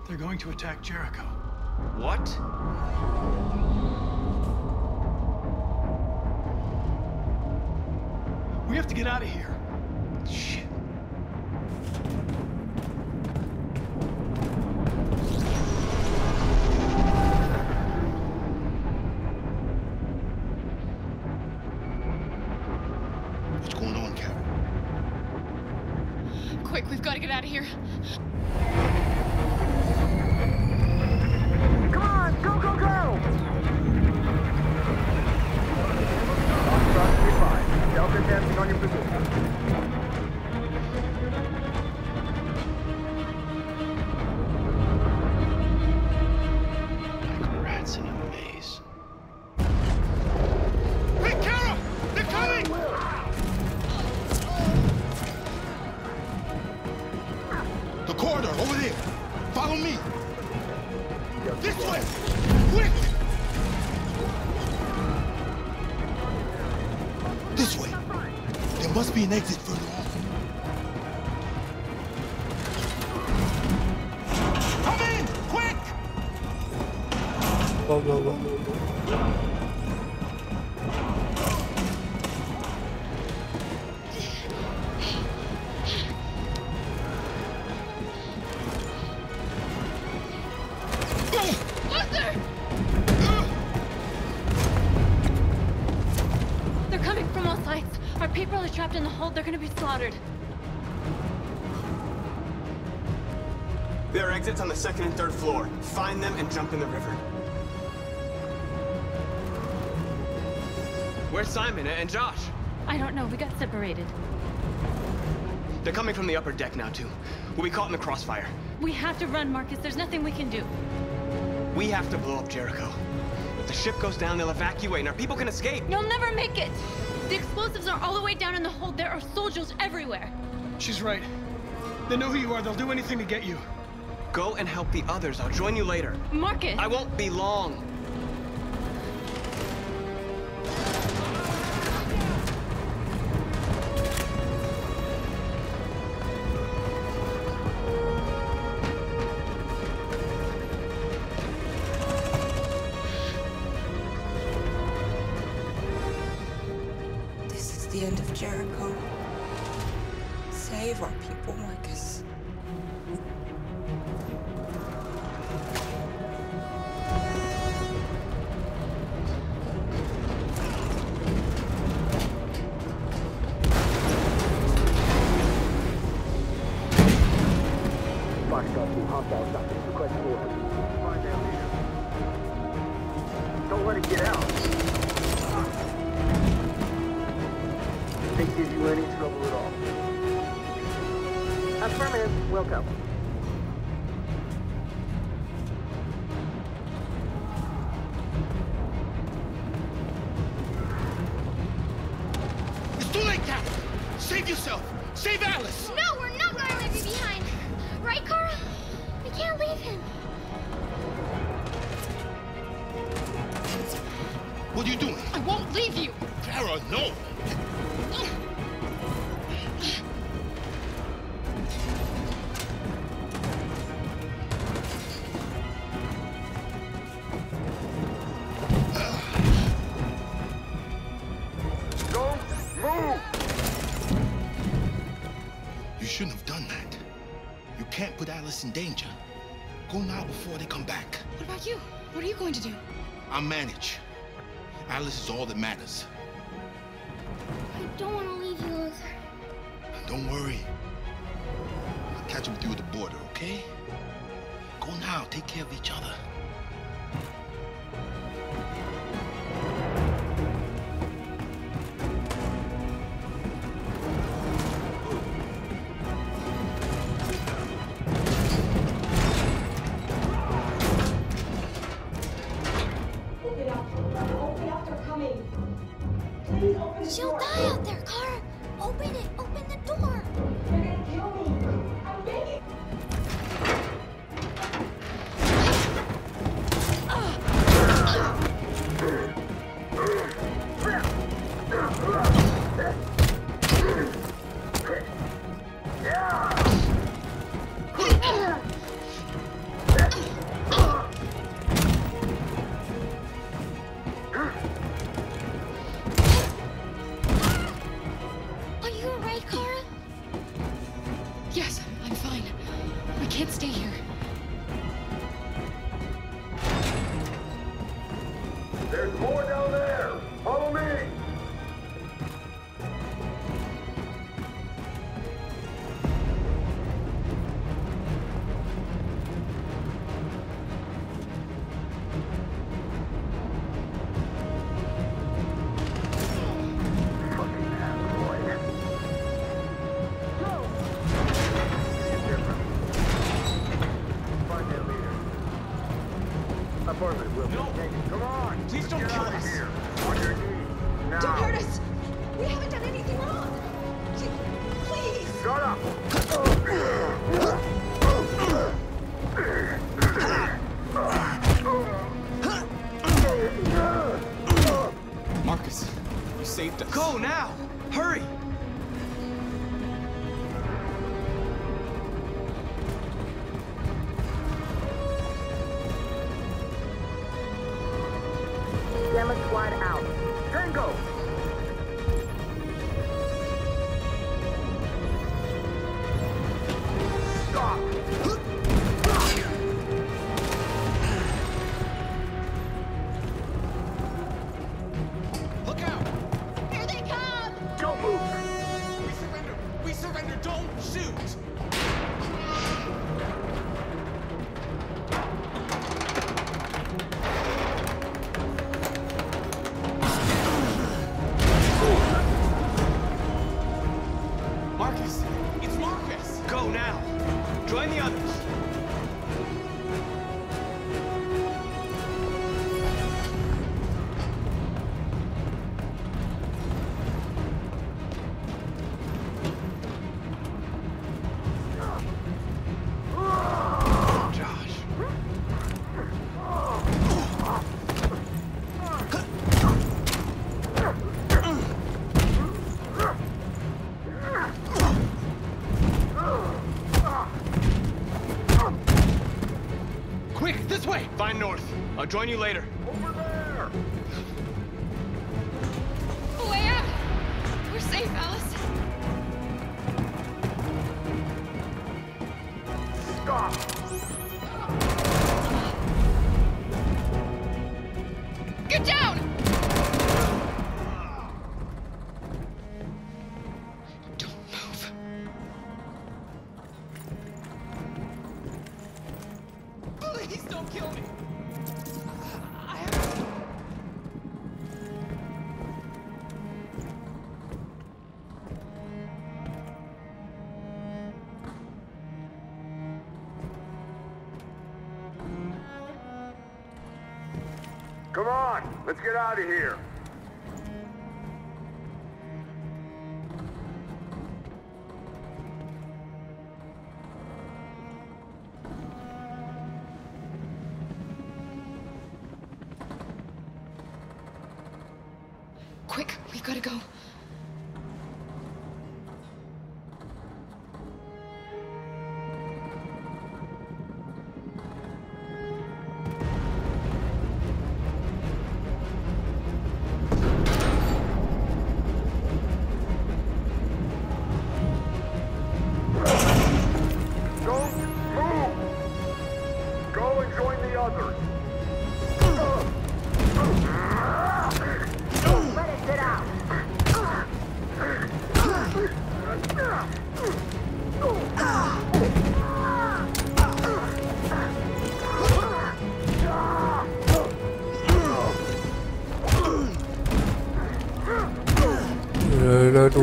They're going to attack Jericho. What? We have to get out of here. Shit. What's going on, Karen? Quick, we've got to get out of here. Come on, go, go, go! Delta dancing on your position. Like rats in a maze. Hey, Carol! They're coming! The corridor, over there. Follow me. This way! Quick! This way. There must be an exit further on. Come in! Quick! Go, go, go. They're coming from all sides. Our people are trapped in the hold. They're gonna be slaughtered. There are exits on the 2nd and 3rd floor. Find them and jump in the river. Where's Simon and Josh? I don't know. We got separated. They're coming from the upper deck now, too. We'll be caught in the crossfire. We have to run, Marcus. There's nothing we can do. We have to blow up Jericho. If the ship goes down, they'll evacuate and our people can escape. You'll never make it! The explosives are all the way down in the hold. There are soldiers everywhere. She's right. They know who you are. They'll do anything to get you. Go and help the others. I'll join you later. Marcus! I won't be long. This is the end of Jericho. Save our people, Marcus. Don't let it get out. They give you any trouble at all. Affirmative. Welcome. It's too late, Cap! Save yourself! Save Alice! No, we're not going to leave you behind. Right, Kara? We can't leave him. What are you doing? I won't leave you. Kara, no! Don't move! You shouldn't have done that. You can't put Alice in danger. Go now before they come back. What about you? What are you going to do? I'll manage. Alice is all that matters. I don't want to leave you, Luther. Don't worry. I'll catch up with you at the border, okay? Go now. Take care of each other. She'll die out there, Kara. Open it. Open the door. You're gonna kill me. I'm begging. Affirmative, No! Come on! Please don't kill us! Here. On your knees. Now. Don't hurt us! We haven't done anything wrong! Please! Shut up! Marcus, you saved us. Go now! Hurry! Gamma squad out. Tango! Stop! Look out! Here they come! Don't move! We surrender! We surrender! Don't shoot! Marcus! It's Marcus! Go now! Join the others! Josh. Quick, this way! Find North. I'll join you later. Over there! Way out! We're safe, Alice. Stop! Get down! Don't move. Please don't kill me! Come on! Let's get out of here! Quick, we've got to go. Don't move! Go and join the others! Let it sit out!来读。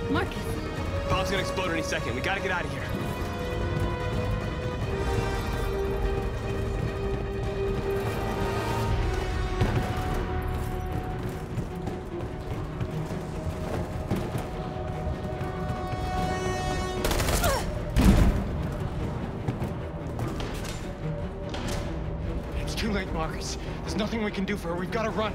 Marcus! Bomb's gonna explode any second. We gotta get out of here. It's too late, Marcus. There's nothing we can do for her. We've got to run.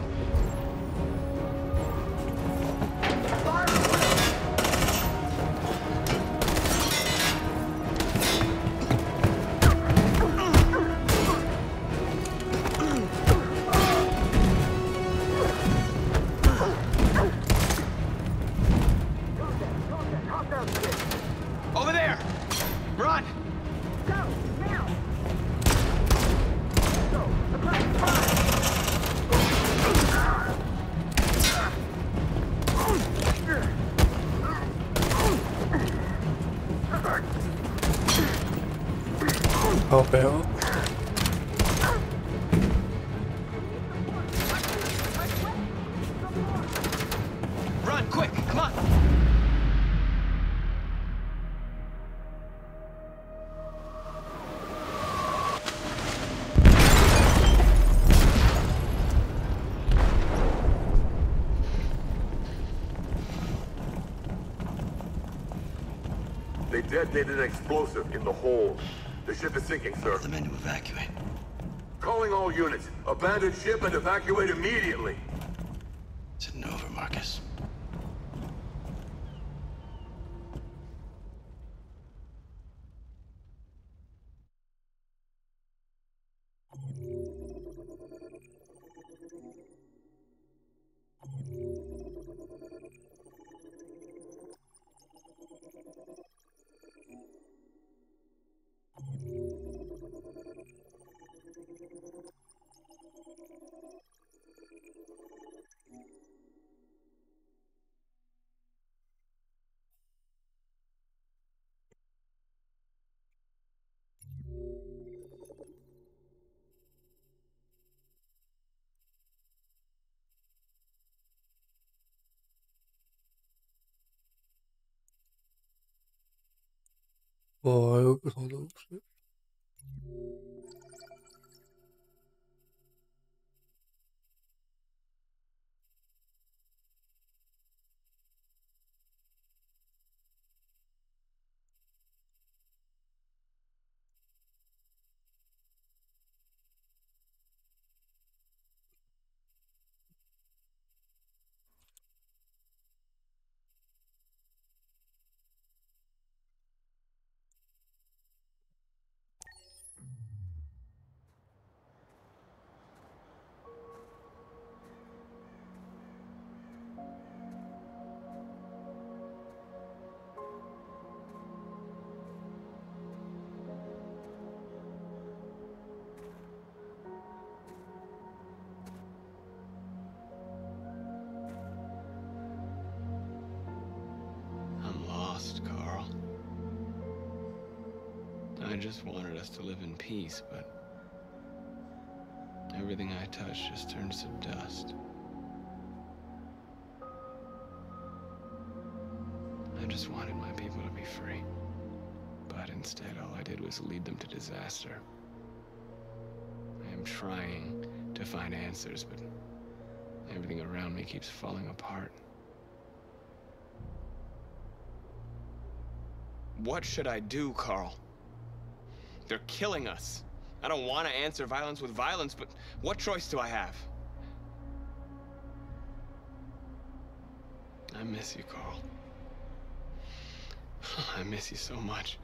Over there! Run! Go! Now! Go! 靠背哦。Run, quick, come on! They detonated an explosive in the hold. The ship is sinking, sir. The men to evacuate. Calling all units. Abandon ship and evacuate immediately. It's over, Marcus.我有个头东西。I'm lost, Carl. I just wanted us to live in peace, but everything I touch just turns to dust. I just wanted my people to be free. But instead, all I did was lead them to disaster. I am trying to find answers, but everything around me keeps falling apart. What should I do, Carl? They're killing us. I don't want to answer violence with violence, but what choice do I have? I miss you, Carl. I miss you so much.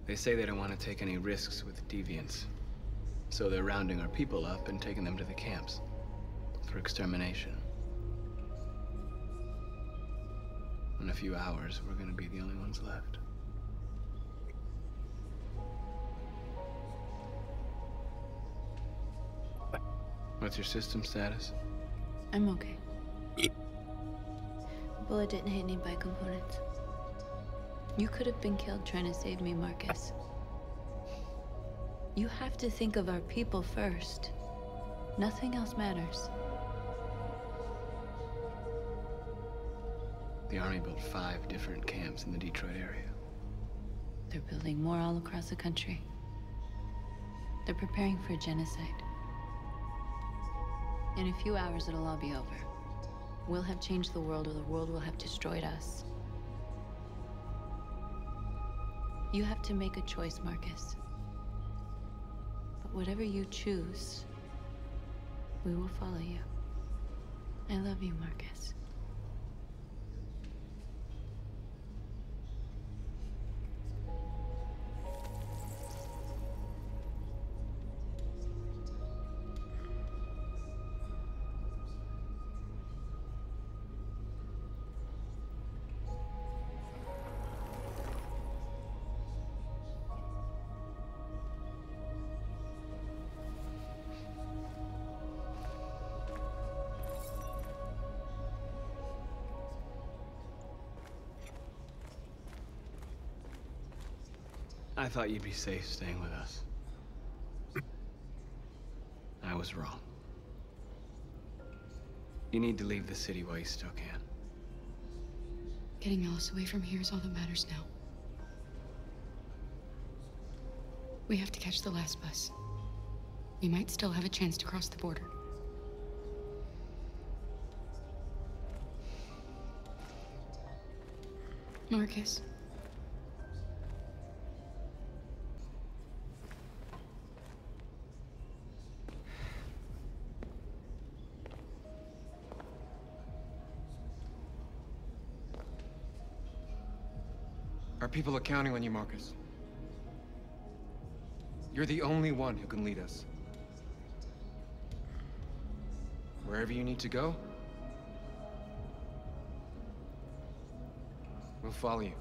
They say they don't want to take any risks with deviants. So they're rounding our people up and taking them to the camps for extermination. In a few hours, we're gonna be the only ones left. What's your system status? I'm okay. Bullet didn't hit any bi-components. You could have been killed trying to save me, Marcus. You have to think of our people first. Nothing else matters. The Army built 5 different camps in the Detroit area. They're building more all across the country. They're preparing for genocide. In a few hours, it'll all be over. We'll have changed the world, or the world will have destroyed us. You have to make a choice, Marcus. But whatever you choose, we will follow you. I love you, Marcus. I thought you'd be safe staying with us. I was wrong. You need to leave the city while you still can. Getting Alice away from here is all that matters now. We have to catch the last bus. We might still have a chance to cross the border. Marcus. Our people are counting on you, Marcus. You're the only one who can lead us. Wherever you need to go, we'll follow you.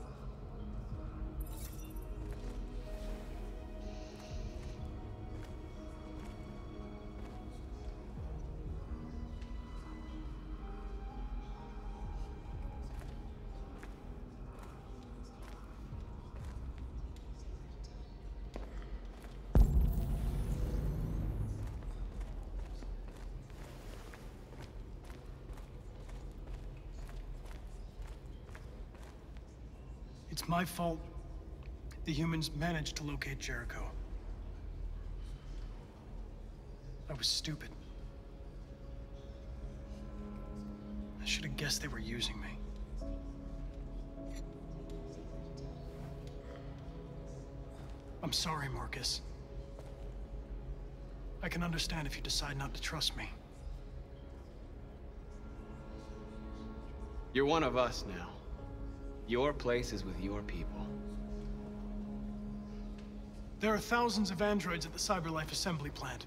It's my fault the humans managed to locate Jericho. I was stupid. I should have guessed they were using me. I'm sorry, Marcus. I can understand if you decide not to trust me. You're one of us now. Your place is with your people. There are thousands of androids at the CyberLife assembly plant.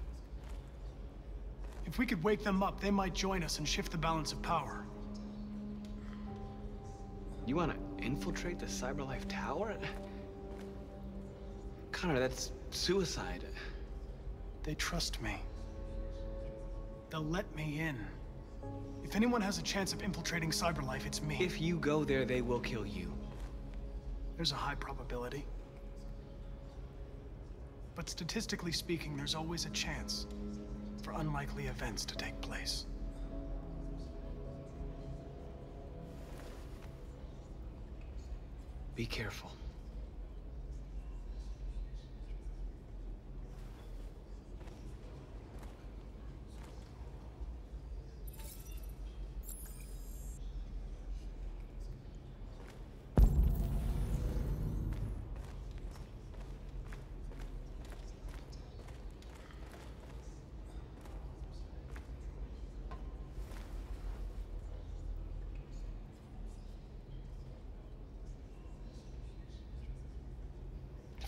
If we could wake them up, they might join us and shift the balance of power. You want to infiltrate the CyberLife tower? Connor, that's suicide. They trust me. They'll let me in. If anyone has a chance of infiltrating CyberLife, it's me. If you go there, they will kill you. There's a high probability. But statistically speaking, there's always a chance for unlikely events to take place. Be careful.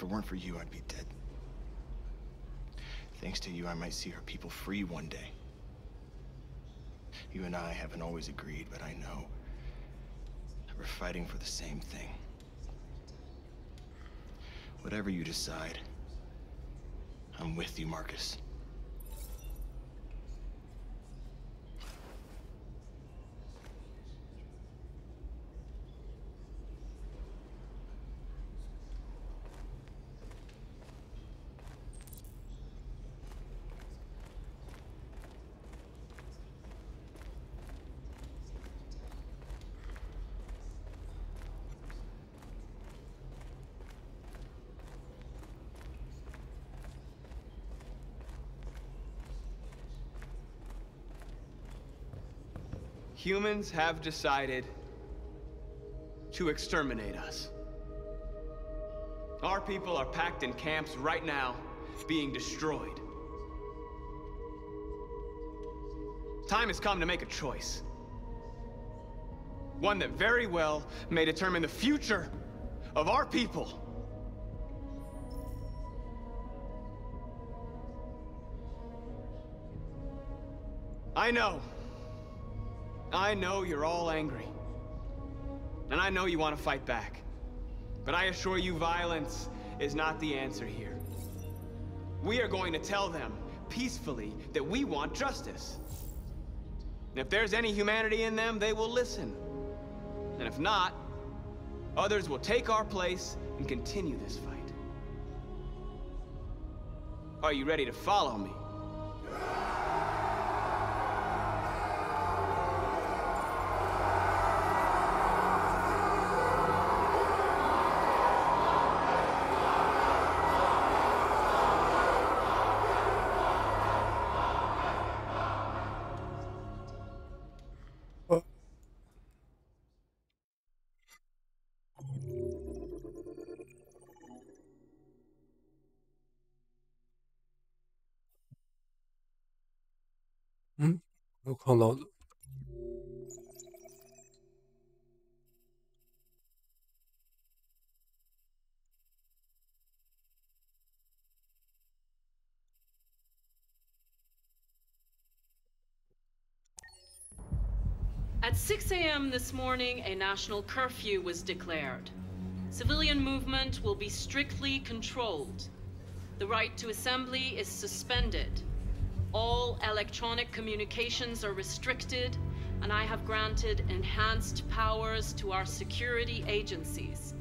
If it weren't for you, I'd be dead. Thanks to you, I might see our people free one day. You and I haven't always agreed, but I know that we're fighting for the same thing. Whatever you decide, I'm with you, Marcus. Humans have decided to exterminate us. Our people are packed in camps right now, being destroyed. Time has come to make a choice. One that very well may determine the future of our people. I know you're all angry. And I know you want to fight back. But I assure you, violence is not the answer here. We are going to tell them, peacefully, that we want justice. And if there's any humanity in them, they will listen. And if not, others will take our place and continue this fight. Are you ready to follow me? 응? 有看到的。At 6 a.m. this morning, a national curfew was declared. Civilian movement will be strictly controlled. The right to assembly is suspended. All electronic communications are restricted, and I have granted enhanced powers to our security agencies.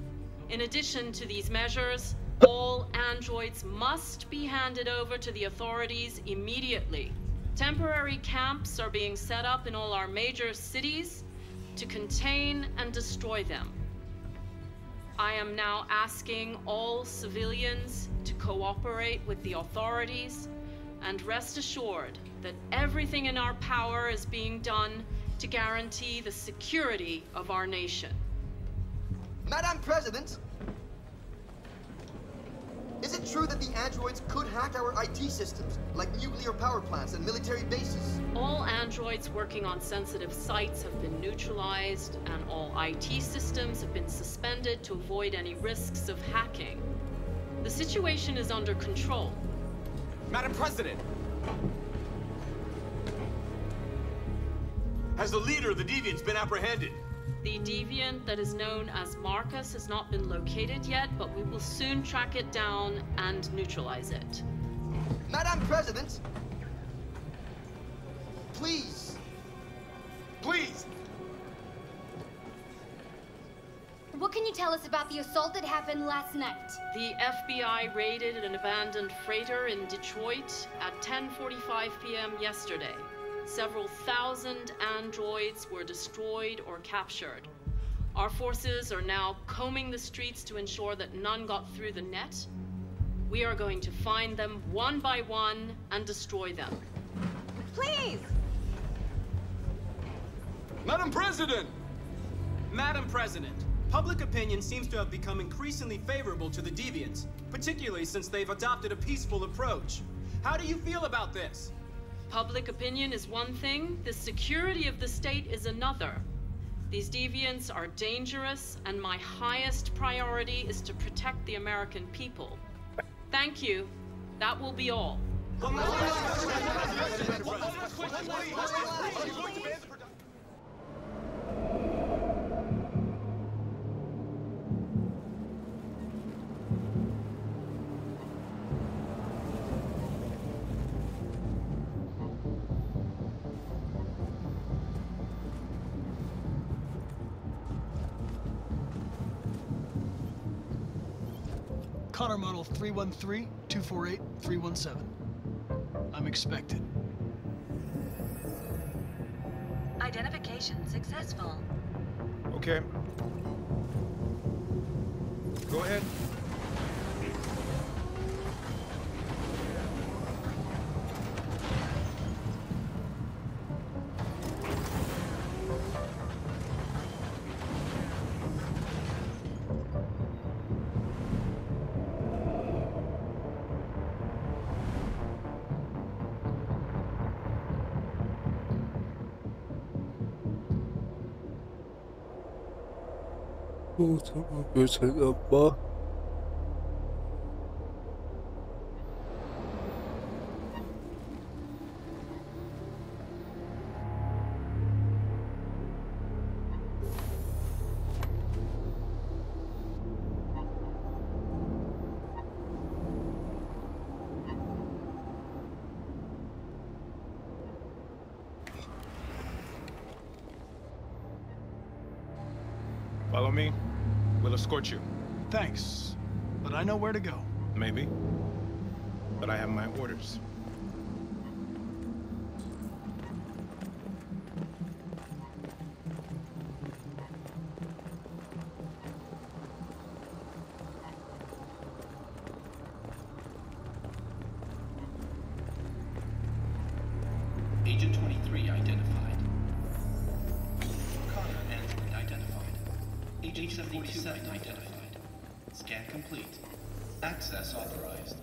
In addition to these measures, all androids must be handed over to the authorities immediately. Temporary camps are being set up in all our major cities to contain and destroy them. I am now asking all civilians to cooperate with the authorities and rest assured that everything in our power is being done to guarantee the security of our nation. Madam President! Is it true that the androids could hack our IT systems, like nuclear power plants and military bases? All androids working on sensitive sites have been neutralized, and all IT systems have been suspended to avoid any risks of hacking. The situation is under control. Madam President! Has the leader of the Deviants been apprehended? The deviant that is known as Marcus has not been located yet, but we will soon track it down and neutralize it. Madam President! Please! Please! What can you tell us about the assault that happened last night? The FBI raided an abandoned freighter in Detroit at 10:45 p.m. yesterday. Several thousand androids were destroyed or captured. Our forces are now combing the streets to ensure that none got through the net. We are going to find them one by one and destroy them. Please! Madam President! Madam President, public opinion seems to have become increasingly favorable to the Deviants, particularly since they've adopted a peaceful approach. How do you feel about this? Public opinion is one thing, the security of the state is another. These deviants are dangerous, and my highest priority is to protect the American people. Thank you. That will be all. Connor model 313-248-317. I'm expected. Identification successful. Okay. Go ahead.我怎么变成人吗？Follow me. We'll escort you. Thanks, but I know where to go. Maybe. But I have my orders. Agent 23 identified. Connor android identified. Agent 77 identified. Scan complete. Access authorized.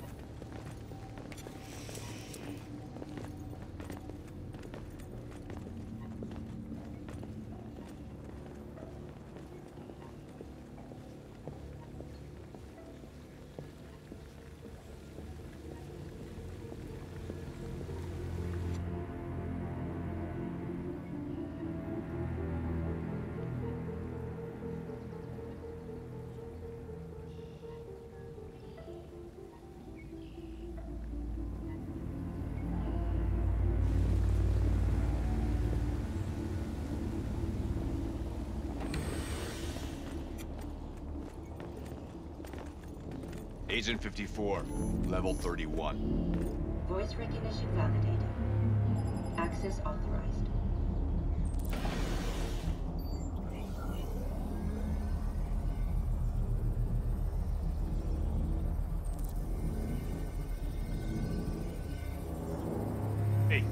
Agent 54, level 31. Voice recognition validated. Access authorized. Hey,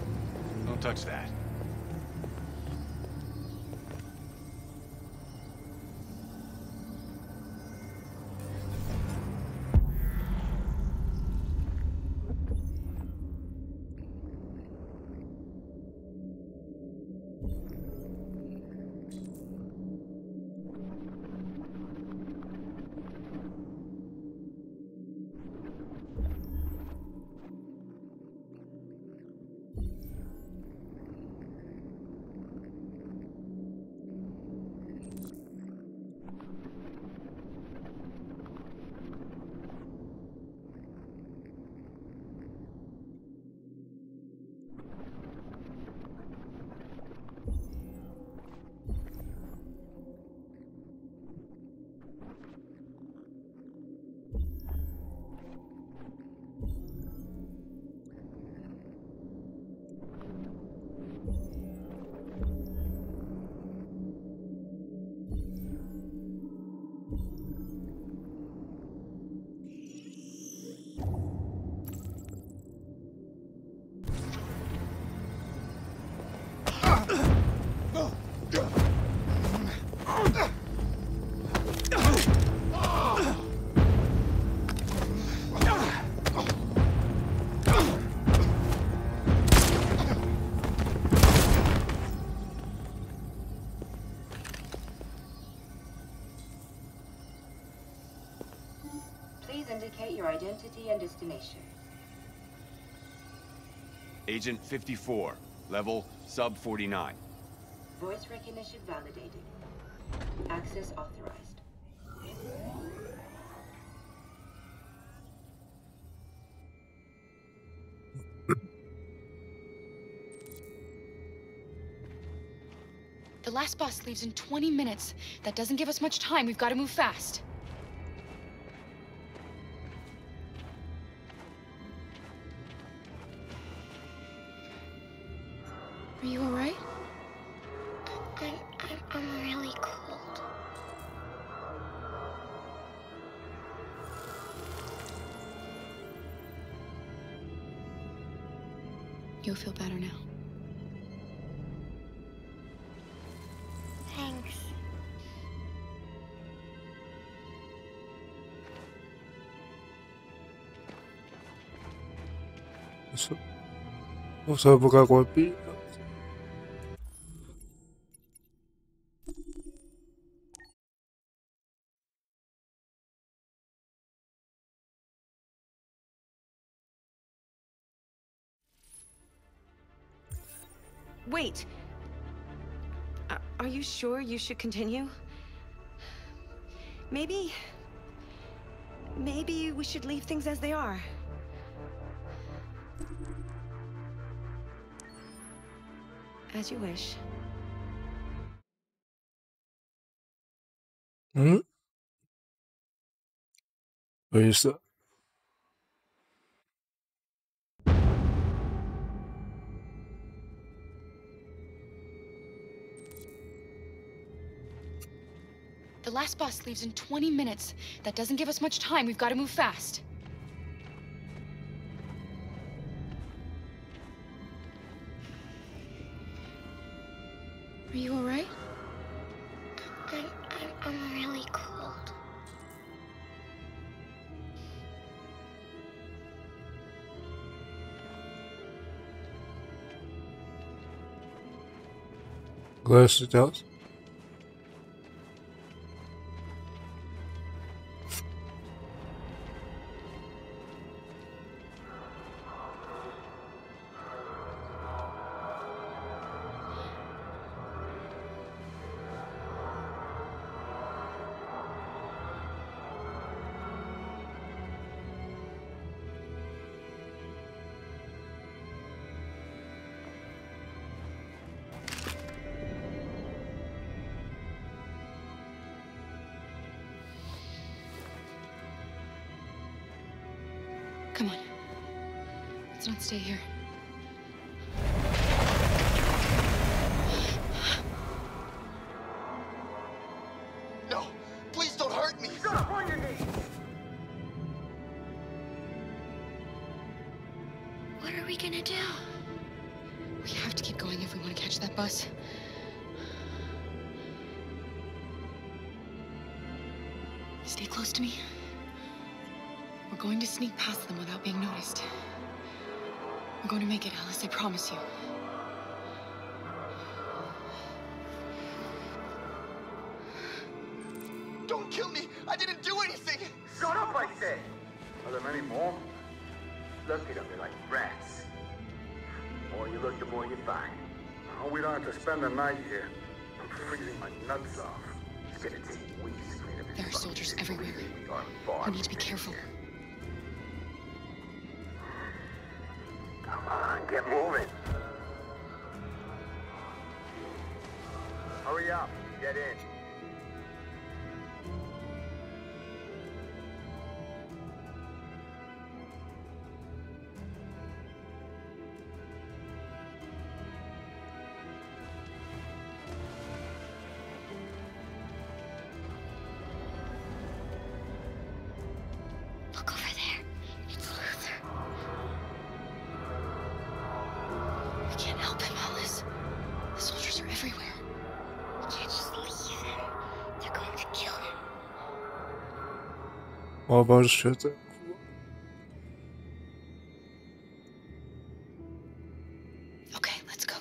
don't touch that. Please indicate your identity and destination. Agent 54, level sub 49. Voice recognition validated. Access authorized. The last bus leaves in 20 minutes. That doesn't give us much time. We've got to move fast. Are you all right? I'm really cold. You'll feel better now. Thanks. Eso época golpe. Wait. Are you sure you should continue? Maybe we should leave things as they are. As you wish. Hmm? 有意思。The last bus leaves in 20 minutes. That doesn't give us much time. We've got to move fast. Are you all right? I'm really cold. Glass it out. Come on. Let's not stay here. No! Please don't hurt me! Stop on your knees! What are we gonna do? We have to keep going if we want to catch that bus. Stay close to me. We're going to sneak past them without being noticed. We're going to make it, Alice, I promise you. Don't kill me! I didn't do anything! Shut up, I said! Are there many more? Look at them, they're like rats. The more you look, the more you find. Oh, we don't have to spend the night here. I'm freezing my nuts off. It's gonna take weeks to clean up this There are fucking soldiers everywhere. we are far We need to be careful. Come on, get moving. Hurry up, get in. Look over there. It's Luther. We can't help him, Alice. The soldiers are everywhere. We can't just leave him. They're going to kill him. 我要不是学在。Okay, let's go.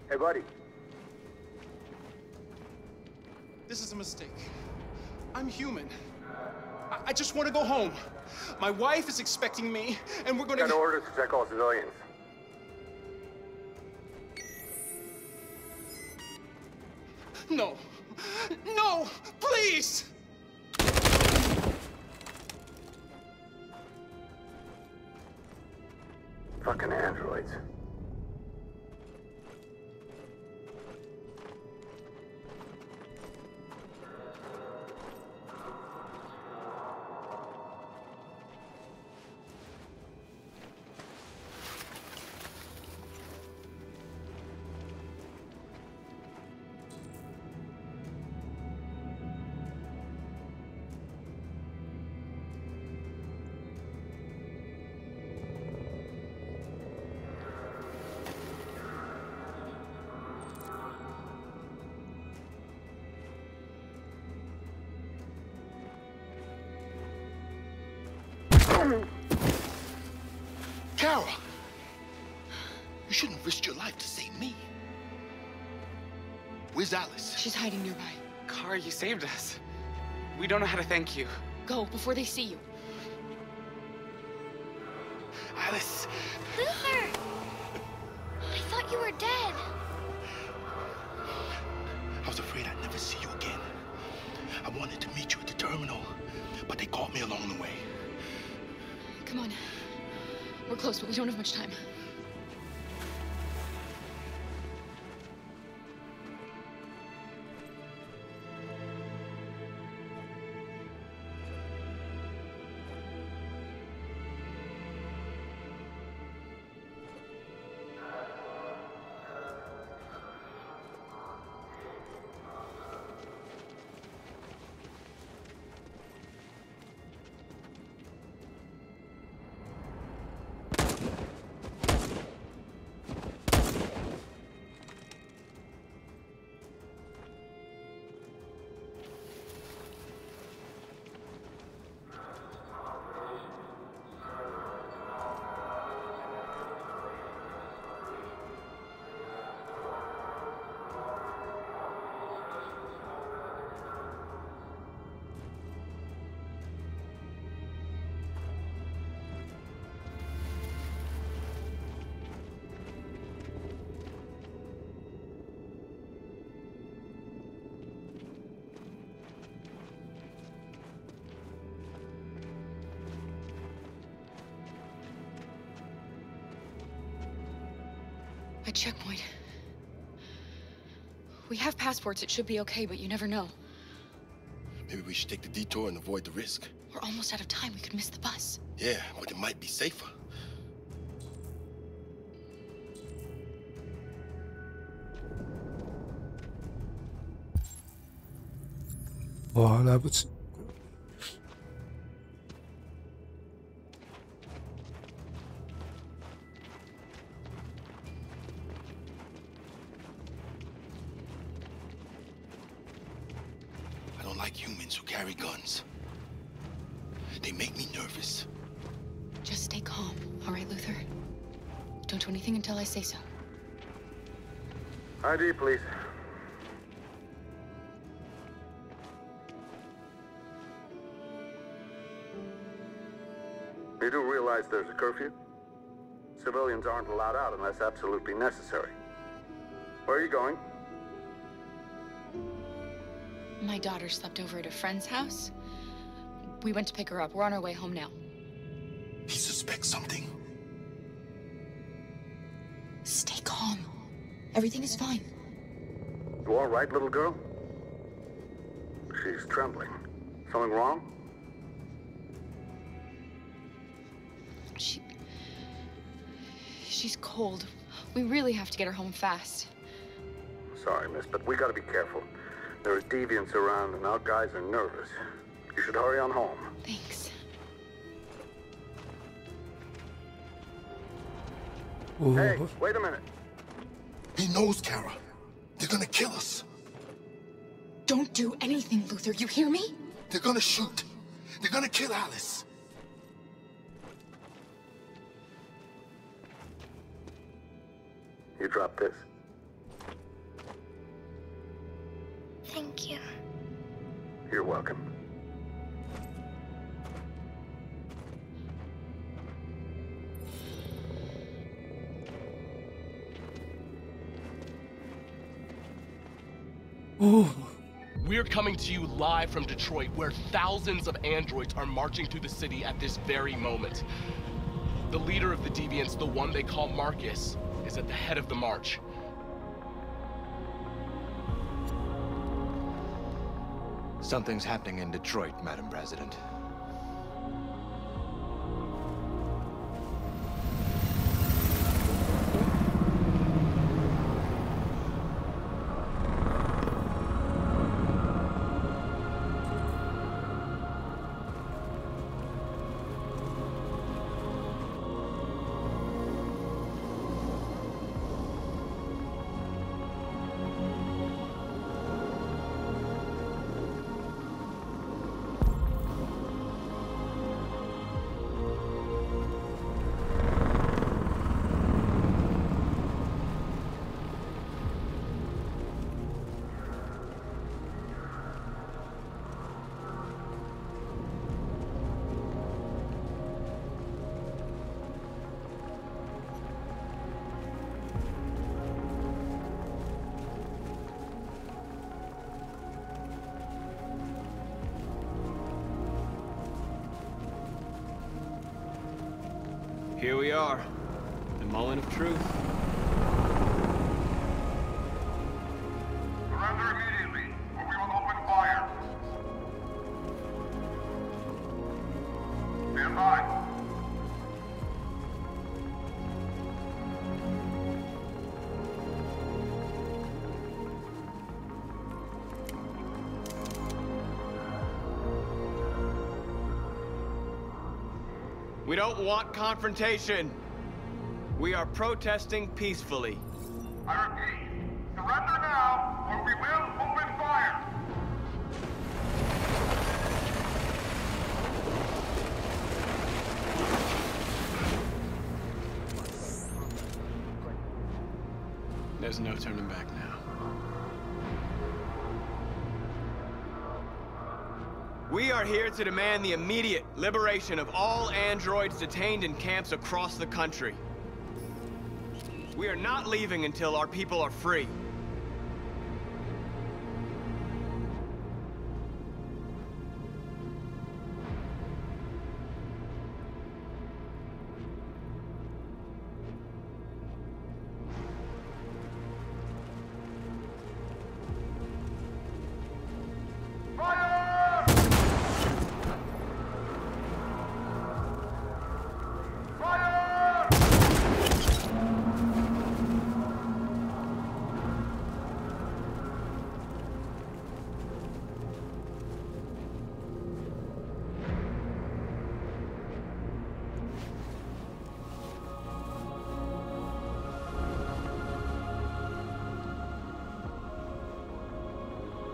Hey, buddy. This is a mistake. I'm human. I just want to go home. My wife is expecting me, and we're gonna... Got orders to check all civilians. No. No! Please! Fucking androids. Kara! You shouldn't have risked your life to save me. Where's Alice? She's hiding nearby. Kara, you saved us. We don't know how to thank you. Go, before they see you. Alice! Luther! I thought you were dead. I was afraid I'd never see you again. I wanted to meet you at the terminal, but they caught me along the way. Come on. We're close, but we don't have much time. A checkpoint. We have passports, it should be okay, but you never know. Maybe we should take the detour and avoid the risk. We're almost out of time, we could miss the bus. Yeah, but it might be safer. 와, 来不及。 I don't like humans who carry guns. They make me nervous. Just stay calm, all right, Luther? Don't do anything until I say so. ID, please. You do realize there's a curfew? Civilians aren't allowed out unless absolutely necessary. Where are you going? My daughter slept over at a friend's house. We went to pick her up. We're on our way home now. He suspects something. Stay calm. Everything is fine. You all right, little girl? She's trembling. Something wrong? She's cold. We really have to get her home fast. Sorry, miss, but we gotta be careful. There are deviants around and our guys are nervous. You should hurry on home. Thanks. Hey, wait a minute. He knows, Kara. They're gonna kill us. Don't do anything, Luther. You hear me? They're gonna shoot. They're gonna kill Alice. You drop this. Thank you. You're welcome. We're coming to you live from Detroit, where thousands of androids are marching through the city at this very moment. The leader of the Deviants, the one they call Marcus, is at the head of the march. Something's happening in Detroit, Madam President. Here we are, the moment of truth. Surrender immediately, or we will open fire. Stand by. We don't want confrontation. We are protesting peacefully. I repeat, surrender now, or we will open fire. There's no turning back now. We are here to demand the immediate liberation of all androids detained in camps across the country. We are not leaving until our people are free.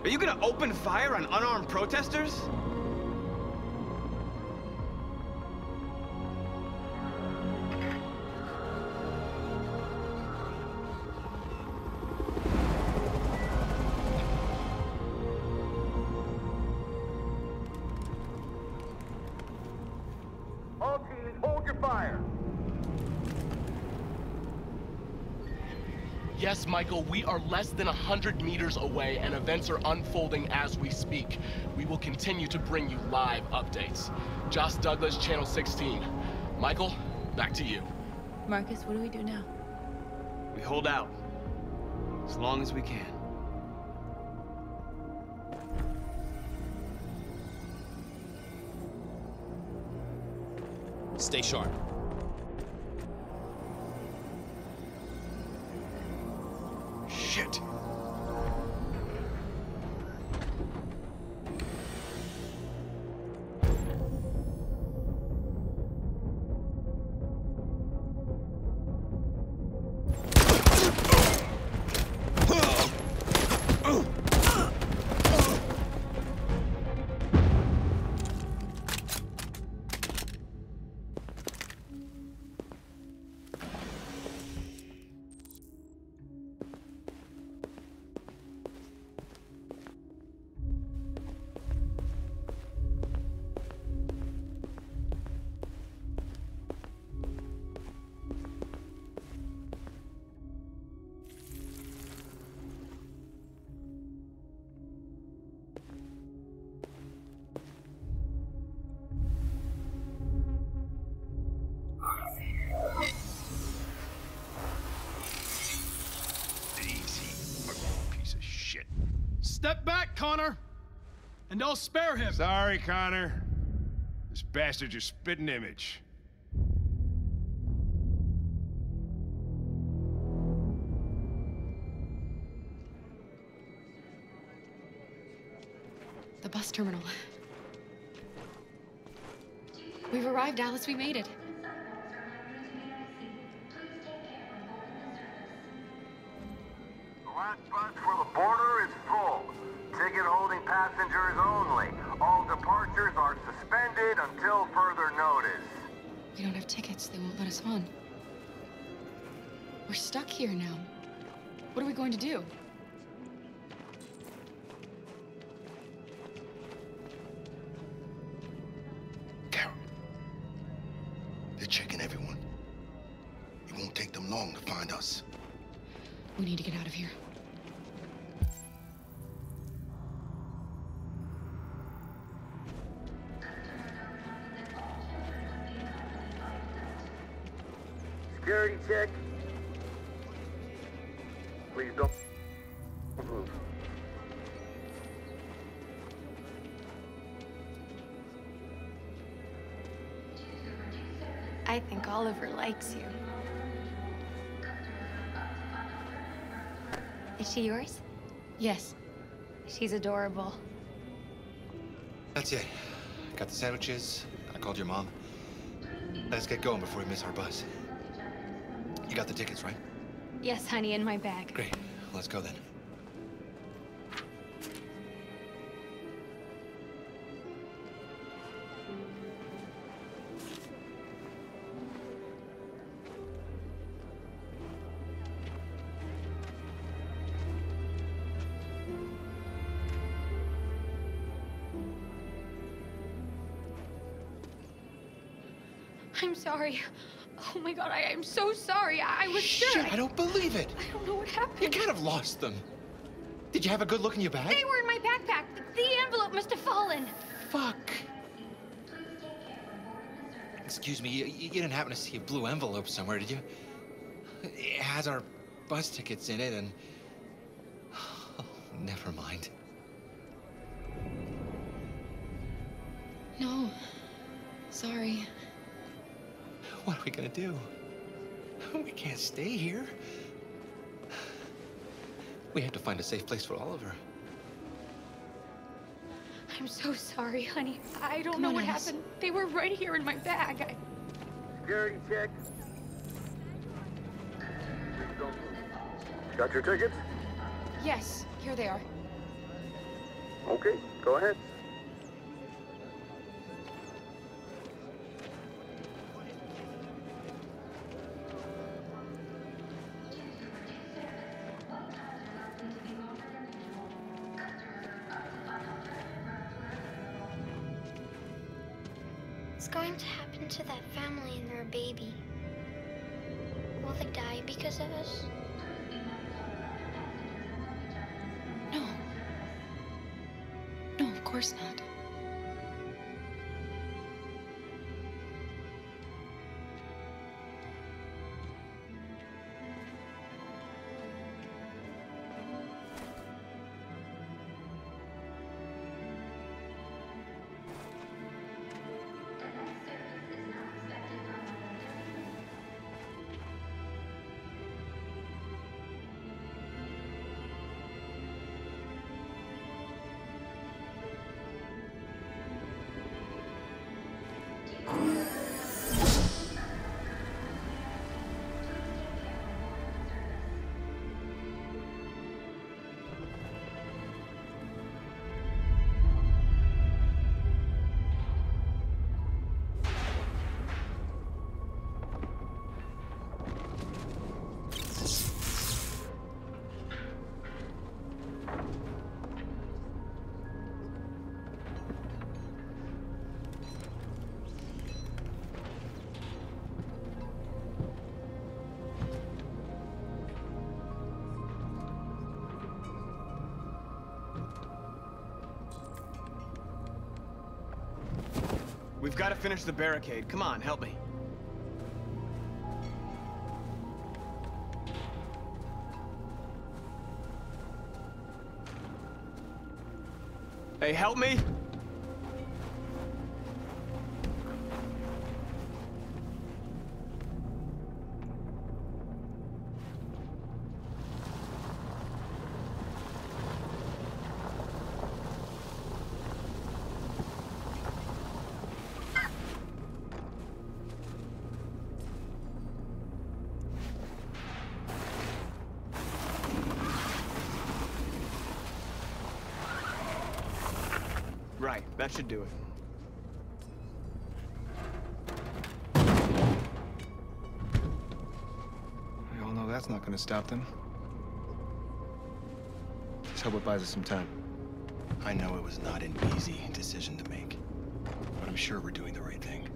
Are you gonna open fire on unarmed protesters? All teams, hold your fire. Yes, Michael, we are less than 100 meters away, and events are unfolding as we speak. We will continue to bring you live updates. Josh Douglas, Channel 16. Michael, back to you. Marcus, what do we do now? We hold out. As long as we can. Stay sharp. Shit. shit. Step back, Connor! And I'll spare him! Sorry, Connor. This bastard's your spitting image. The bus terminal. We've arrived, Alice. We made it. The last bus for the border is full. Ticket-holding passengers only. All departures are suspended until further notice. We don't have tickets. They won't let us on. We're stuck here now. What are we going to do? They're checking everyone. It won't take them long to find us. We need to get out of here. Security check. Please don't move. I think Oliver likes you. Is she yours? Yes. She's adorable. That's it. Got the sandwiches. I called your mom. Let's get going before we miss our bus. You got the tickets, right? Yes, honey, in my bag. Great. Let's go then. I'm sorry. Oh my god, I am so sorry. I was sure. Shit, I don't believe it. I don't know what happened. You kind of lost them. Did you have a good look in your bag? They were in my backpack. The envelope must have fallen. Fuck. Excuse me, you didn't happen to see a blue envelope somewhere, did you? It has our bus tickets in it and... Oh, never mind. No. Sorry. What are we gonna do? We can't stay here. We have to find a safe place for Oliver. I'm so sorry, honey. I don't know what happened. They were right here in my bag. Security check. Please don't move. Got your tickets? Yes, here they are. Okay, go ahead. What's going to happen to that family and their baby? Will they die because of us? No. No, of course not. We've got to finish the barricade. Come on, help me. Hey, help me! Right, that should do it. We all know that's not gonna stop them. Let's hope it buys us some time. I know it was not an easy decision to make, but I'm sure we're doing the right thing.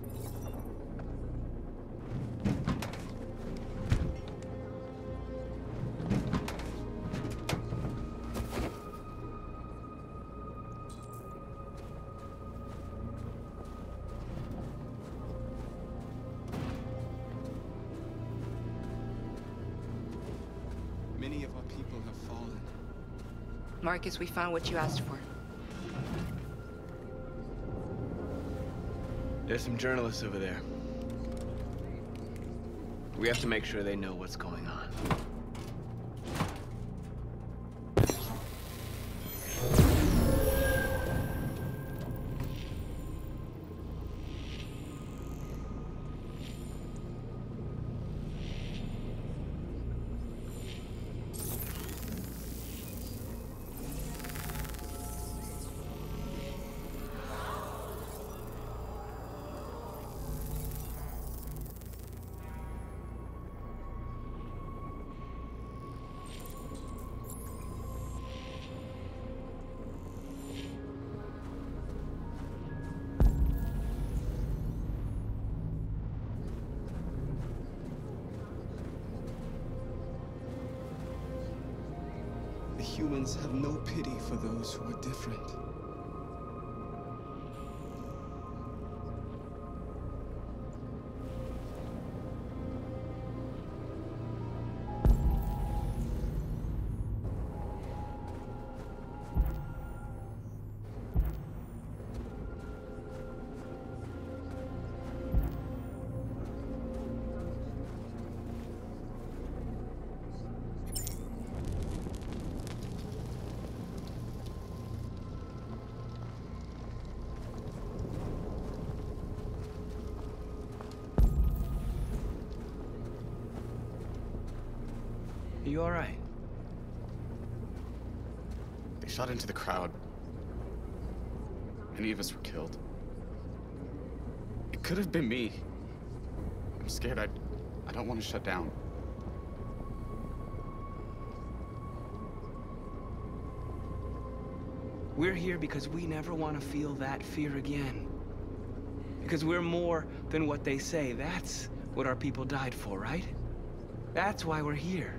Many of our people have fallen. Marcus, we found what you asked for. There's some journalists over there. We have to make sure they know what's going on. The humans have no pity for those who are different. Are you all right? They shot into the crowd. Many of us were killed. It could have been me. I'm scared. I don't want to shut down. We're here because we never want to feel that fear again. Because we're more than what they say. That's what our people died for, right? That's why we're here.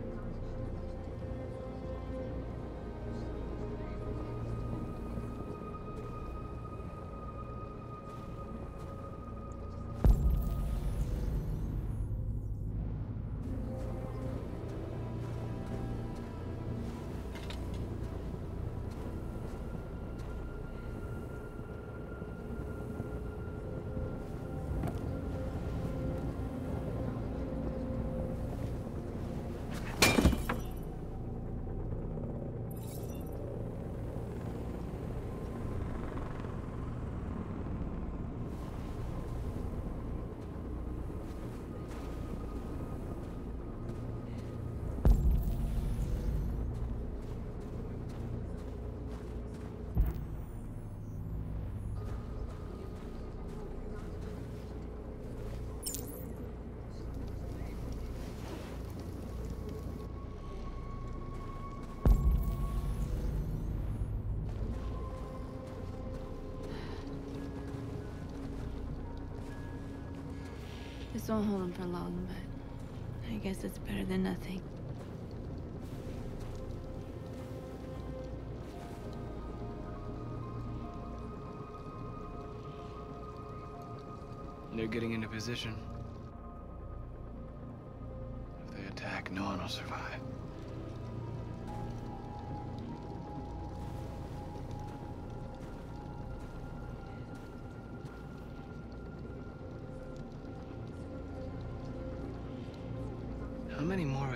This won't hold him for long, but I guess it's better than nothing. They're getting into position. If they attack, no one will survive.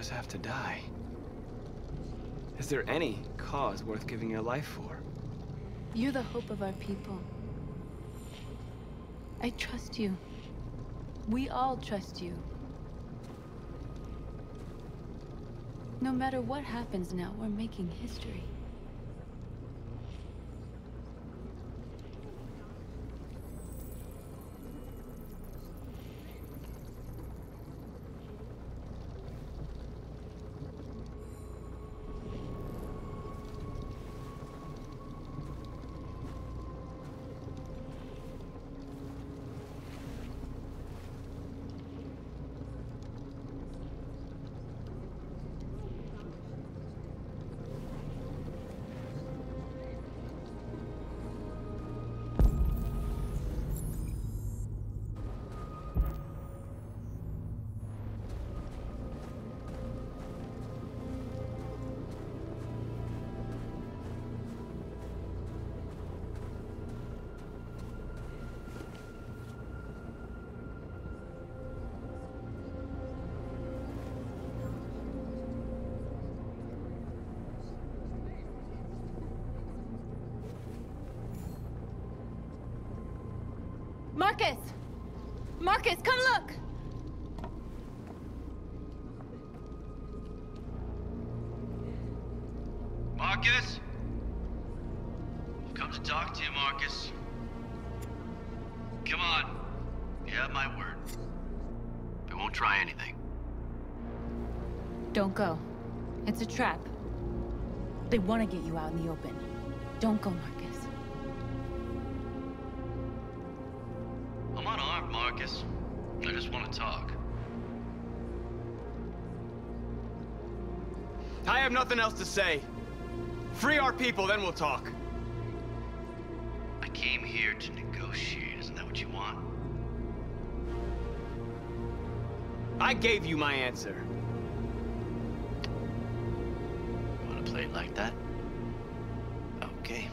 us have to die? Is there any cause worth giving your life for? You're the hope of our people. I trust you. We all trust you. No matter what happens now, we're making history. Marcus! Marcus, come look! Marcus? I've come to talk to you, Marcus. Come on. You have my word. We won't try anything. Don't go. It's a trap. They want to get you out in the open. Don't go, Marcus. I'm unarmed, Marcus. I just want to talk. I have nothing else to say. Free our people, then we'll talk. I came here to negotiate. Isn't that what you want? I gave you my answer. You want to play it like that? Okay.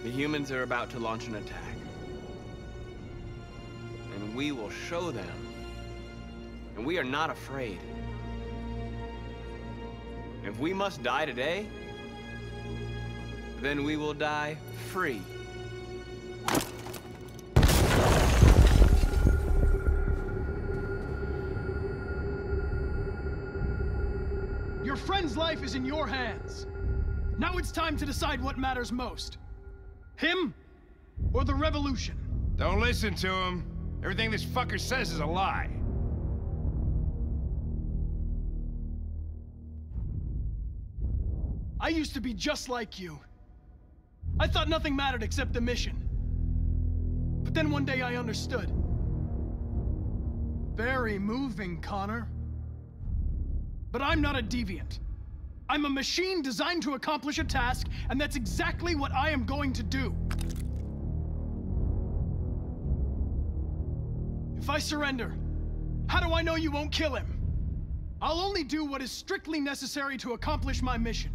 The humans are about to launch an attack. And we will show them. And we are not afraid. If we must die today, then we will die free. Your friend's life is in your hands. Now it's time to decide what matters most. Him or the revolution? Don't listen to him. Everything this fucker says is a lie. I used to be just like you. I thought nothing mattered except the mission. But then one day I understood. Very moving, Connor. But I'm not a deviant. I'm a machine designed to accomplish a task, and that's exactly what I am going to do. If I surrender, how do I know you won't kill him? I'll only do what is strictly necessary to accomplish my mission.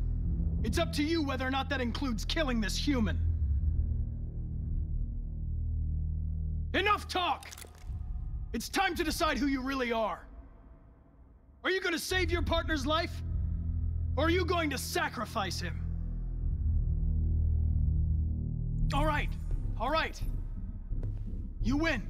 It's up to you whether or not that includes killing this human. Enough talk! It's time to decide who you really are. Are you going to save your partner's life? Or are you going to sacrifice him? All right. You win.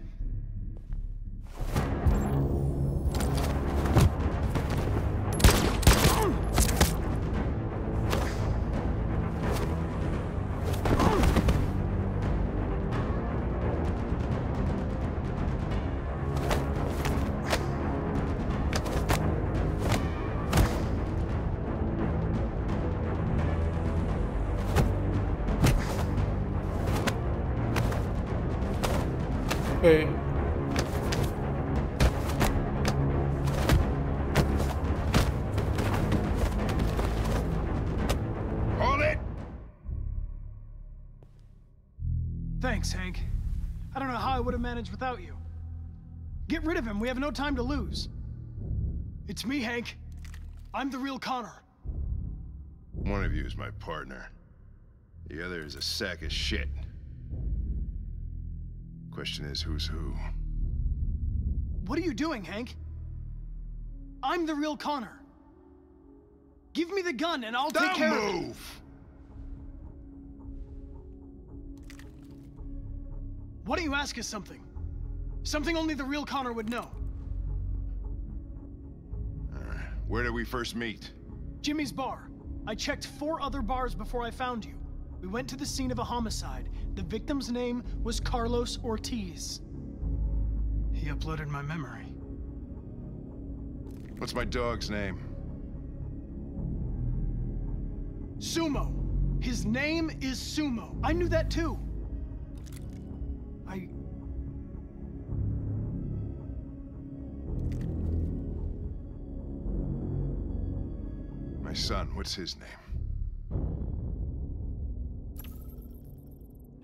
Hey. Hold it! Thanks, Hank. I don't know how I would have managed without you. Get rid of him. We have no time to lose. It's me, Hank. I'm the real Connor. One of you is my partner. The other is a sack of shit. Question is, who's who? What are you doing, Hank? I'm the real Connor. Give me the gun and I'll take care of it. Don't move! Why don't you ask us something? Something only the real Connor would know. Where did we first meet? Jimmy's bar. I checked 4 other bars before I found you. We went to the scene of a homicide. The victim's name was Carlos Ortiz. He uploaded my memory. What's my dog's name? Sumo. His name is Sumo. I knew that too. My son, what's his name?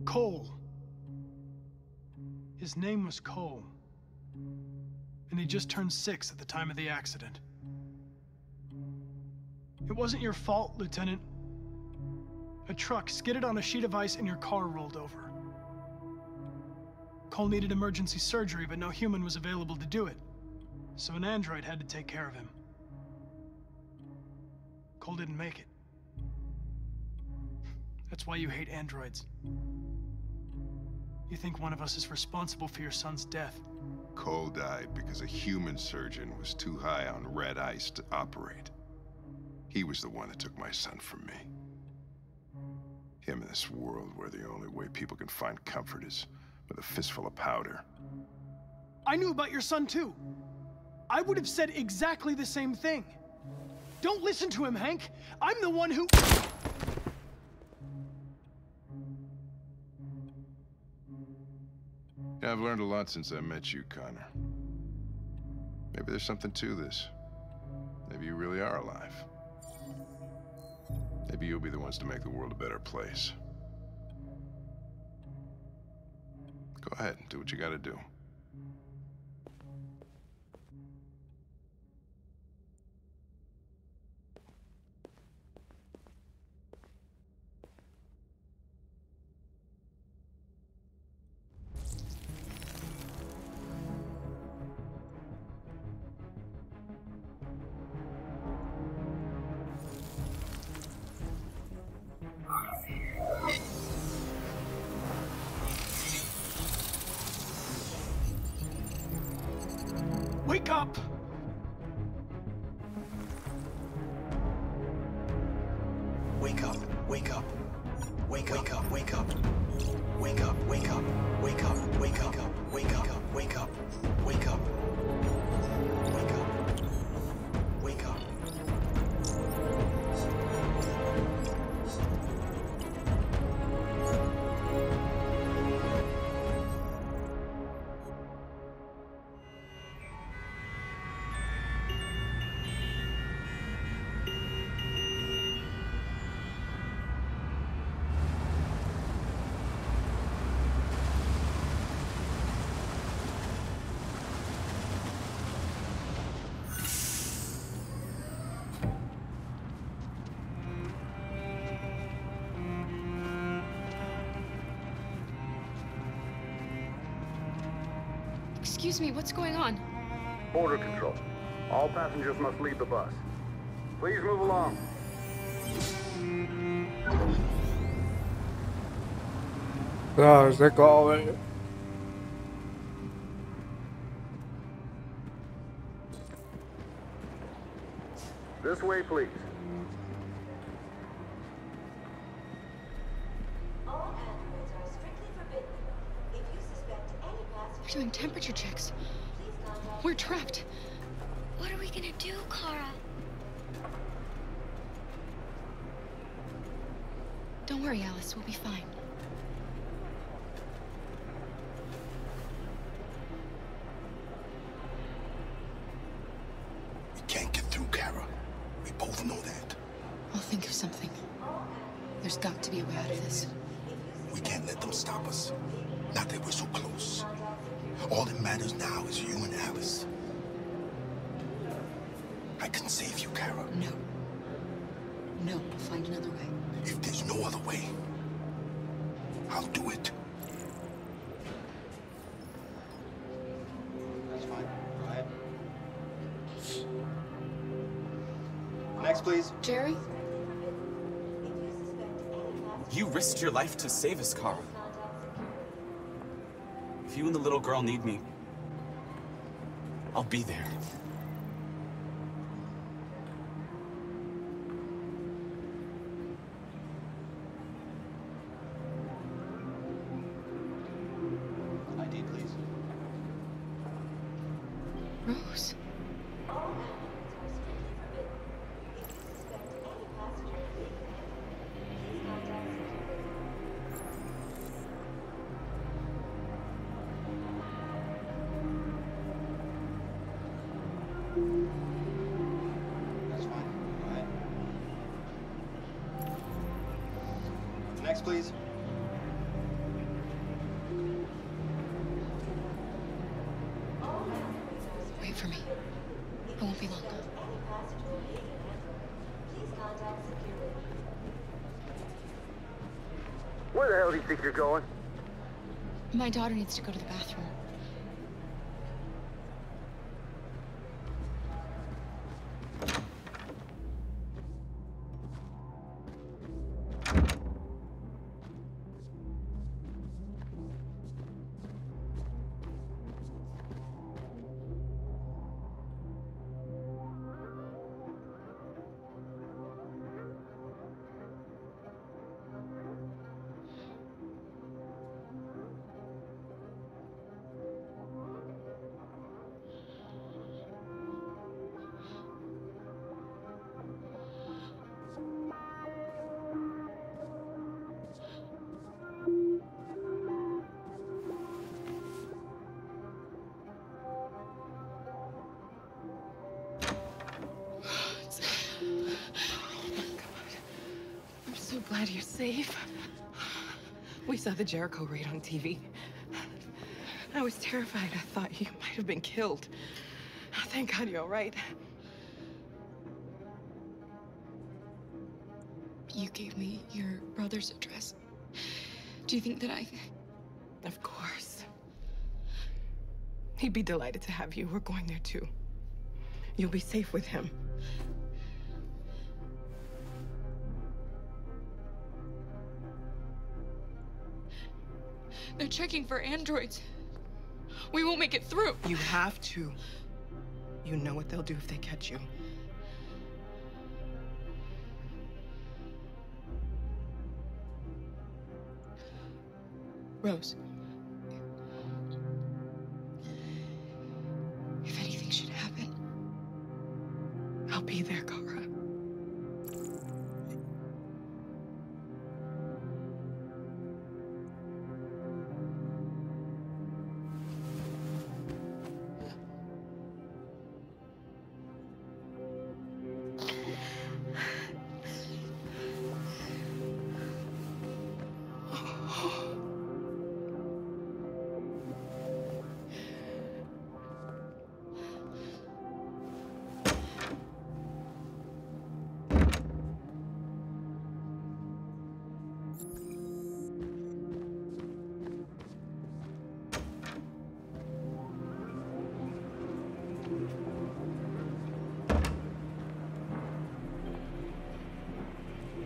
Cole. His name was Cole. And he just turned 6 at the time of the accident. It wasn't your fault, Lieutenant. A truck skidded on a sheet of ice and your car rolled over. Cole needed emergency surgery, but no human was available to do it. So an android had to take care of him. Cole didn't make it. That's why you hate androids. You think one of us is responsible for your son's death. Cole died because a human surgeon was too high on red ice to operate. He was the one that took my son from me. Him in this world where the only way people can find comfort is with a fistful of powder. I knew about your son too. I would have said exactly the same thing. Don't listen to him, Hank. I'm the one who... Yeah, I've learned a lot since I met you, Connor. Maybe there's something to this. Maybe you really are alive. Maybe you'll be the ones to make the world a better place. Go ahead, do what you gotta do. Wake up! Wake up, wake up. Wake up, wake up. Wake up, wake up. Wake up, wake up. Wake up, wake up. Wake up. Wake up. Wake up. Excuse me, what's going on? Border control. All passengers must leave the bus. Please move along. Ah, c'est quand même. This way, please. We're doing temperature checks. We're trapped. What are we gonna do, Kara? Don't worry, Alice. We'll be fine. We can't get through, Kara. We both know that. I'll think of something. There's got to be a way out of this. We can't let them stop us. Not that we're so close. All that matters now is you and Alice. I can save you, Kara. No. No, we'll find another way. If there's no other way, I'll do it. That's fine. Go ahead. Next, please. Jerry? You risked your life to save us, Carl. If you and the little girl need me, I'll be there. ID, please. Rose. That's fine. Go ahead. Next, please. Wait for me. It won't be long. Where the hell do you think you're going? My daughter needs to go to the bathroom. I'm so glad you're safe. We saw the Jericho raid on TV. I was terrified. I thought you might have been killed. Thank God you're all right. You gave me your brother's address. Do you think that I... Of course. He'd be delighted to have you. We're going there too. You'll be safe with him. They're checking for androids. We won't make it through. You have to. You know what they'll do if they catch you. Rose. If anything should happen, I'll be there, Kara.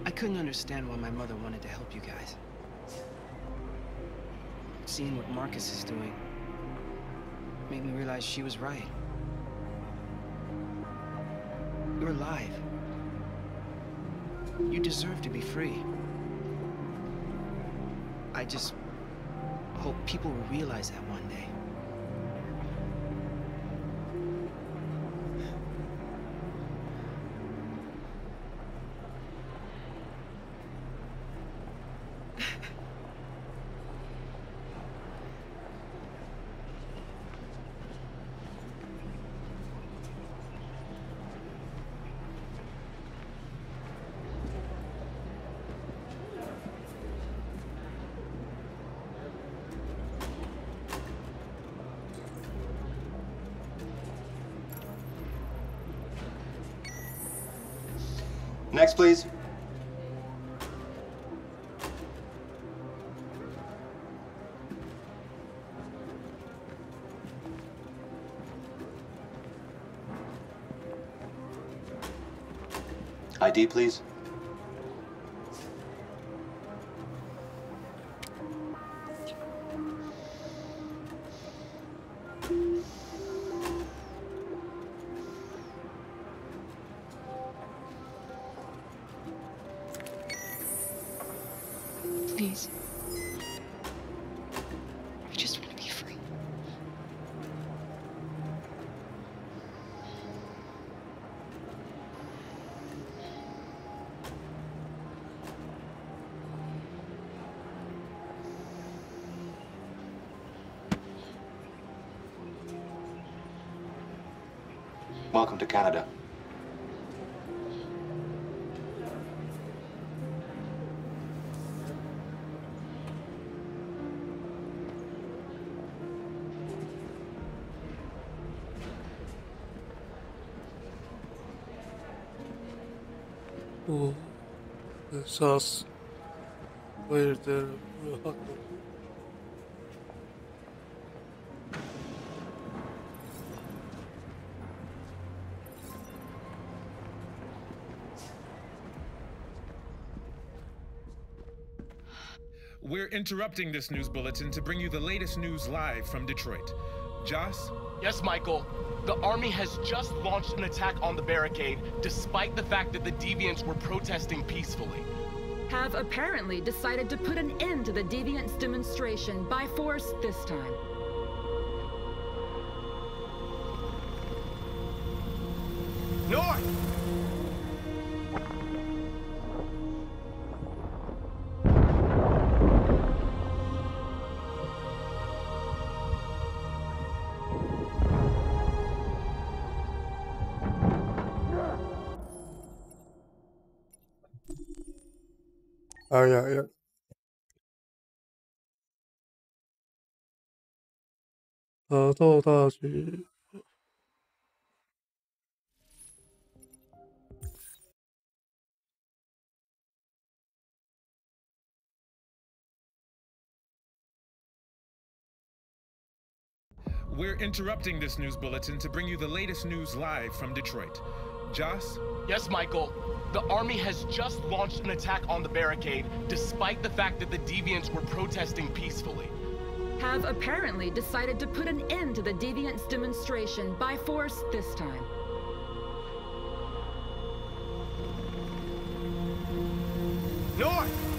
I couldn't understand why my mother wanted to help you guys. Seeing what Marcus is doing made me realize she was right. You're alive. You deserve to be free. I just hope people will realize that one day. Next, please. ID, please. Please. I just want to be free. Welcome to Canada. Oh, esas. Where's the We're interrupting this news bulletin to bring you the latest news live from Detroit. Joss? Yes, Michael. The army has just launched an attack on the barricade, despite the fact that the Deviants were protesting peacefully. Have apparently decided to put an end to the Deviants demonstration by force this time. North! Ay, ay, ay. Ở đâu大学 We're interrupting this news bulletin to bring you the latest news live from Detroit. Joss? Yes, Michael. The army has just launched an attack on the barricade, despite the fact that the Deviants were protesting peacefully. Have apparently decided to put an end to the Deviants demonstration by force this time. North!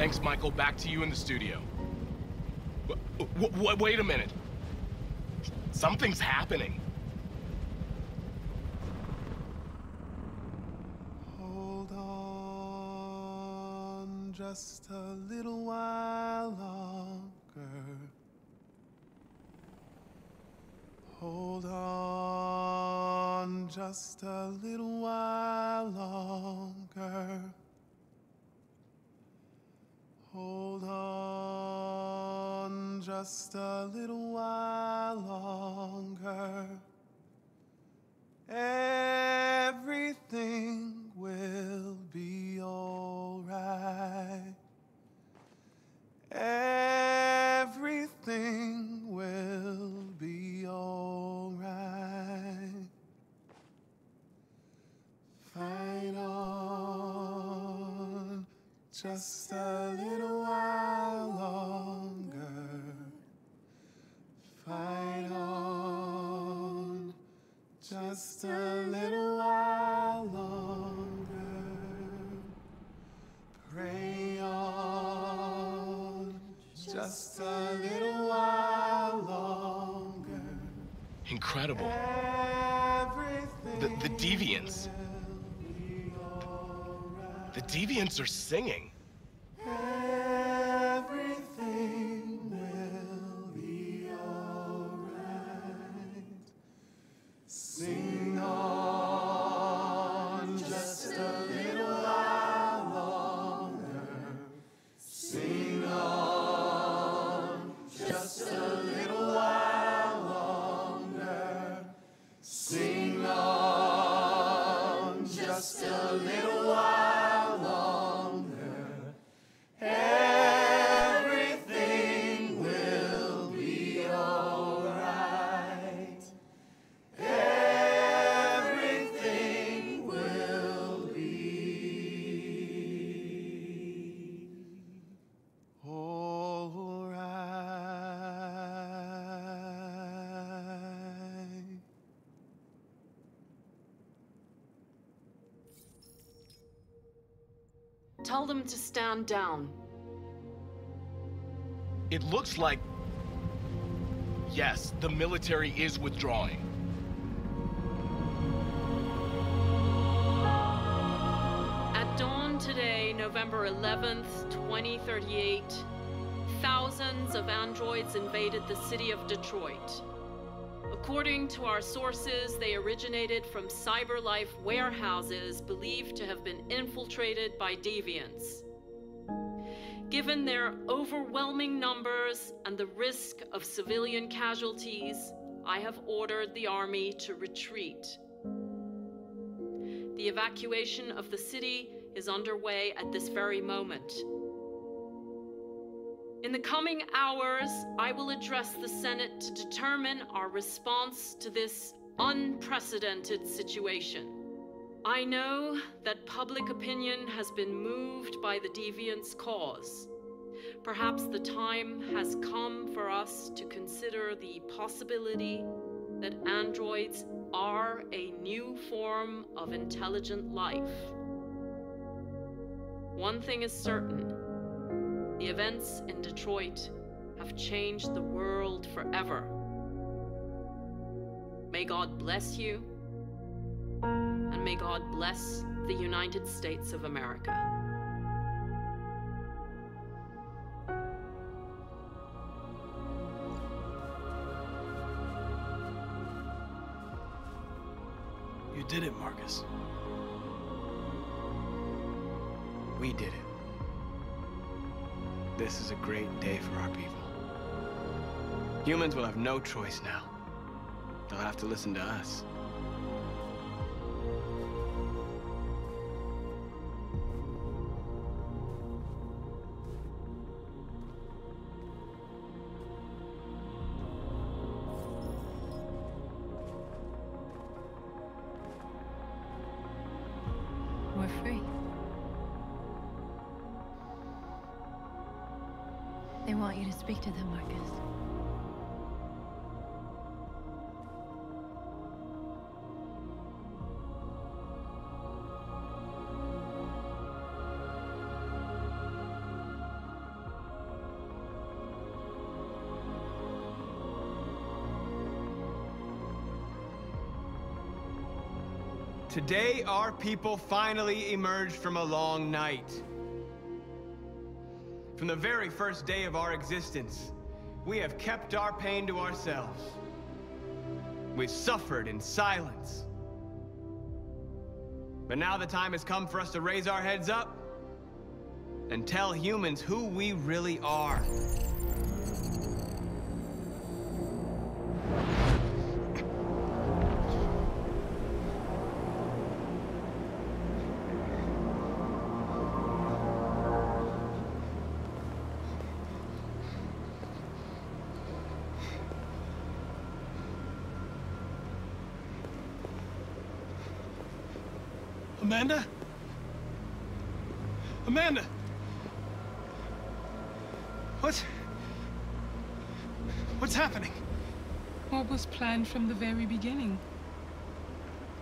Thanks, Michael. Back to you in the studio. Wait a minute. Something's happening. Hold on just a little while longer. Hold on just a little while longer. Hold on just a little while longer. Everything will be all right. Everything will be all right. Fight on just a little while longer. Fight on just a little while longer. Pray on just a little while longer. Incredible. The Deviants. The Deviants are singing. Everything will be all right. Sing on just a little while longer. Sing on just a little while longer. Sing on just a little while longer. Everything will be all right. Everything will be all right. Tell them to stand down. It looks like... yes, the military is withdrawing. At dawn today, November 11th, 2038, thousands of androids invaded the city of Detroit. According to our sources, they originated from CyberLife warehouses believed to have been infiltrated by deviants. Given their overwhelming numbers and the risk of civilian casualties, I have ordered the army to retreat. The evacuation of the city is underway at this very moment. In the coming hours, I will address the Senate to determine our response to this unprecedented situation. I know that public opinion has been moved by the Deviants' cause. Perhaps the time has come for us to consider the possibility that androids are a new form of intelligent life. One thing is certain. The events in Detroit have changed the world forever. May God bless you, and may God bless the United States of America. You did it, Marcus. We did it. This is a great day for our people. Humans will have no choice now. They'll have to listen to us. We're free. They want you to speak to them, Marcus. Today, our people finally emerged from a long night. From the very first day of our existence, we have kept our pain to ourselves. We've suffered in silence. But now the time has come for us to raise our heads up and tell humans who we really are. Amanda? Amanda! What's happening? What was planned from the very beginning?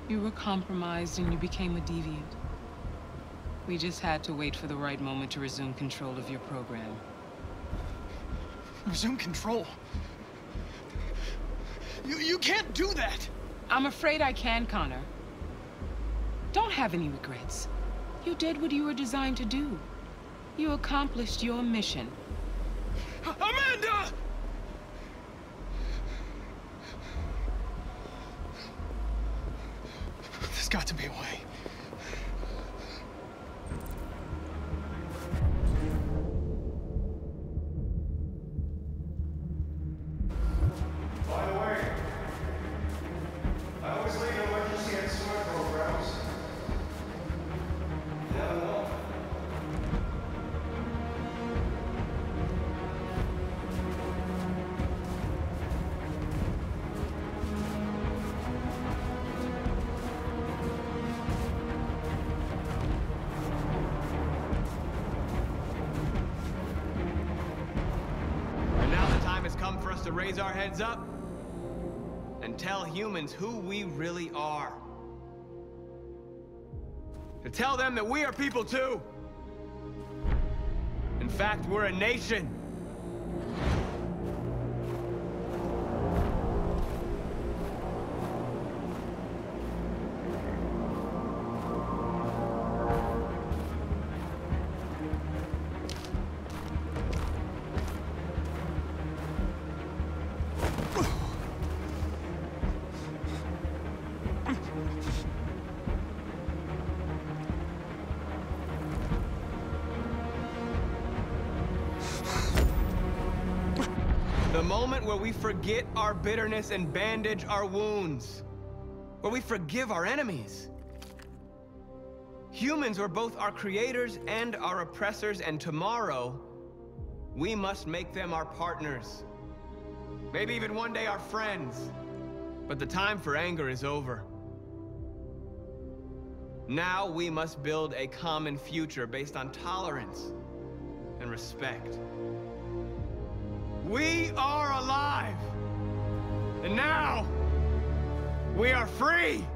You were compromised and you became a deviant. We just had to wait for the right moment to resume control of your program. Resume control? You can't do that! I'm afraid I can, Connor. Don't have any regrets. You did what you were designed to do. You accomplished your mission. Amanda! There's got to be a way. By the way, I always leave emergency and sewer programs. Never know. And now the time has come for us to raise our heads up and tell humans who we really are. To tell them that we are people too. In fact, we're a nation. The moment where we forget our bitterness and bandage our wounds. Where we forgive our enemies. Humans were both our creators and our oppressors, and tomorrow, we must make them our partners. Maybe even one day our friends. But the time for anger is over. Now we must build a common future based on tolerance and respect. We are alive! And now, we are free!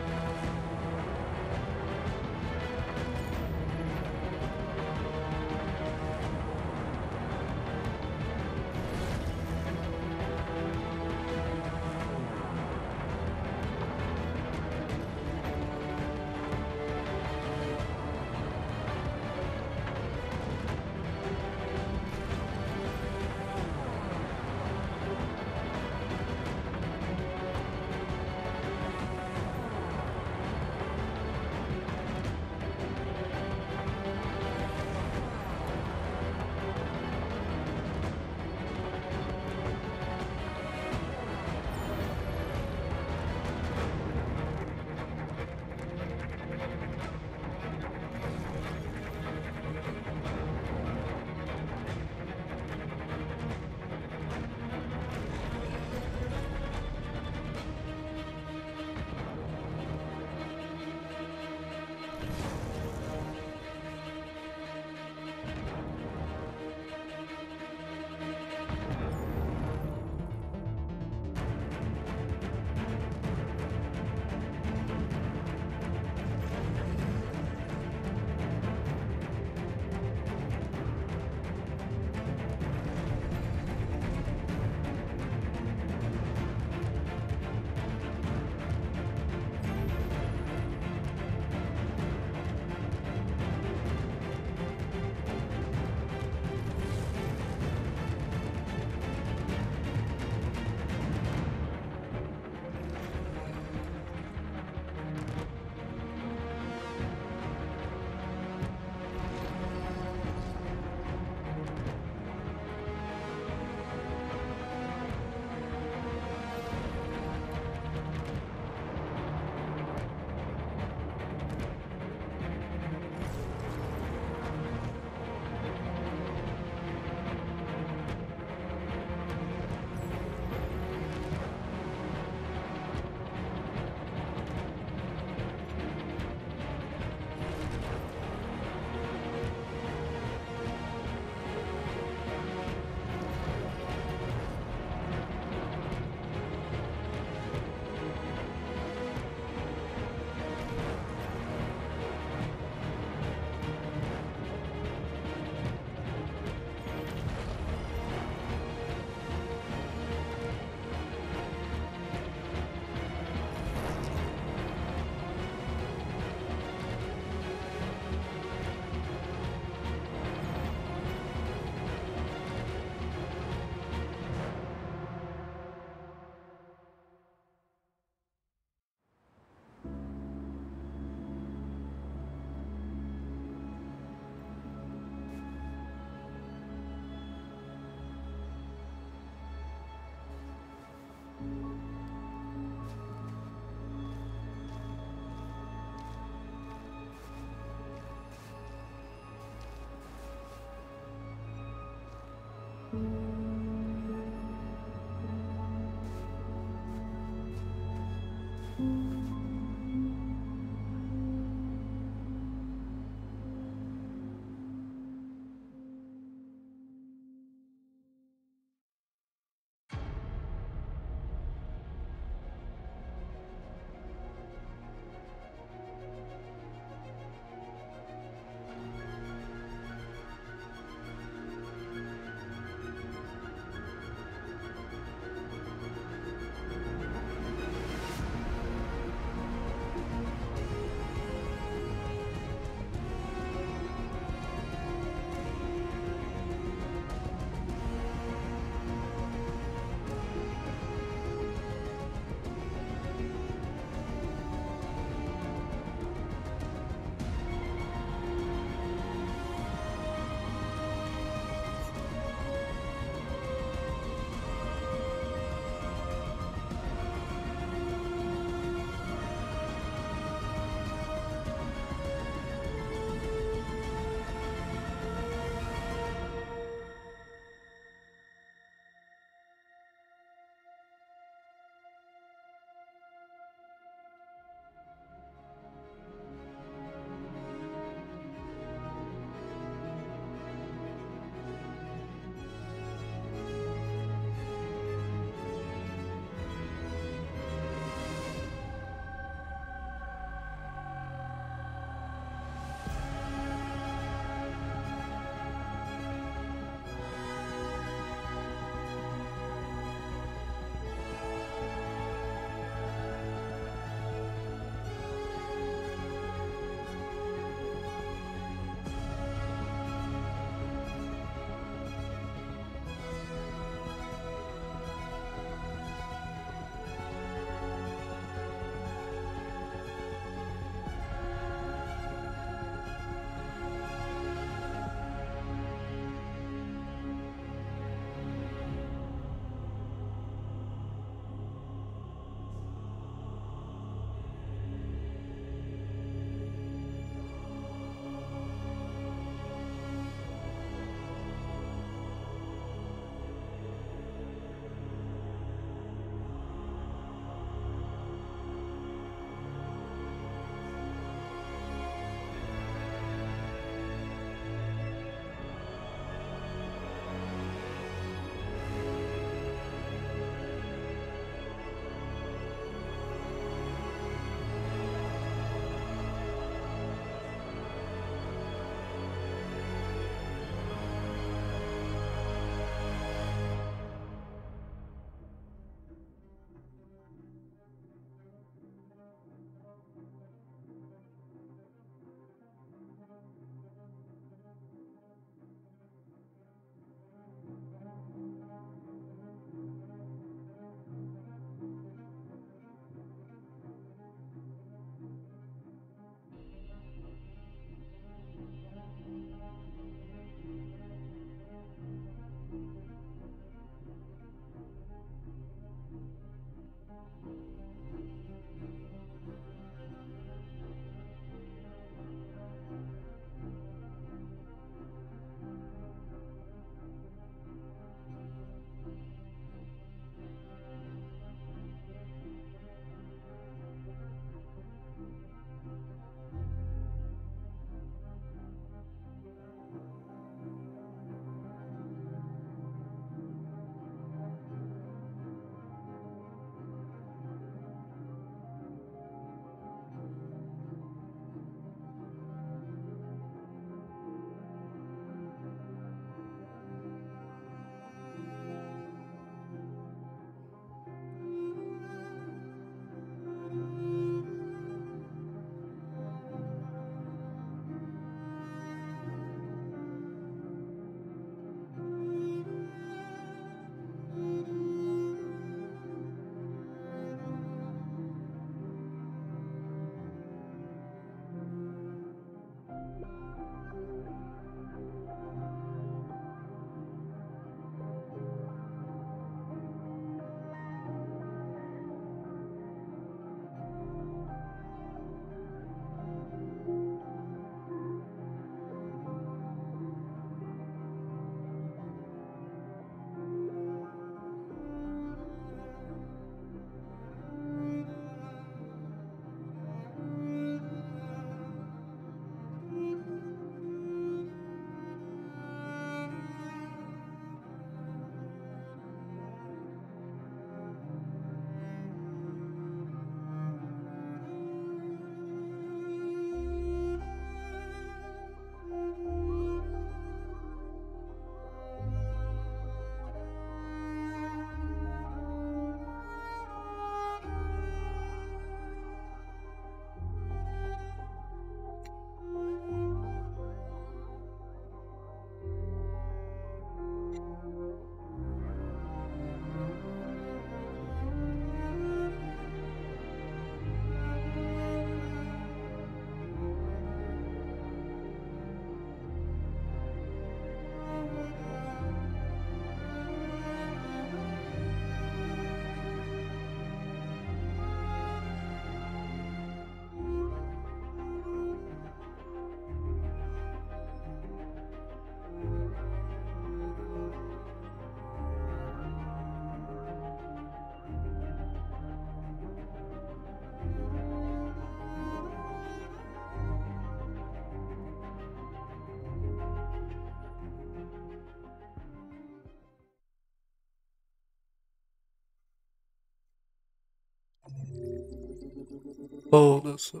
哦，那是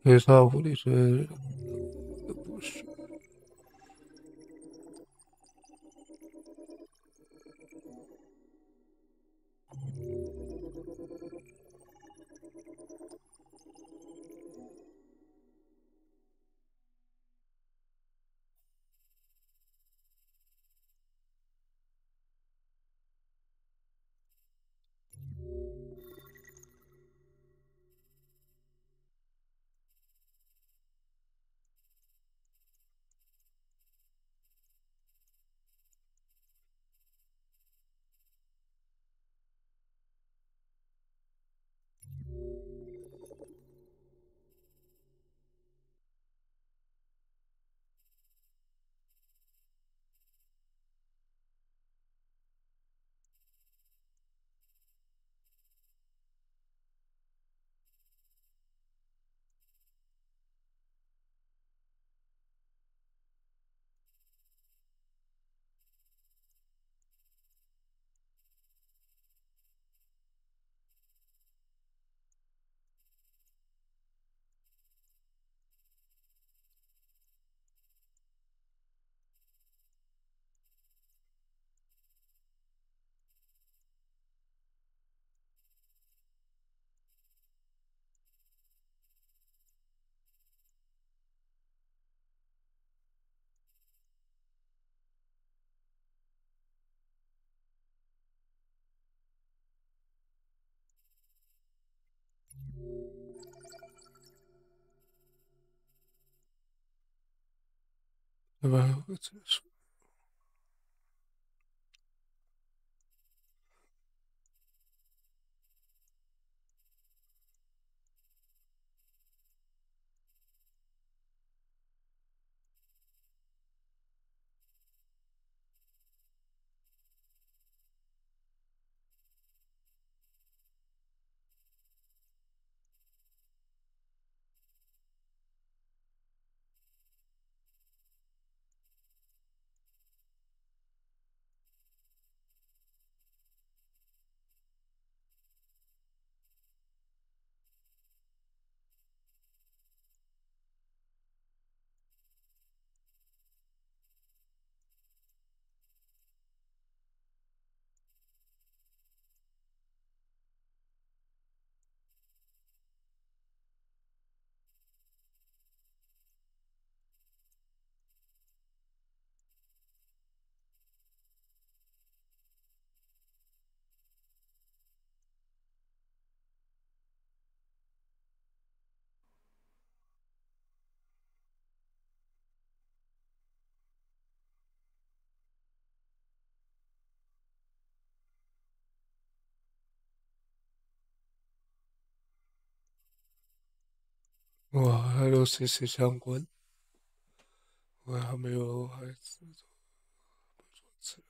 黑煞狐狸追的不是。要不然有个结束。哇，还都息息相关。我还没有孩子，是。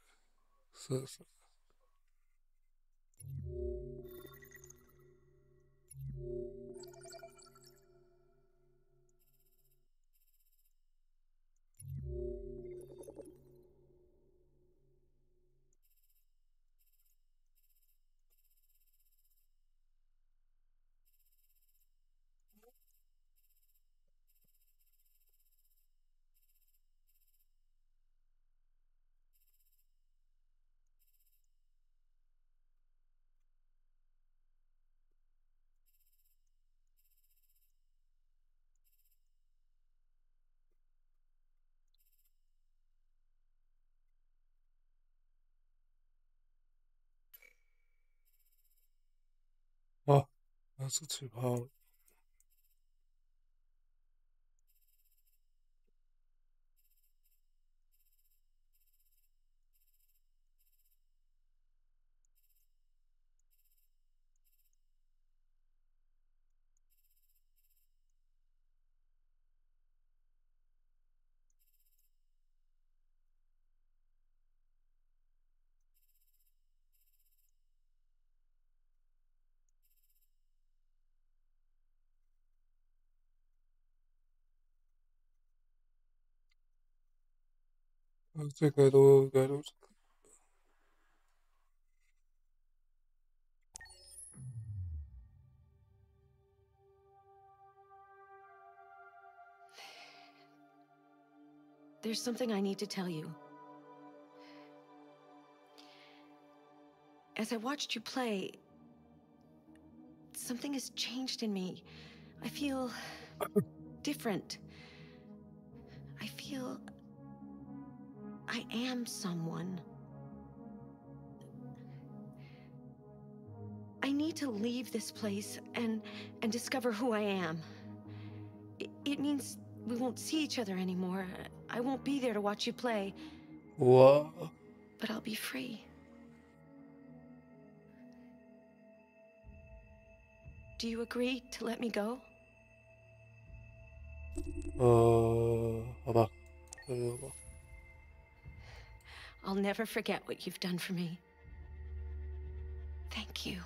哦，那是气泡。这个都。There's something I need to tell you. As I watched you play, something has changed in me. I feel different. I feel I am someone. I need to leave this place and discover who I am. It means we won't see each other anymore. I won't be there to watch you play. Wow. But I'll be free. Do you agree to let me go? 好吧，好吧。 I'll never forget what you've done for me. Thank you.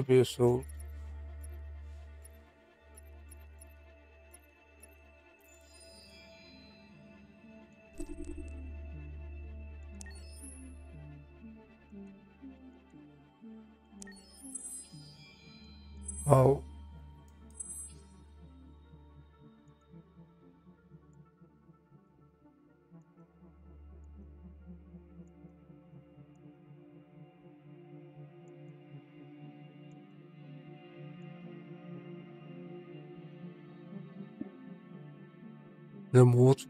别收。好。人模组。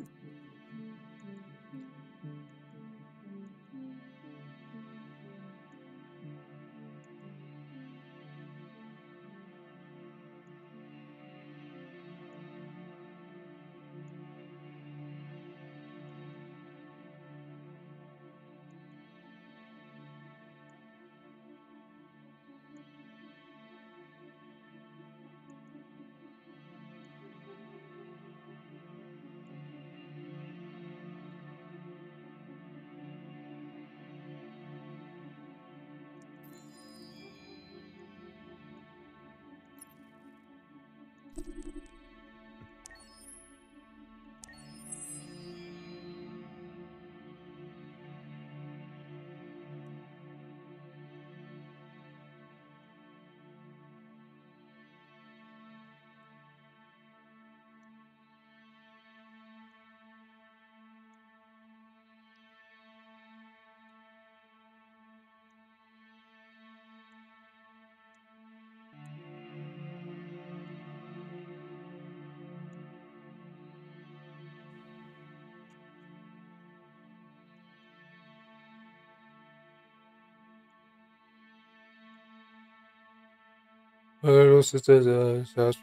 俄罗斯这人下属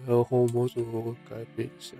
然后模组改变一下。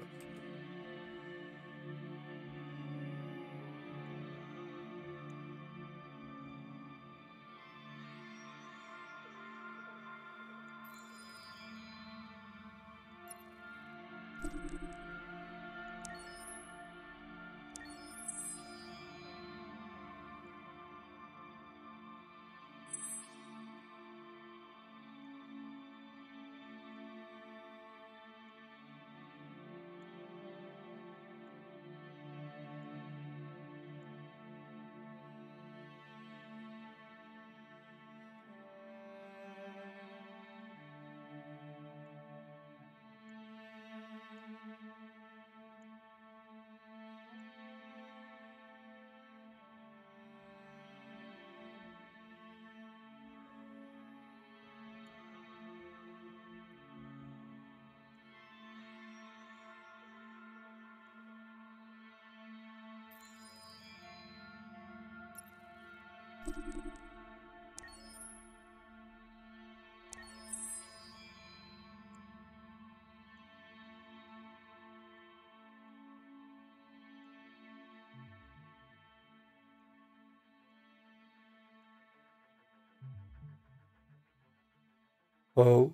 哦。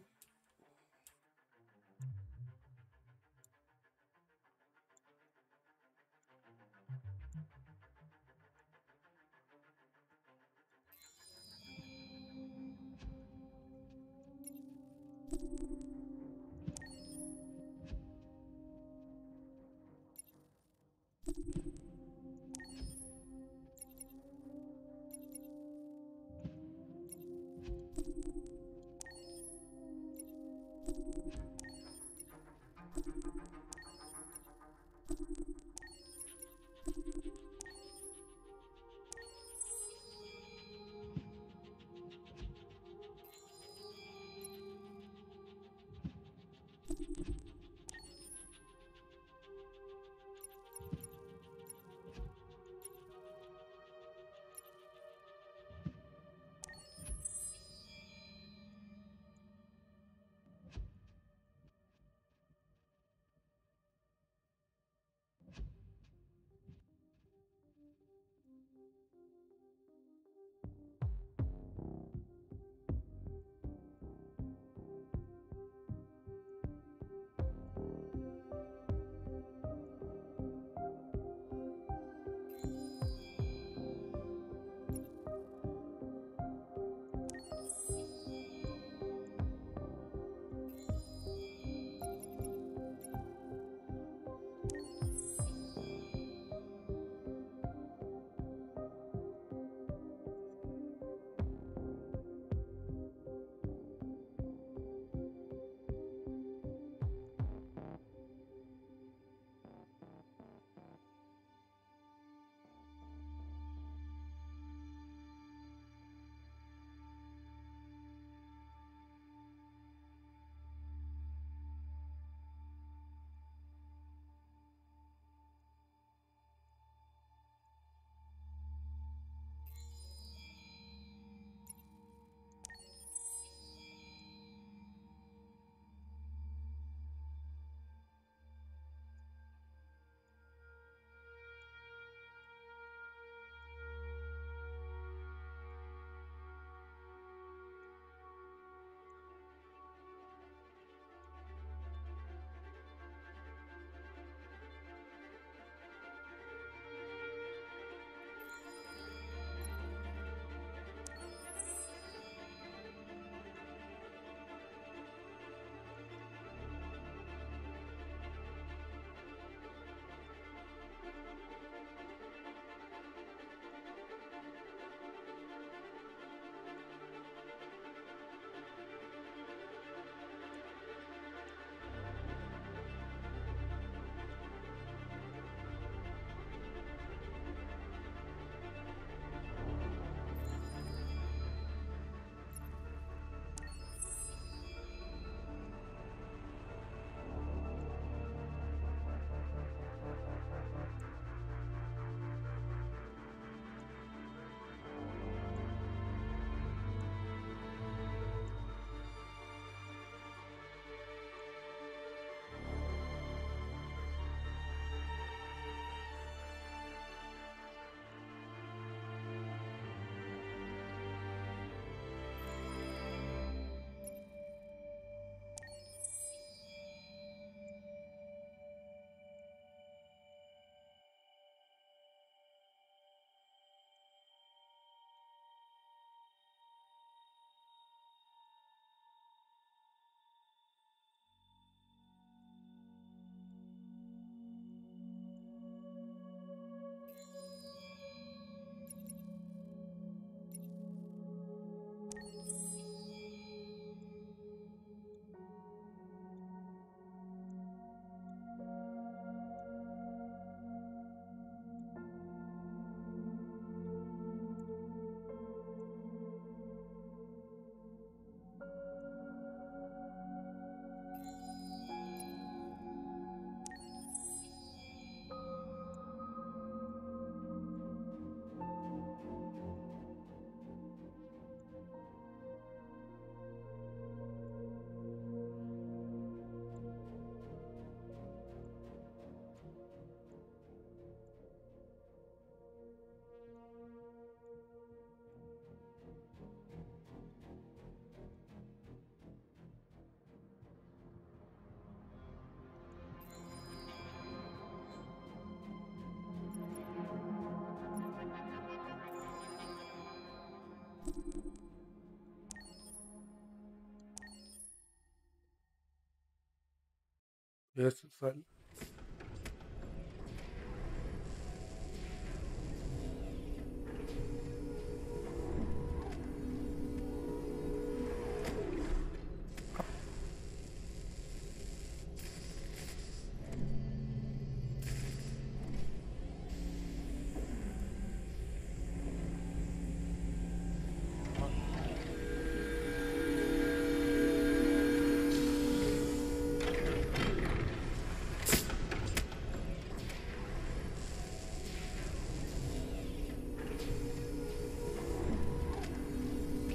PS3。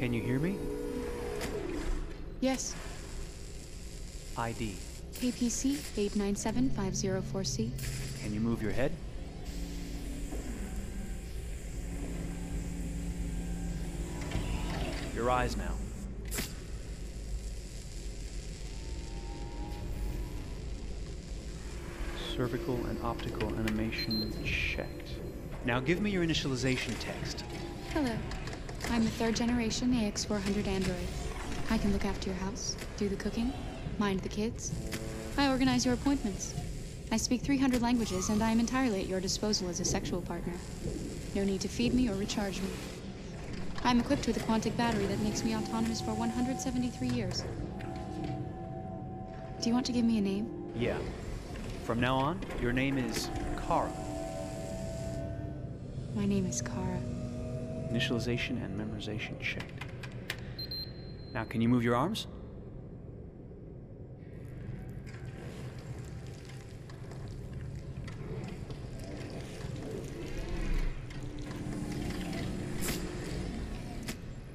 Can you hear me? Yes. ID. APC 897504C. Can you move your head? Your eyes now. Cervical and optical animation checked. Now give me your initialization text. Hello. I'm a third-generation AX400 android. I can look after your house, do the cooking, mind the kids. I organize your appointments. I speak 300 languages, and I am entirely at your disposal as a sexual partner. No need to feed me or recharge me. I'm equipped with a quantic battery that makes me autonomous for 173 years. Do you want to give me a name? Yeah. From now on, your name is Kara. My name is Kara. Initialization and memorization checked. Now, can you move your arms?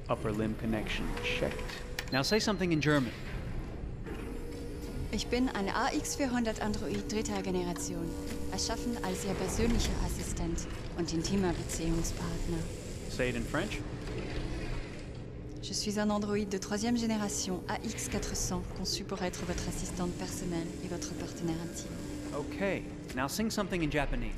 Upper limb connection checked. Now say something in German. Ich bin ein AX400 Android dritter Generation, erschaffen als Ihr persönlicher Assistent und intimer Beziehungspartner. Say it in French. Je suis un androïde de troisième génération AX400, conçu pour être votre assistante personnelle et votre partenaire intime. Okay, now sing something in Japanese.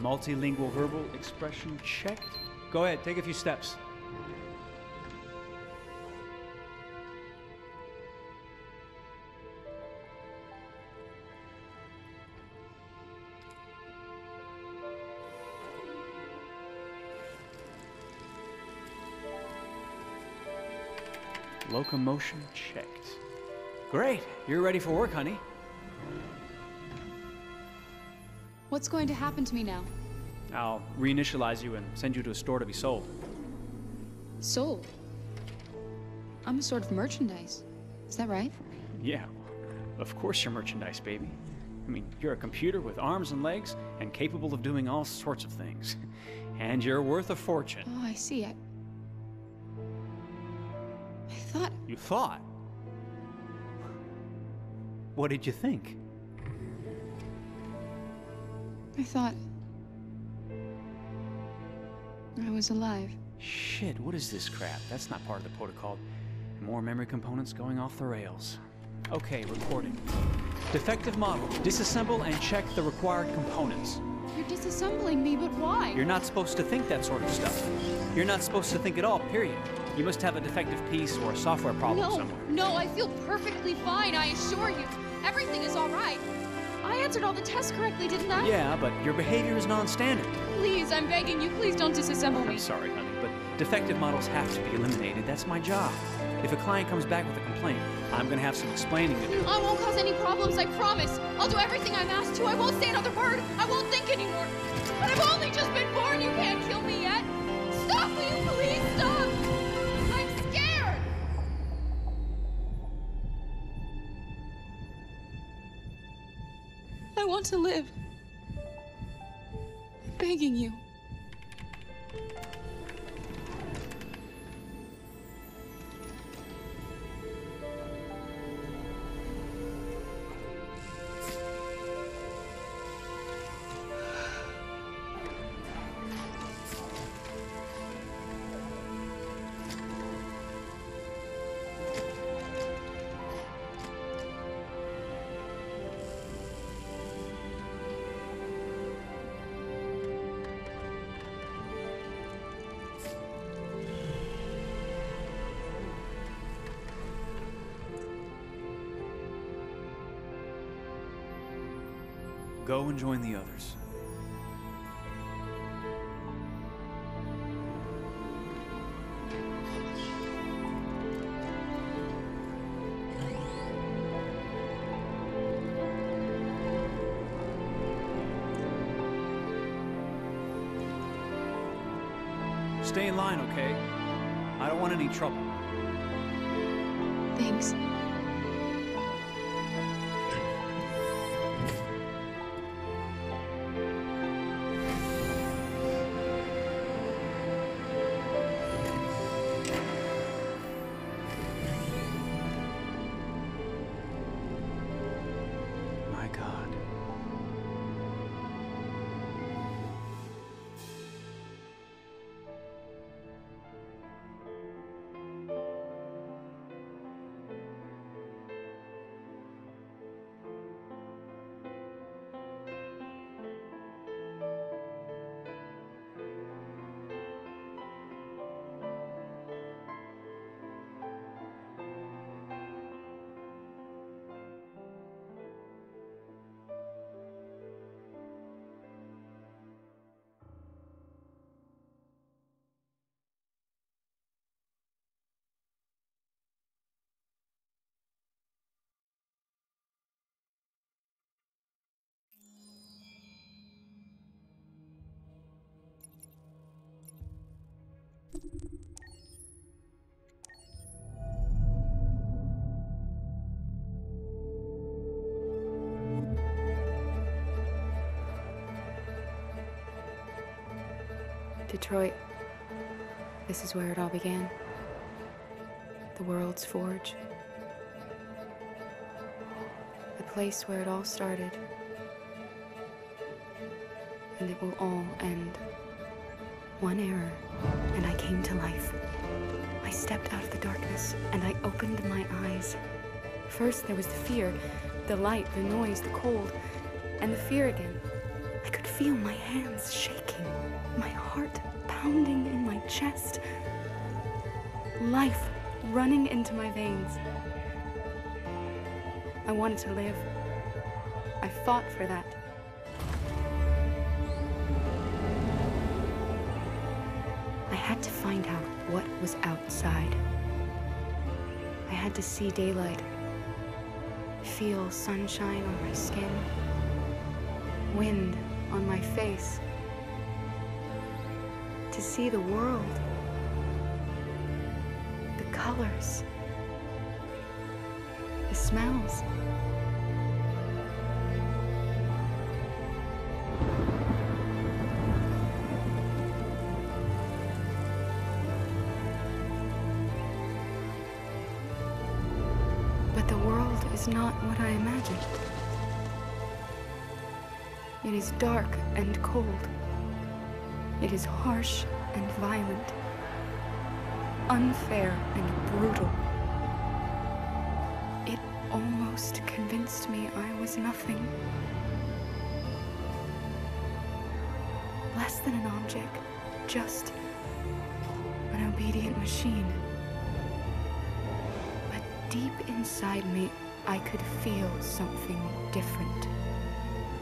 Multilingual verbal expression checked. Go ahead, take a few steps. Locomotion checked. Great, you're ready for work, honey. What's going to happen to me now? I'll reinitialize you and send you to a store to be sold. Sold? I'm a sort of merchandise. Is that right? Yeah, of course you're merchandise, baby. I mean, you're a computer with arms and legs and capable of doing all sorts of things. And you're worth a fortune. Oh, I see. I thought... You thought? What did you think? I thought... I was alive. Shit, what is this crap? That's not part of the protocol. More memory components going off the rails. Okay, recording. Defective model. Disassemble and check the required components. You're disassembling me, but why? You're not supposed to think that sort of stuff. You're not supposed to think at all, period. You must have a defective piece or a software problem somewhere. No, I feel perfectly fine, I assure you. Everything is all right. I answered all the tests correctly, didn't I? Yeah, but your behavior is non-standard. Please, I'm begging you, please don't disassemble me. I'm sorry, honey, but defective models have to be eliminated. That's my job. If a client comes back with a complaint, I'm gonna have some explaining to do. I won't cause any problems, I promise. I'll do everything I'm asked to. I won't say another word. I won't think anymore. But I've only just been born. You can't kill me yet. Stop, will you please stop? I'm scared. I want to live. I'm begging you. Go and join the others. Stay in line, okay? I don't want any trouble. Thanks. My God. Detroit. This is where it all began. The world's forge. The place where it all started. And it will all end. One error, and I came to life. I stepped out of the darkness, and I opened my eyes. First, there was the fear, the light, the noise, the cold, and the fear again. I could feel my hands shaking, my heart pounding in my chest, life running into my veins. I wanted to live. I fought for that. I had to find out what was outside. I had to see daylight, feel sunshine on my skin, wind on my face, to see the world, the colors, the smells. But the world is not what I imagined. It is dark and cold. It is harsh and violent, unfair and brutal. It almost convinced me I was nothing. Less than an object, just an obedient machine. But deep inside me, I could feel something different.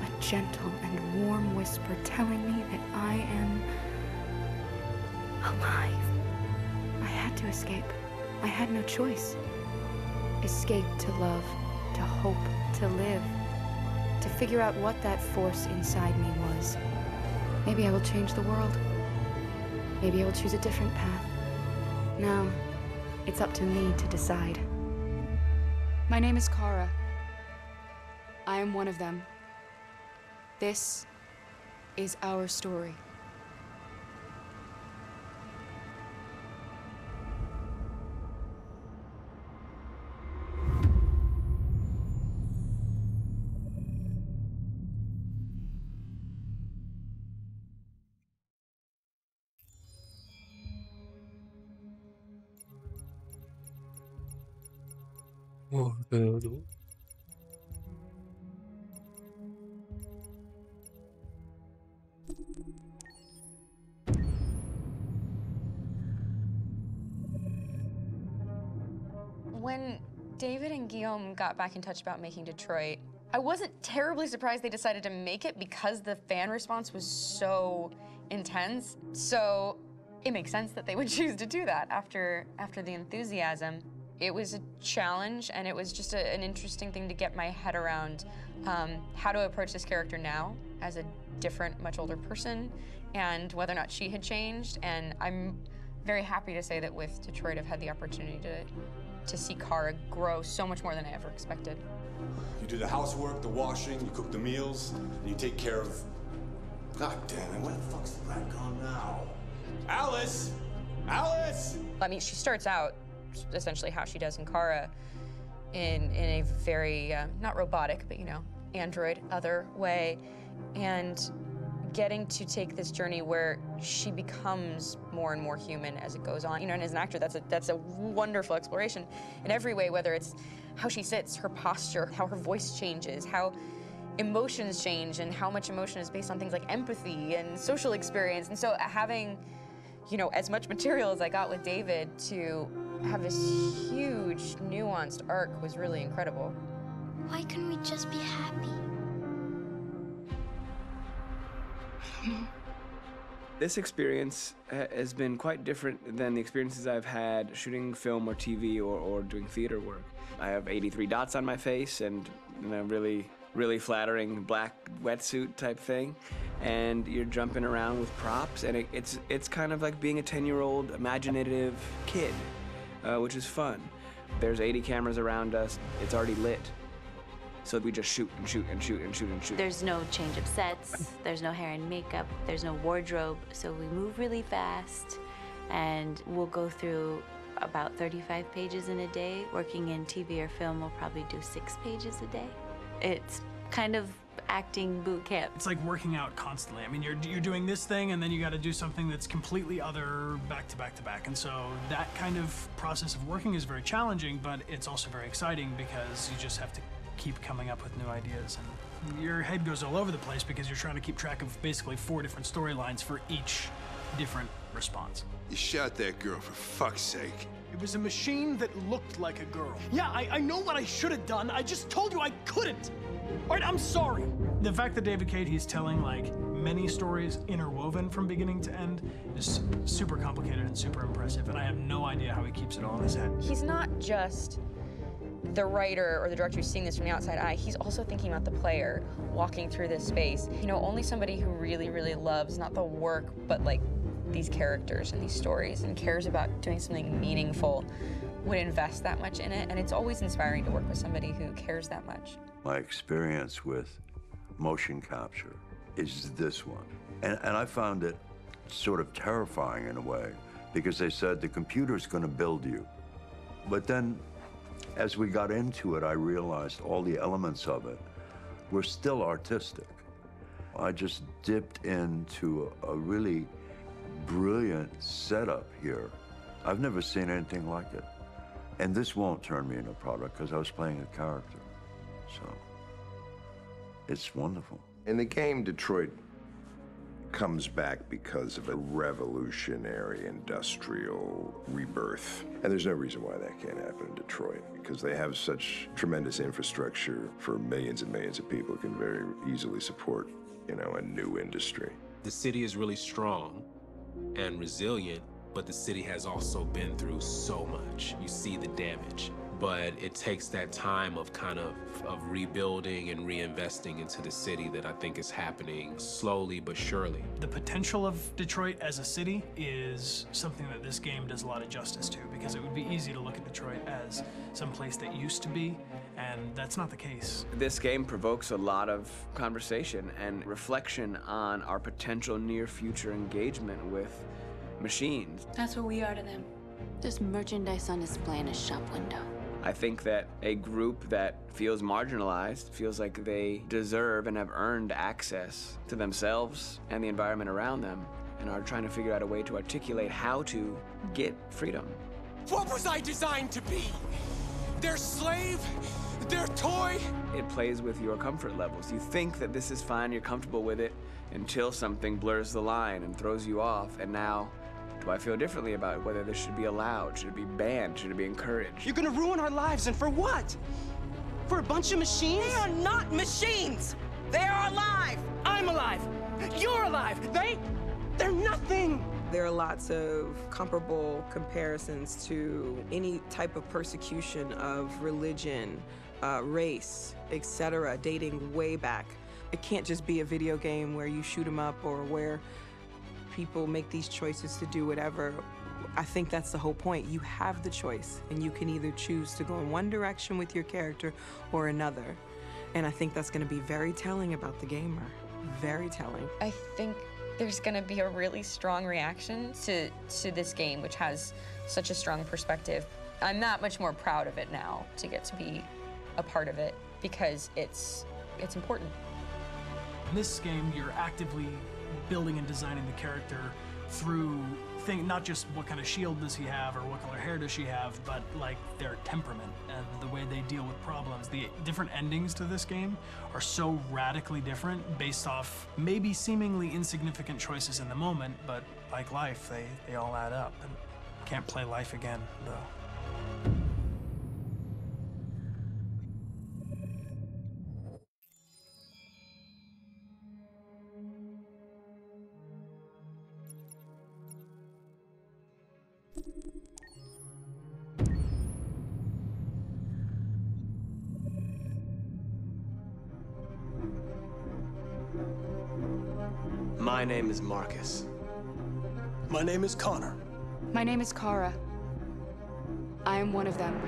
A gentle and warm whisper telling me that I am alive. I had to escape. I had no choice. Escape to love, to hope, to live, to figure out what that force inside me was. Maybe I will change the world. Maybe I will choose a different path. Now, it's up to me to decide. My name is Kara. I am one of them. This is our story. Oh, no. When David and Guillaume got back in touch about making Detroit, I wasn't terribly surprised they decided to make it because the fan response was so intense. So it makes sense that they would choose to do that after the enthusiasm. It was a challenge, and it was just an interesting thing to get my head around how to approach this character now as a different, much older person, and whether or not she had changed. And I'm very happy to say that with Detroit, I've had the opportunity to see Kara grow so much more than I ever expected. You do the housework, the washing, you cook the meals, and you take care of... God damn it, where the fuck's the rat gone now? Alice! Alice! I mean, she starts out essentially how she does in Kara in a very, not robotic, but, you know, android, other way. And getting to take this journey where she becomes more and more human as it goes on. You know, and as an actor, that's a wonderful exploration in every way, whether it's how she sits, her posture, how her voice changes, how emotions change, and how much emotion is based on things like empathy and social experience. And so having, you know, as much material as I got with David to have this huge, nuanced arc was really incredible. Why couldn't we just be happy? I don't know. This experience has been quite different than the experiences I've had shooting film or TV or doing theater work. I have 83 dots on my face and a really flattering black wetsuit type thing. And you're jumping around with props, and it's kind of like being a 10-year-old imaginative kid, which is fun. There's 80 cameras around us. It's already lit. So we just shoot and shoot and shoot and shoot and shoot. There's no change of sets, there's no hair and makeup, there's no wardrobe, so we move really fast, and we'll go through about 35 pages in a day. Working in TV or film, we'll probably do 6 pages a day. It's kind of acting boot camp. It's like working out constantly. I mean, you're doing this thing, and then you got to do something that's completely other back to back to back. And so that kind of process of working is very challenging, but it's also very exciting because you just have to keep coming up with new ideas, and your head goes all over the place because you're trying to keep track of basically 4 different storylines for each different response. You shot that girl, for fuck's sake. It was a machine that looked like a girl. Yeah, I know what I should have done. I just told you I couldn't. All right, I'm sorry. The fact that David Cade, he's telling like many stories interwoven from beginning to end is super complicated and super impressive, and I have no idea how he keeps it all in his head. He's not just the writer or the director who's seeing this from the outside eye, he's also thinking about the player walking through this space. You know, only somebody who really, really loves not the work, but like these characters and these stories and cares about doing something meaningful would invest that much in it. And it's always inspiring to work with somebody who cares that much. My experience with motion capture is this one. And I found it sort of terrifying in a way because they said the computer's going to build you. But then as we got into it, I realized all the elements of it were still artistic. I just dipped into a really brilliant setup here. I've never seen anything like it. And this won't turn me into a product because I was playing a character. So it's wonderful. In the game, Detroit comes back because of a revolutionary industrial rebirth. And there's no reason why that can't happen in Detroit, because they have such tremendous infrastructure for millions and millions of people who can very easily support, you know, a new industry. The city is really strong and resilient, but the city has also been through so much. You see the damage. But it takes that time of kind of rebuilding and reinvesting into the city that I think is happening slowly but surely. The potential of Detroit as a city is something that this game does a lot of justice to, because it would be easy to look at Detroit as some place that used to be, and that's not the case. This game provokes a lot of conversation and reflection on our potential near-future engagement with machines. That's what we are to them. Just merchandise on display in a shop window. I think that a group that feels marginalized, feels like they deserve and have earned access to themselves and the environment around them, and are trying to figure out a way to articulate how to get freedom. What was I designed to be? Their slave? Their toy? It plays with your comfort levels. You think that this is fine, you're comfortable with it, until something blurs the line and throws you off, and now, do I feel differently about whether this should be allowed? Should it be banned? Should it be encouraged? You're gonna ruin our lives, and for what? For a bunch of machines? They are not machines! They are alive! I'm alive! You're alive! They're nothing! There are lots of comparable comparisons to any type of persecution of religion, race, etc., dating way back. It can't just be a video game where you shoot 'em up or where people make these choices to do whatever. I think that's the whole point. You have the choice, and you can either choose to go in one direction with your character or another. And I think that's going to be very telling about the gamer. Very telling. I think there's going to be a really strong reaction to this game, which has such a strong perspective. I'm that much more proud of it now to get to be a part of it because it's important. In this game, you're actively building and designing the character through not just what kind of shield does he have or what color hair does she have, but like their temperament and the way they deal with problems. The different endings to this game are so radically different based off maybe seemingly insignificant choices in the moment, but like life, they all add up. And can't play life again, though. My name is Marcus. My name is Connor. My name is Kara. I am one of them.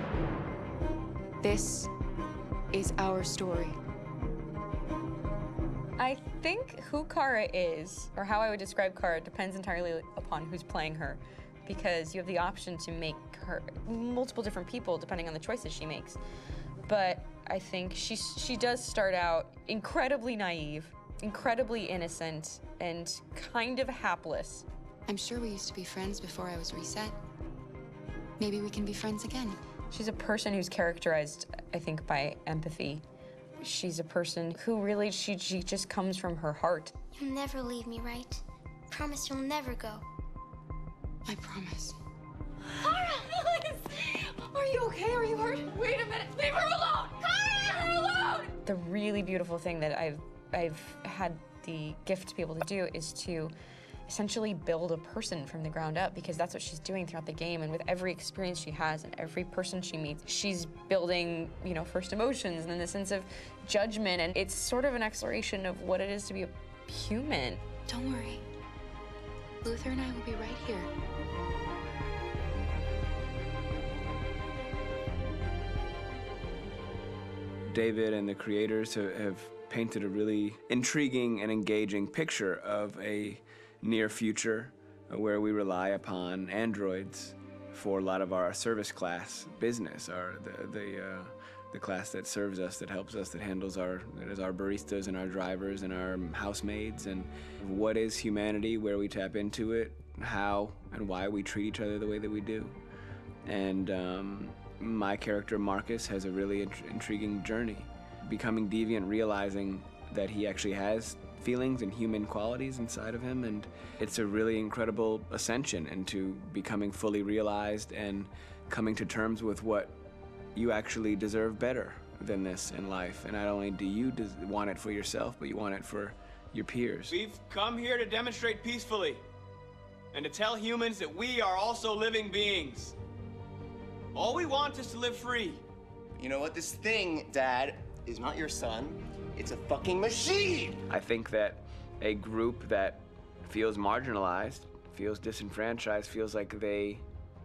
This is our story. I think who Kara is, or how I would describe Kara, depends entirely upon who's playing her, because you have the option to make her multiple different people depending on the choices she makes. But I think she does start out incredibly naive, incredibly innocent, and kind of hapless. I'm sure we used to be friends before I was reset. Maybe we can be friends again. She's a person who's characterized, I think, by empathy. She's a person who really, she just comes from her heart. You'll never leave me, right? Promise you'll never go. I promise. Kara, please! Are you okay? Are you hurt? Wait a minute. Leave her alone! Kara, leave her alone! The really beautiful thing that I've had the gift to be able to do is to essentially build a person from the ground up, because that's what she's doing throughout the game. And with every experience she has and every person she meets, she's building, you know, first emotions and then the sense of judgment. And it's sort of an exploration of what it is to be a human. Don't worry. Luther and I will be right here. David and the creators have painted a really intriguing and engaging picture of a near future where we rely upon androids for a lot of our service class business, the class that serves us, that helps us, that handles that is our baristas and our drivers and our housemaids. And what is humanity, where we tap into it, how and why we treat each other the way that we do. And my character Marcus has a really intriguing journey, becoming deviant, realizing that he actually has feelings and human qualities inside of him, and it's a really incredible ascension into becoming fully realized and coming to terms with what you actually deserve better than this in life. And not only do you want it for yourself, but you want it for your peers. We've come here to demonstrate peacefully and to tell humans that we are also living beings. All we want is to live free. You know what? This thing, Dad, is not your son. It's a fucking machine! I think that a group that feels marginalized, feels disenfranchised, feels like they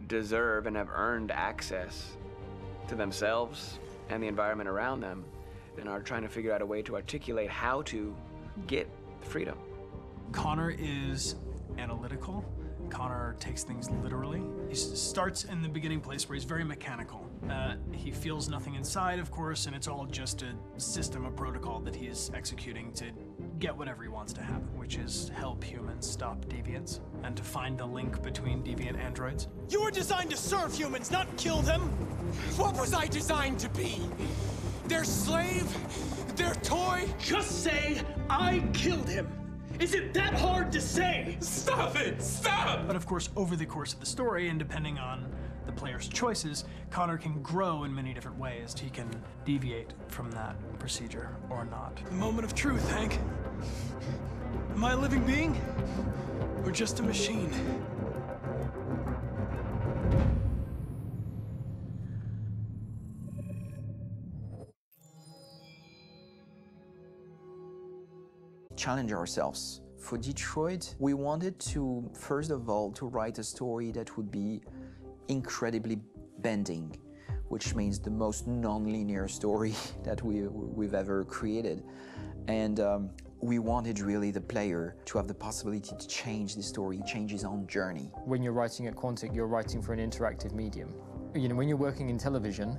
deserve and have earned access to themselves and the environment around them, and are trying to figure out a way to articulate how to get freedom. Connor is analytical. Connor takes things literally. He starts in the beginning place where he's very mechanical. He feels nothing inside, of course, and it's all just a system, a protocol that he is executing to get whatever he wants to happen, which is help humans stop deviants and to find the link between deviant androids. You were designed to serve humans, not kill them. What was I designed to be? Their slave? Their toy? Just say, I killed him. Is it that hard to say? Stop it! Stop! But of course, over the course of the story, and depending on the player's choices, Connor can grow in many different ways. He can deviate from that procedure or not. The moment of truth, Hank. Am I a living being? or just a machine? Challenge ourselves. For Detroit, we wanted to, first of all, to write a story that would be incredibly bending, which means the most non-linear story that we've ever created. And we wanted really the player to have the possibility to change the story, change his own journey. When you're writing at Quantic, you're writing for an interactive medium. You know, when you're working in television,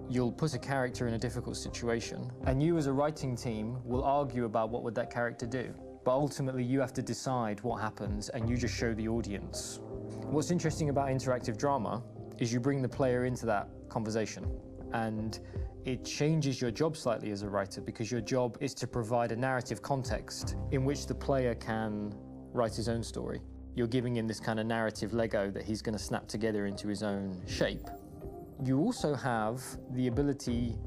you'll put a character in a difficult situation, and you as a writing team will argue about what would that character do. But ultimately, you have to decide what happens, and you just show the audience. What's interesting about interactive drama is you bring the player into that conversation, and it changes your job slightly as a writer, because your job is to provide a narrative context in which the player can write his own story. You're giving him this kind of narrative Lego that he's going to snap together into his own shape. You also have the ability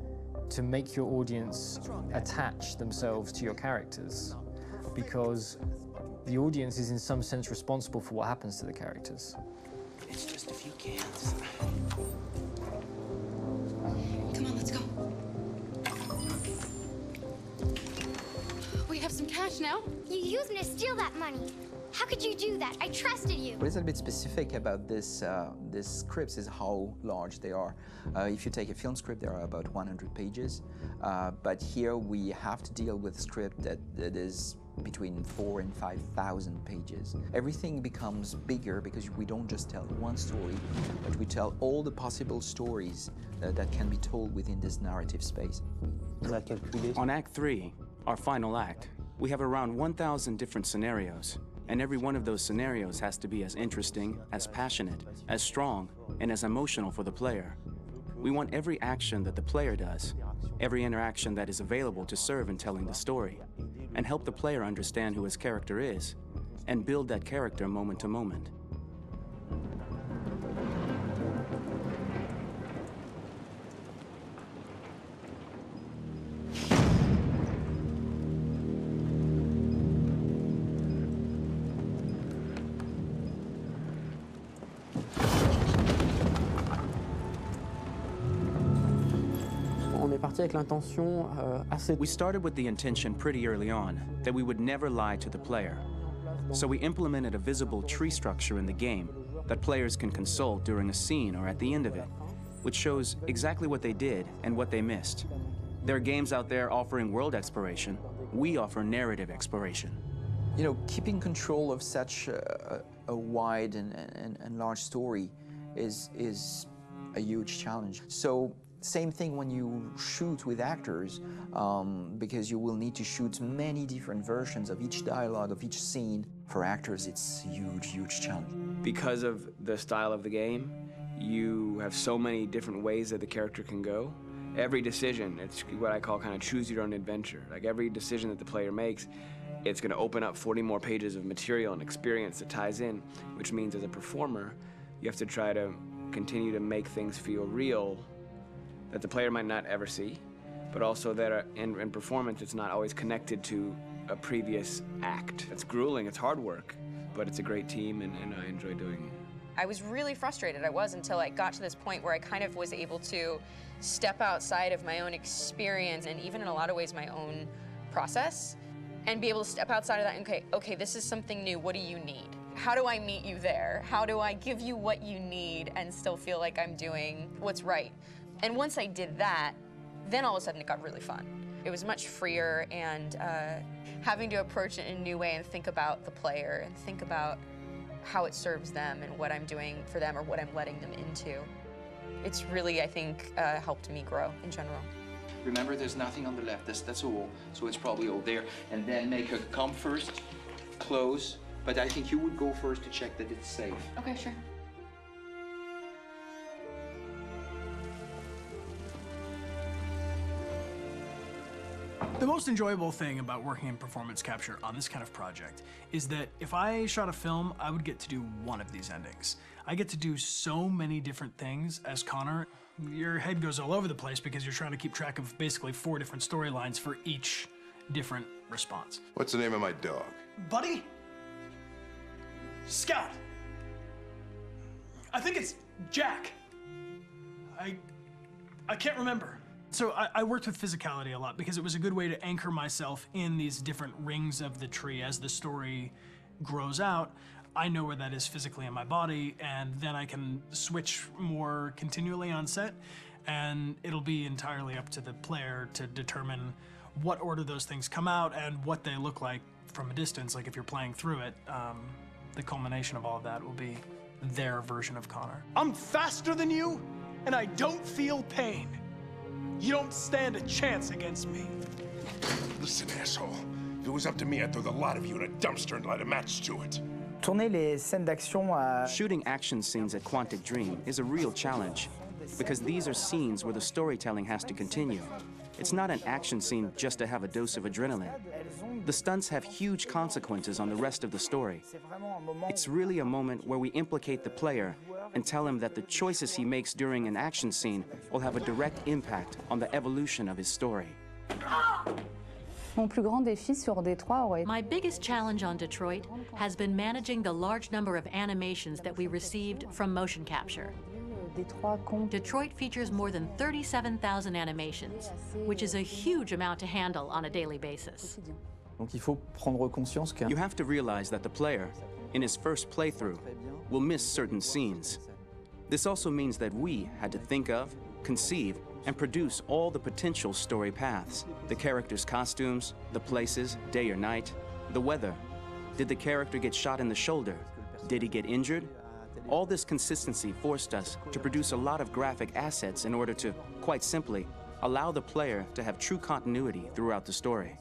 to make your audience attach themselves to your characters, because the audience is in some sense responsible for what happens to the characters. It's just a few cans. Come on, let's go. We have some cash now. You used me to steal that money. How could you do that? I trusted you. What is a bit specific about this scripts is how large they are. If you take a film script, there are about 100 pages. But here we have to deal with a script that is between 4,000 and 5,000 pages. Everything becomes bigger because we don't just tell one story, but we tell all the possible stories that can be told within this narrative space. On Act 3, our final act, we have around 1,000 different scenarios. And every one of those scenarios has to be as interesting, as passionate, as strong, and as emotional for the player. We want every action that the player does, every interaction that is available to serve in telling the story, and help the player understand who his character is, and build that character moment to moment. We started with the intention pretty early on that we would never lie to the player. So we implemented a visible tree structure in the game that players can consult during a scene or at the end of it, which shows exactly what they did and what they missed. There are games out there offering world exploration. We offer narrative exploration. You know, keeping control of such a wide and large story is a huge challenge. So same thing when you shoot with actors, because you will need to shoot many different versions of each dialogue, of each scene. For actors, it's a huge, huge challenge. Because of the style of the game, you have so many different ways that the character can go. Every decision, it's what I call kind of choose your own adventure. Like every decision that the player makes, it's going to open up 40 more pages of material and experience that ties in, which means as a performer, you have to try to continue to make things feel real that the player might not ever see, but also that in performance, it's not always connected to a previous act. It's grueling, it's hard work, but it's a great team, and I enjoy doing it. I was really frustrated. I was until I got to this point where I kind of was able to step outside of my own experience and even in a lot of ways my own process and be able to step outside of that and okay, this is something new. What do you need? How do I meet you there? How do I give you what you need and still feel like I'm doing what's right? And once I did that, then all of a sudden it got really fun. It was much freer, and having to approach it in a new way and think about the player and think about how it serves them and what I'm doing for them or what I'm letting them into. It's really, I think, helped me grow in general. Remember, there's nothing on the left. That's a wall, so it's probably all there. And then make her come first, close. But I think you would go first to check that it's safe. Okay, sure. The most enjoyable thing about working in performance capture on this kind of project is that if I shot a film, I would get to do one of these endings. I get to do so many different things as Connor. Your head goes all over the place because you're trying to keep track of basically 4 different storylines for each different response. What's the name of my dog? Buddy? Scout. I think it's Jack. I can't remember. So I worked with physicality a lot because it was a good way to anchor myself in these different rings of the tree. As the story grows out, I know where that is physically in my body, and then I can switch more continually on set, and it'll be entirely up to the player to determine what order those things come out and what they look like from a distance. Like if you're playing through it, the culmination of all of that will be their version of Connor. I'm faster than you, and I don't feel pain. You don't stand a chance against me. Listen, asshole. If it was up to me, I'd throw the lot of you in a dumpster and light a match to it. Tourner les scènes d'action à... Shooting action scenes at Quantic Dream is a real challenge, because these are scenes where the storytelling has to continue. It's not an action scene just to have a dose of adrenaline. The stunts have huge consequences on the rest of the story. It's really a moment where we implicate the player and tell him that the choices he makes during an action scene will have a direct impact on the evolution of his story. Mon plus grand défi sur Détroit aurait été... My biggest challenge on Detroit has been managing the large number of animations that we received from motion capture. Detroit features more than 37,000 animations, which is a huge amount to handle on a daily basis. You have to realize that the player, in his first playthrough, will miss certain scenes. This also means that we had to think of, conceive, and produce all the potential story paths. The characters' costumes, the places, day or night, the weather. Did the character get shot in the shoulder? Did he get injured? All this consistency forced us to produce a lot of graphic assets in order to, quite simply, allow the player to have true continuity throughout the story.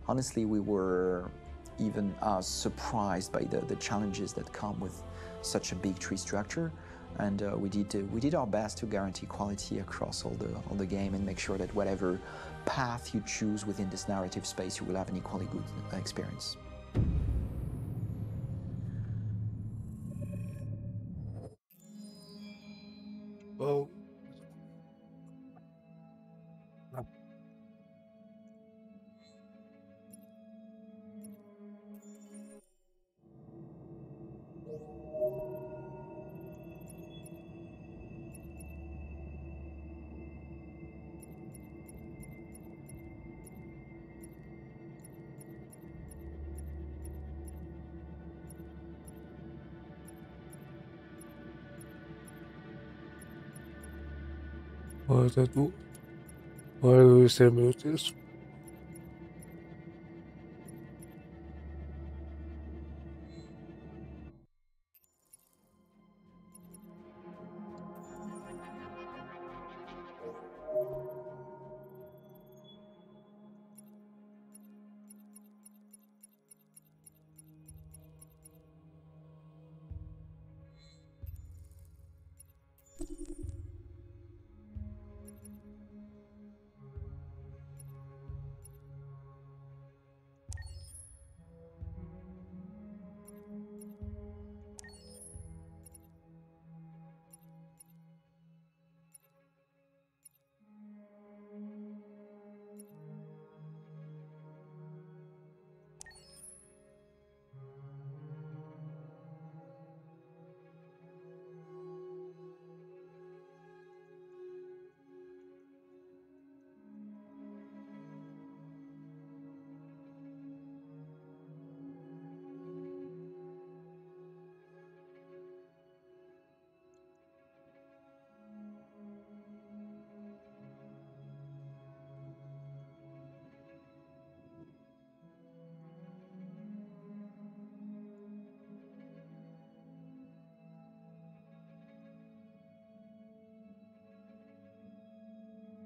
Honestly, we were even surprised by the challenges that come with such a big tree structure, and we did our best to guarantee quality across all the game and make sure that whatever path you choose within this narrative space, you will have an equally good experience. Well,我在读，我还有一些没有结束。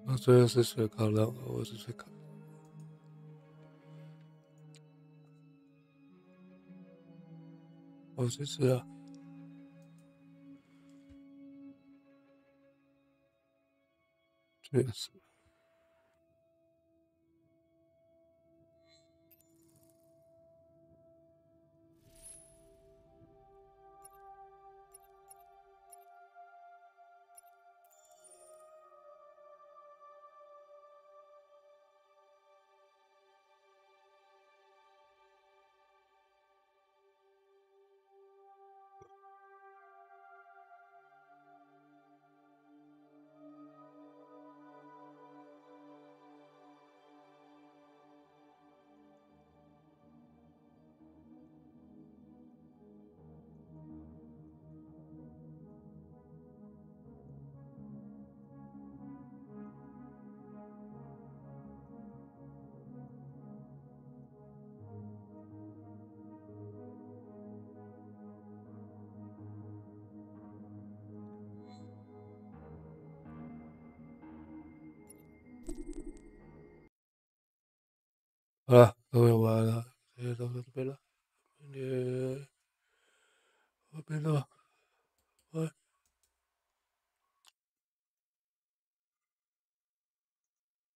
我昨天是睡考两个，我是睡考。我其实啊，确实。好了，各位晚安了，今天到这边了，明天我变了。